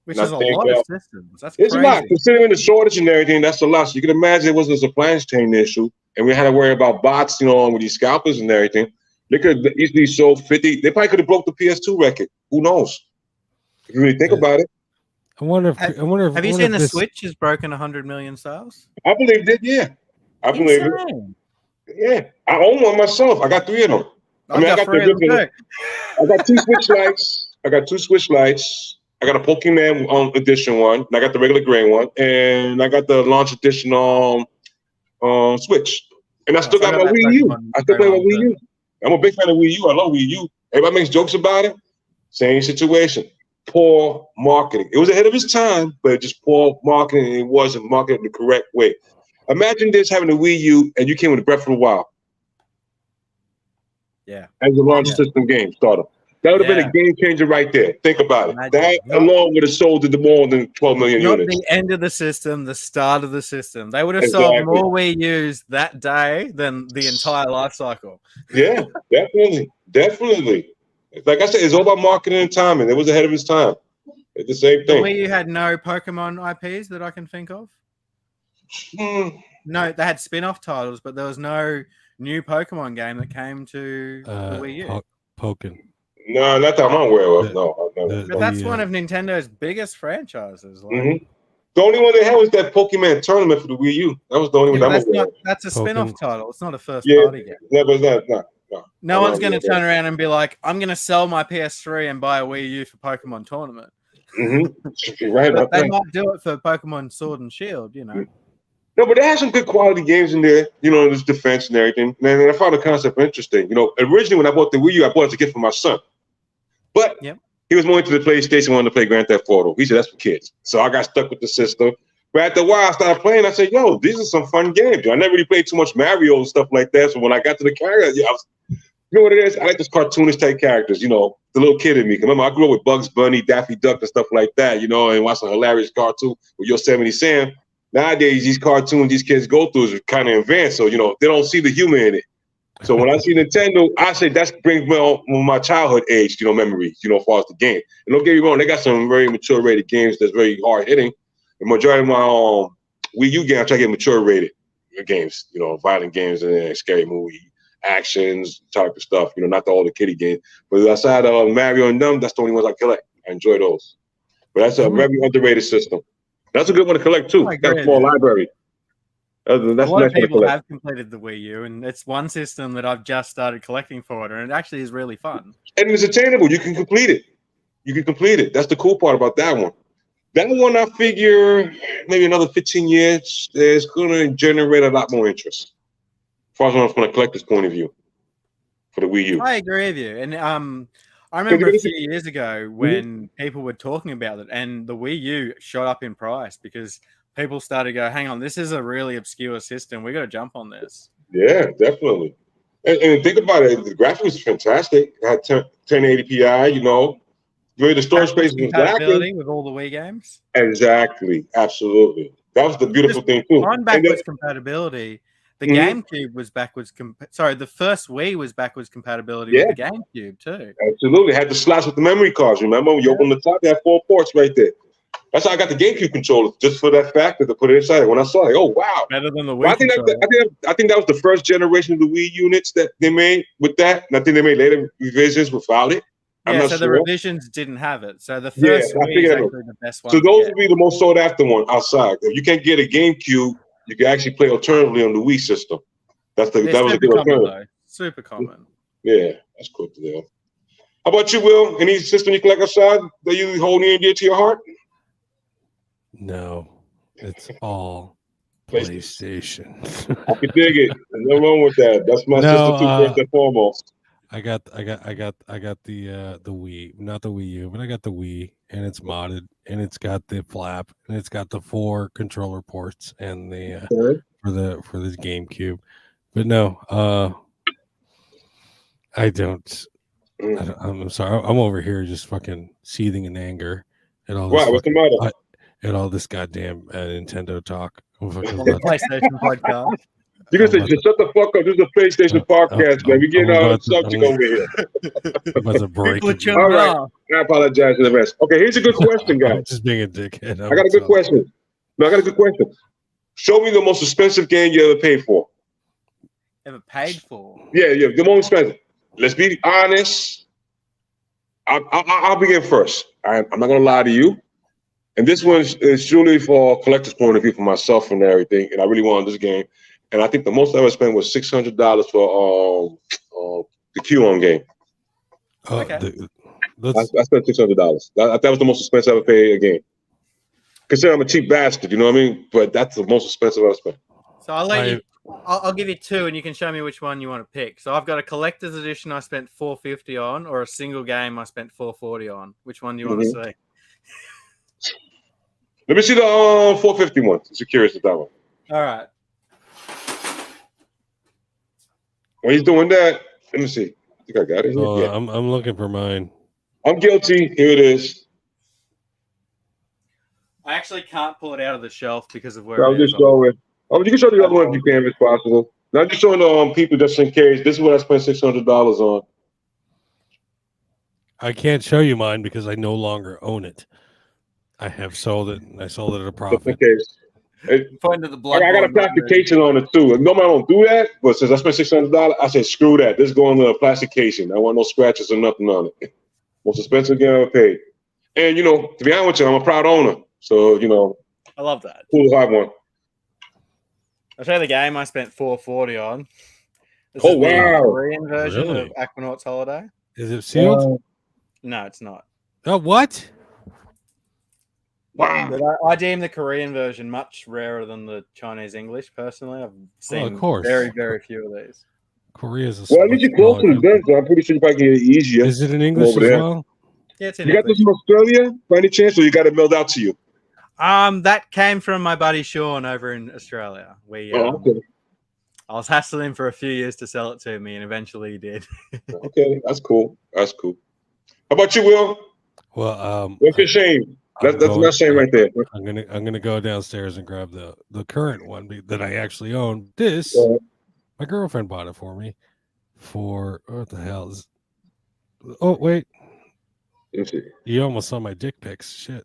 A: Which is a lot of systems. That's
C: crazy. It's a lot. Considering the shortage and everything, that's a lot. So you can imagine it wasn't a supply chain issue, and we had to worry about bots, with these scalpers and everything. They could have easily sold 50. They probably could have broke the PS2 record. Who knows? If you really think about it.
B: I wonder if
A: have you seen the Switch has broken 100 million sales?
C: I believe it. Yeah, I believe it. Yeah, I own one myself. I got 3 of them. I got 3 of them. I got 2 Switch lights. I got a Pokemon edition one. And I got the regular gray one, and I got the launch edition Switch. And I still got my Wii U. I still play my Wii U. I'm a big fan of Wii U. I love Wii U. Everybody makes jokes about it. Same situation. Poor marketing. It was ahead of its time, but just poor marketing. It wasn't marketed the correct way. Imagine this having a Wii U and you came with Breath of the Wild.
A: Yeah.
C: As a launch system game starter. That would have been a game changer right there. Think about it. That alone would have sold it more than 12 million units.
A: Not the end of the system, the start of the system. They would have sold more Wii U's that day than the entire life cycle.
C: Yeah, definitely. Like I said, it's all about marketing and timing. It was ahead of its time. It's the same thing.
A: The Wii U had no Pokemon IPs that I can think of. No, they had spin-off titles, but there was no new Pokemon game that came to the Wii U.
B: Pokken.
C: No, not that I'm aware of. No,
A: but that's one of Nintendo's biggest franchises.
C: Like. The only one they had was that Pokemon tournament for the Wii U. That was the only one.
A: That's a spin-off title. It's not a first-party game.
C: Yeah, but it's not.
A: No one's going to turn around and be like, I'm going to sell my PS3 and buy a Wii U for Pokemon Tournament.
C: Right.
A: But they might do it for Pokemon Sword and Shield,
C: No, but they had some good quality games in there, this defense and everything. And I found the concept interesting. Originally when I bought the Wii U, I bought it as a gift for my son. But he was more into the PlayStation, wanted to play Grand Theft Auto. He said, that's for kids. So I got stuck with the system. But after a while, I started playing. I said, yo, these are some fun games. I never really played too much Mario and stuff like that. So when I got to the character, you know what it is? I like those cartoonish type characters, the little kid in me. Remember, I grew up with Bugs Bunny, Daffy Duck, and stuff like that, and watch some hilarious cartoon with Yosemite Sam. Nowadays, these cartoons these kids go through is kind of advanced. So, they don't see the humor in it. So when I see Nintendo, I say that brings me my childhood age, memories, as far as the game. And don't get me wrong, they got some very mature rated games that's very hard hitting. The majority of my Wii U games, I try to get mature rated games, violent games and scary movie actions type of stuff, not all the kiddie games. But outside of Mario and them, that's the only ones I collect. I enjoy those. But that's a very underrated system. That's a good one to collect too. That's a small library. That's
A: a
C: nice
A: lot of
C: for the
A: people
C: collection.
A: have completed the Wii U, and it's one system that I've just started collecting for it, and it actually is really fun.
C: And it's attainable. You can complete it. You can complete it. That's the cool part about that one. That one, I figure, maybe another 15 years, is going to generate a lot more interest. As far as from a collector's point of view, for the Wii U.
A: I agree with you, and I remember a few years ago when people were talking about it, and the Wii U shot up in price because people started to go, hang on, this is a really obscure system. We got to jump on this.
C: Yeah, definitely. And think about it. The graphics was fantastic. It had 1080 Pi, you know. The storage space was lacking.
A: With all the Wii games?
C: Exactly. Absolutely. That was the beautiful thing, too.
A: On backwards compatibility, the GameCube was backwards. The first Wii was backwards compatibility with the GameCube, too.
C: Absolutely. Had the slots with the memory cards. Remember? When you open the top, they had 4 ports right there. That's how I got the GameCube controller, just for that factor to put it inside. When I saw it, oh wow,
A: better than the Wii controller.
C: I think that was the first generation of the Wii units that they made with that. And I think they made later revisions without it. I'm not
A: so
C: sure.
A: the revisions didn't have it. So the first Wii is actually the best one.
C: So those would be the most sought after one outside. If you can't get a GameCube, you can actually play alternatively on the Wii system. That was a good alternative.
A: Super common.
C: Yeah, that's cool to do. How about you, Will? Any system you collect outside that you hold near and dear to your heart?
B: No, it's all PlayStation.
C: I can dig it. There's no wrong with that. That's my sister too, first and foremost.
B: I got the Wii, not the Wii U, but I got the Wii, and it's modded, and it's got the flap, and it's got the 4 controller ports, and the for the GameCube. But no, I don't. I'm sorry. I'm over here just fucking seething in anger at all.
C: Wow, what's the matter?
B: At all this goddamn Nintendo talk.
A: PlayStation podcast.
C: You can say, just shut the fuck up. This is a PlayStation podcast, man. We getting out of the subject over here.
B: I'm about to break it.
C: All right. I apologize to the rest. Okay, here's a good question, guys.
B: I'm just being a dickhead.
C: I got a good question. No, I got a good question. Show me the most expensive game you ever paid for.
A: Ever paid for?
C: Yeah, the most expensive. Let's be honest. I'll begin first. I'm not gonna lie to you. And this one is truly for a collector's point of view for myself and everything. And I really wanted this game. And I think the most I ever spent was $600 for the Q-On game.
A: Okay.
C: I spent $600. That was the most expensive I ever paid a game. Considering I'm a cheap bastard, you know what I mean? But that's the most expensive I've spent.
A: So I'll give you 2, and you can show me which one you want to pick. So I've got a collector's edition I spent $450 on, or a single game I spent $440 on. Which one do you want to see?
C: Let me see the 450 one. I'm curious about that one.
A: All right.
C: When he's doing that, let me see. I think I got it.
B: Oh, yeah. I'm looking for mine.
C: I'm guilty. Here it is.
A: I actually can't pull it out of the shelf because of where
C: I'll just show it. You can show the other one if you can, if it's possible. Now, I'm just showing people just in case. This is what I spent $600 on.
B: I can't show you mine because I no longer own it. I have sold it. I sold it at a profit.
A: Point to the blood.
C: I got a plastication on it too. Normally I don't do that, but since I spent $600, I said screw that. This is going to a plastication. I want no scratches or nothing on it. Most expensive game I ever paid. And to be honest with you, I'm a proud owner. So
A: I love that.
C: Cool to have one.
A: I'll show you the game I spent $440 on. This
C: is wow!
A: The Korean version of Aquanaut's Holiday.
B: Is it sealed?
A: No, it's not.
B: Oh, what?
C: Wow!
A: But I deem the Korean version much rarer than the Chinese English. Personally, I've seen very, very few of these.
B: Korea's
C: a well, at least you're close to the desert, so I'm pretty sure you probably get it easier.
B: Is it in English as well?
A: Yeah, it's in
C: English. You got this in Australia by any chance, or you got it mailed out to you?
A: That came from my buddy Sean over in Australia.
C: Okay.
A: I was hassling him for a few years to sell it to me, and eventually he did.
C: Okay, that's cool. That's cool. How about you, Will?
B: Well,
C: what's your shame? That's my shame right there.
B: I'm gonna go downstairs and grab the current one that I actually own. This my girlfriend bought it for me for what the hell is? Oh wait, you almost saw my dick pics. Shit.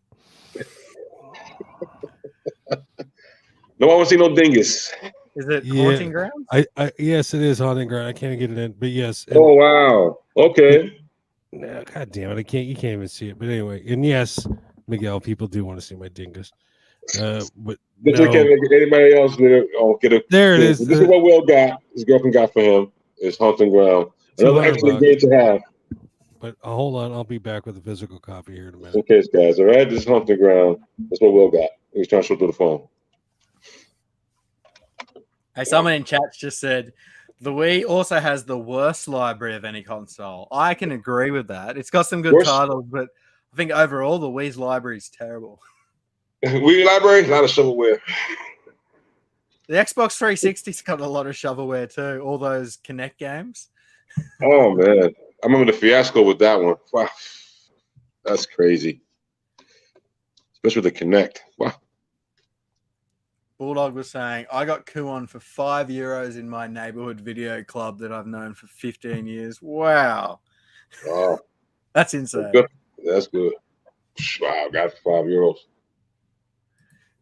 C: No, I want to see no dingus.
A: Is it Haunting Ground?
B: Yes, it is Haunting Ground. I can't get it in, but yes.
C: Oh wow. Okay.
B: No, God damn it! You can't even see it. But anyway, and yes, Miguel, people do want to see my dingus. But
C: Just in case anybody else get a.
B: There it is.
C: This is what Will got. His girlfriend got for him. Is Hunting Ground. Another excellent game to have.
B: But hold on, I'll be back with a physical copy here in a minute.
C: Just in case, guys. All right, this is Hunting Ground. That's what Will got. He was trying to show through the phone.
A: Hey, someone in chat just said the Wii also has the worst library of any console. I can agree with that. It's got some good titles, but I think overall the Wii's library is terrible.
C: Wii library, a lot of shovelware.
A: The Xbox 360's got a lot of shovelware too. All those Kinect games.
C: Oh man, I remember the fiasco with that one. Wow, that's crazy. Especially with the Kinect. Wow.
A: Bulldog was saying, I got Kuon for €5 in my neighborhood video club that I've known for 15 years. Wow.
C: Wow.
A: That's insane.
C: That's good. Wow, got €5.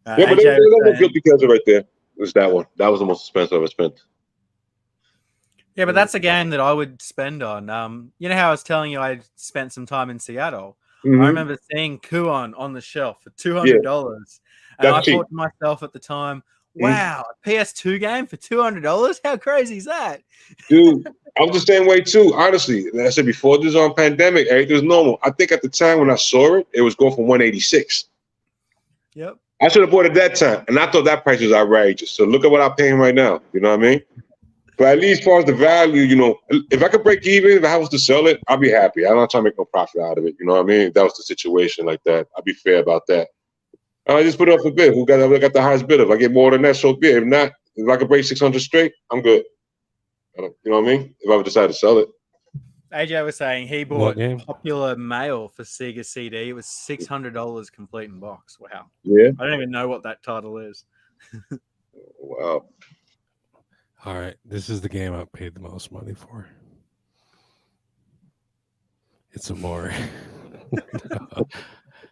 A: Yeah,
C: but there's a good because right there. It was that one. That was the most expensive I've ever spent.
A: Yeah, but that's a game that I would spend on. You know how I was telling you I spent some time in Seattle? Mm-hmm. I remember seeing Kuon on the shelf for $200. And I thought to myself at the time, wow, a PS2 game for $200? How crazy is that?
C: Dude, I was the same way too, honestly. Like I said, before this pandemic, everything was normal. I think at the time when I saw it, it was going for $186.
A: Yep.
C: I should have bought it that time. And I thought that price was outrageous. So look at what I'm paying right now. You know what I mean? But at least as far as the value, you know, if I could break even, if I was to sell it, I'd be happy. I'm not trying to make no profit out of it. You know what I mean? If that was the situation like that, I'd be fair about that. I just put it up for bid. Who got the highest bidder? If I get more than that, so be it. If not, if I could break 600 straight, I'm good. You know what I mean? If I would decide to sell it.
A: AJ was saying he bought Popular Mail for Sega CD. It was $600 complete in box. Wow.
C: Yeah.
A: I don't even know what that title is.
C: Wow.
B: All right. This is the game I paid the most money for. It's Amore. No,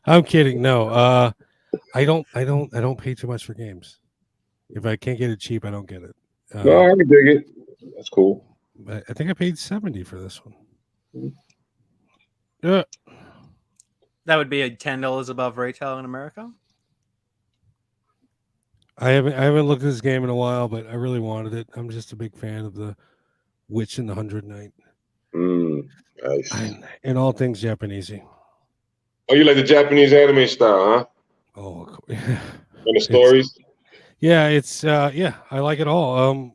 B: I'm kidding. No. I don't pay too much for games. If I can't get it cheap, I don't get it.
C: No, I can dig it. That's cool.
B: I think I paid $70 for this one. Yeah.
A: That would be $10 above retail in America.
B: I haven't looked at this game in a while, but I really wanted it. I'm just a big fan of the Witch and the 100 Knight.
C: Nice.
B: And all things Japanesey.
C: Oh, you like the Japanese anime style, huh?
B: Oh,
C: and the stories.
B: I like it all.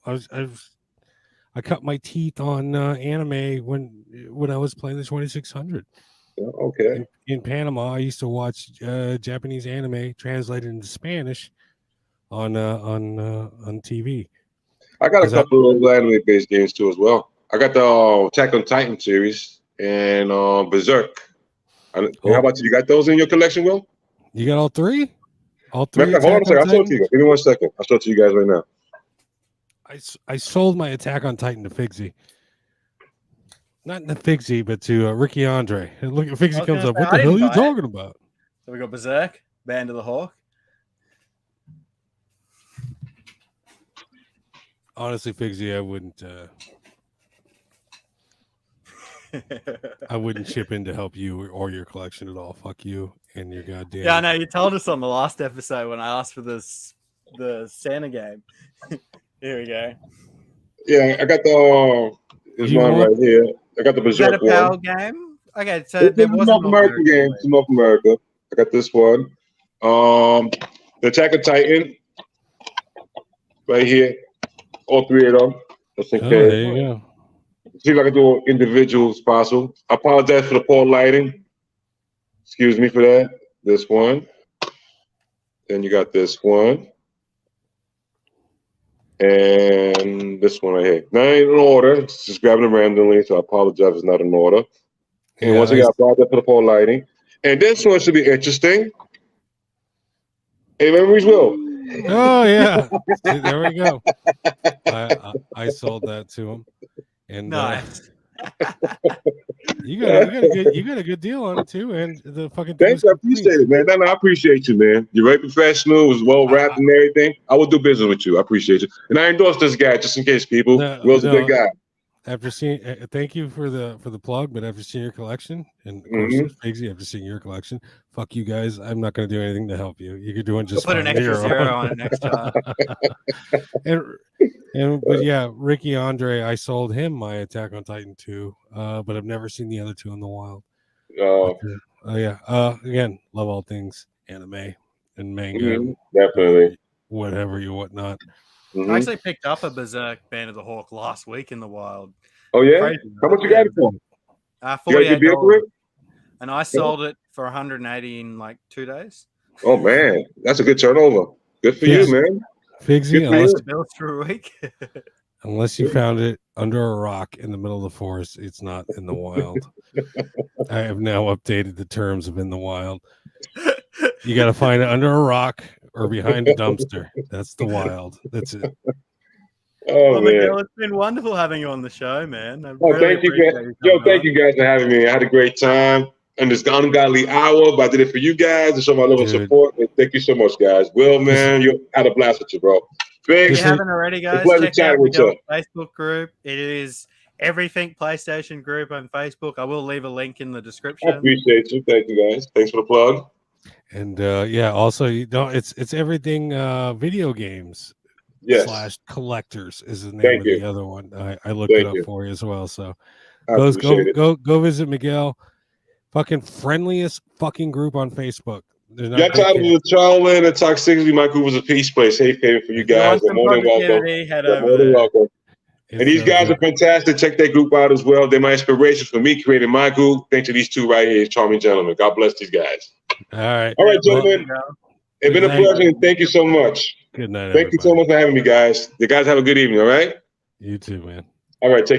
B: I cut my teeth on anime when I was playing the 2600.
C: Okay.
B: In Panama, I used to watch Japanese anime translated into Spanish on TV.
C: I got a couple of anime-based games too as well. I got the Attack on Titan series and Berserk. How about you? You got those in your collection, Will?
B: You got all three? All
C: three? Hold on a second. I'll show it to you. Give me 1 second. I'll show it to you guys right now.
B: I sold my Attack on Titan to Figsy. Not to Figsy, but to Ricky Andre. And look, Figsy comes up. What the hell are you talking about?
A: So we got Berserk, Band of the Hawk.
B: Honestly, Figsy, I wouldn't chip in to help you or your collection at all. Fuck you and your goddamn.
A: Yeah, I know. You told us on the last episode when I asked for the Santa game. Here we go.
C: Yeah, I got there's one right here. I got the Berserk one.
A: Is that a PAL game? Okay, so there was
C: a North American game. It's North America. I got this one. The Attack on Titan. Right here. All three of them. Just in case.
B: There you go.
C: See if I can do individuals possible. I apologize for the poor lighting. Excuse me for that. This one. Then you got this one. And this one right here. Now ain't in order. It's just grabbing them randomly, so I apologize it's not in order. And once again, I apologize for the poor lighting. And this one should be interesting. Hey, memories, Will.
B: Oh yeah, there we go. I sold that to him, and
A: nice.
C: You got
B: a good deal on it too, and the fucking.
C: Thanks, I appreciate it, man. No, I appreciate you, man. You're very professional. It was well wrapped and everything. I will do business with you. I appreciate you, and I endorse this guy just in case people. Will's a good guy.
B: after seeing, thank you for the plug, but after seeing your collection, and of course, Figsy, after seeing your collection, fuck you guys. I'm not going to do anything to help you. You're doing just
A: We'll put
B: fine.
A: an extra 0 on it next time.
B: But yeah, Ricky Andre, I sold him my Attack on Titan 2, but I've never seen the other two in the wild. Again, love all things anime and manga,
C: definitely,
B: whatever you whatnot.
A: I actually picked up a Berserk Band of the Hawk last week in the wild.
C: Oh yeah,
A: Crazy,
C: how much you got it for?
A: $48, and I sold it for 180 in like 2 days.
C: Oh man, that's a good turnover. Good for you, man.
B: Figsy,
C: unless
B: you found it under a rock in the middle of the forest, it's not in the wild. I have now updated the terms of in the wild. You got to find it under a rock or behind a dumpster. That's the wild. That's it.
C: Oh, man.
A: Miguel, it's been wonderful having you on the show, man.
C: Thank you, guys. Thank you guys for having me. I had a great time in this ungodly hour, but I did it for you guys to show my love and support. And thank you so much, guys. Will, man, you had a blast with you, bro.
A: If you haven't already, guys, check out Miguel's Facebook group. It is Everything PlayStation group on Facebook. I will leave a link in the description.
C: I appreciate you. Thank you, guys. Thanks for the plug.
B: And also it's everything video games.
C: Yes.
B: / collectors is the name of the other one. I looked it up for you as well. So go visit Miguel. Fucking friendliest fucking group on Facebook.
C: Got tired of the trauma and the toxicity. My group was a peace place, safe haven for you guys. You're more than welcome. And these guys are fantastic. Check that group out as well. They're my inspiration for me creating my group. Thanks to these two right here, charming gentlemen. God bless these guys.
B: All right,
C: gentlemen. It's been a pleasure, and thank you so much.
B: Good night.
C: Thank you so much for having me, guys. You guys have a good evening. All right.
B: You too, man.
C: All right. Take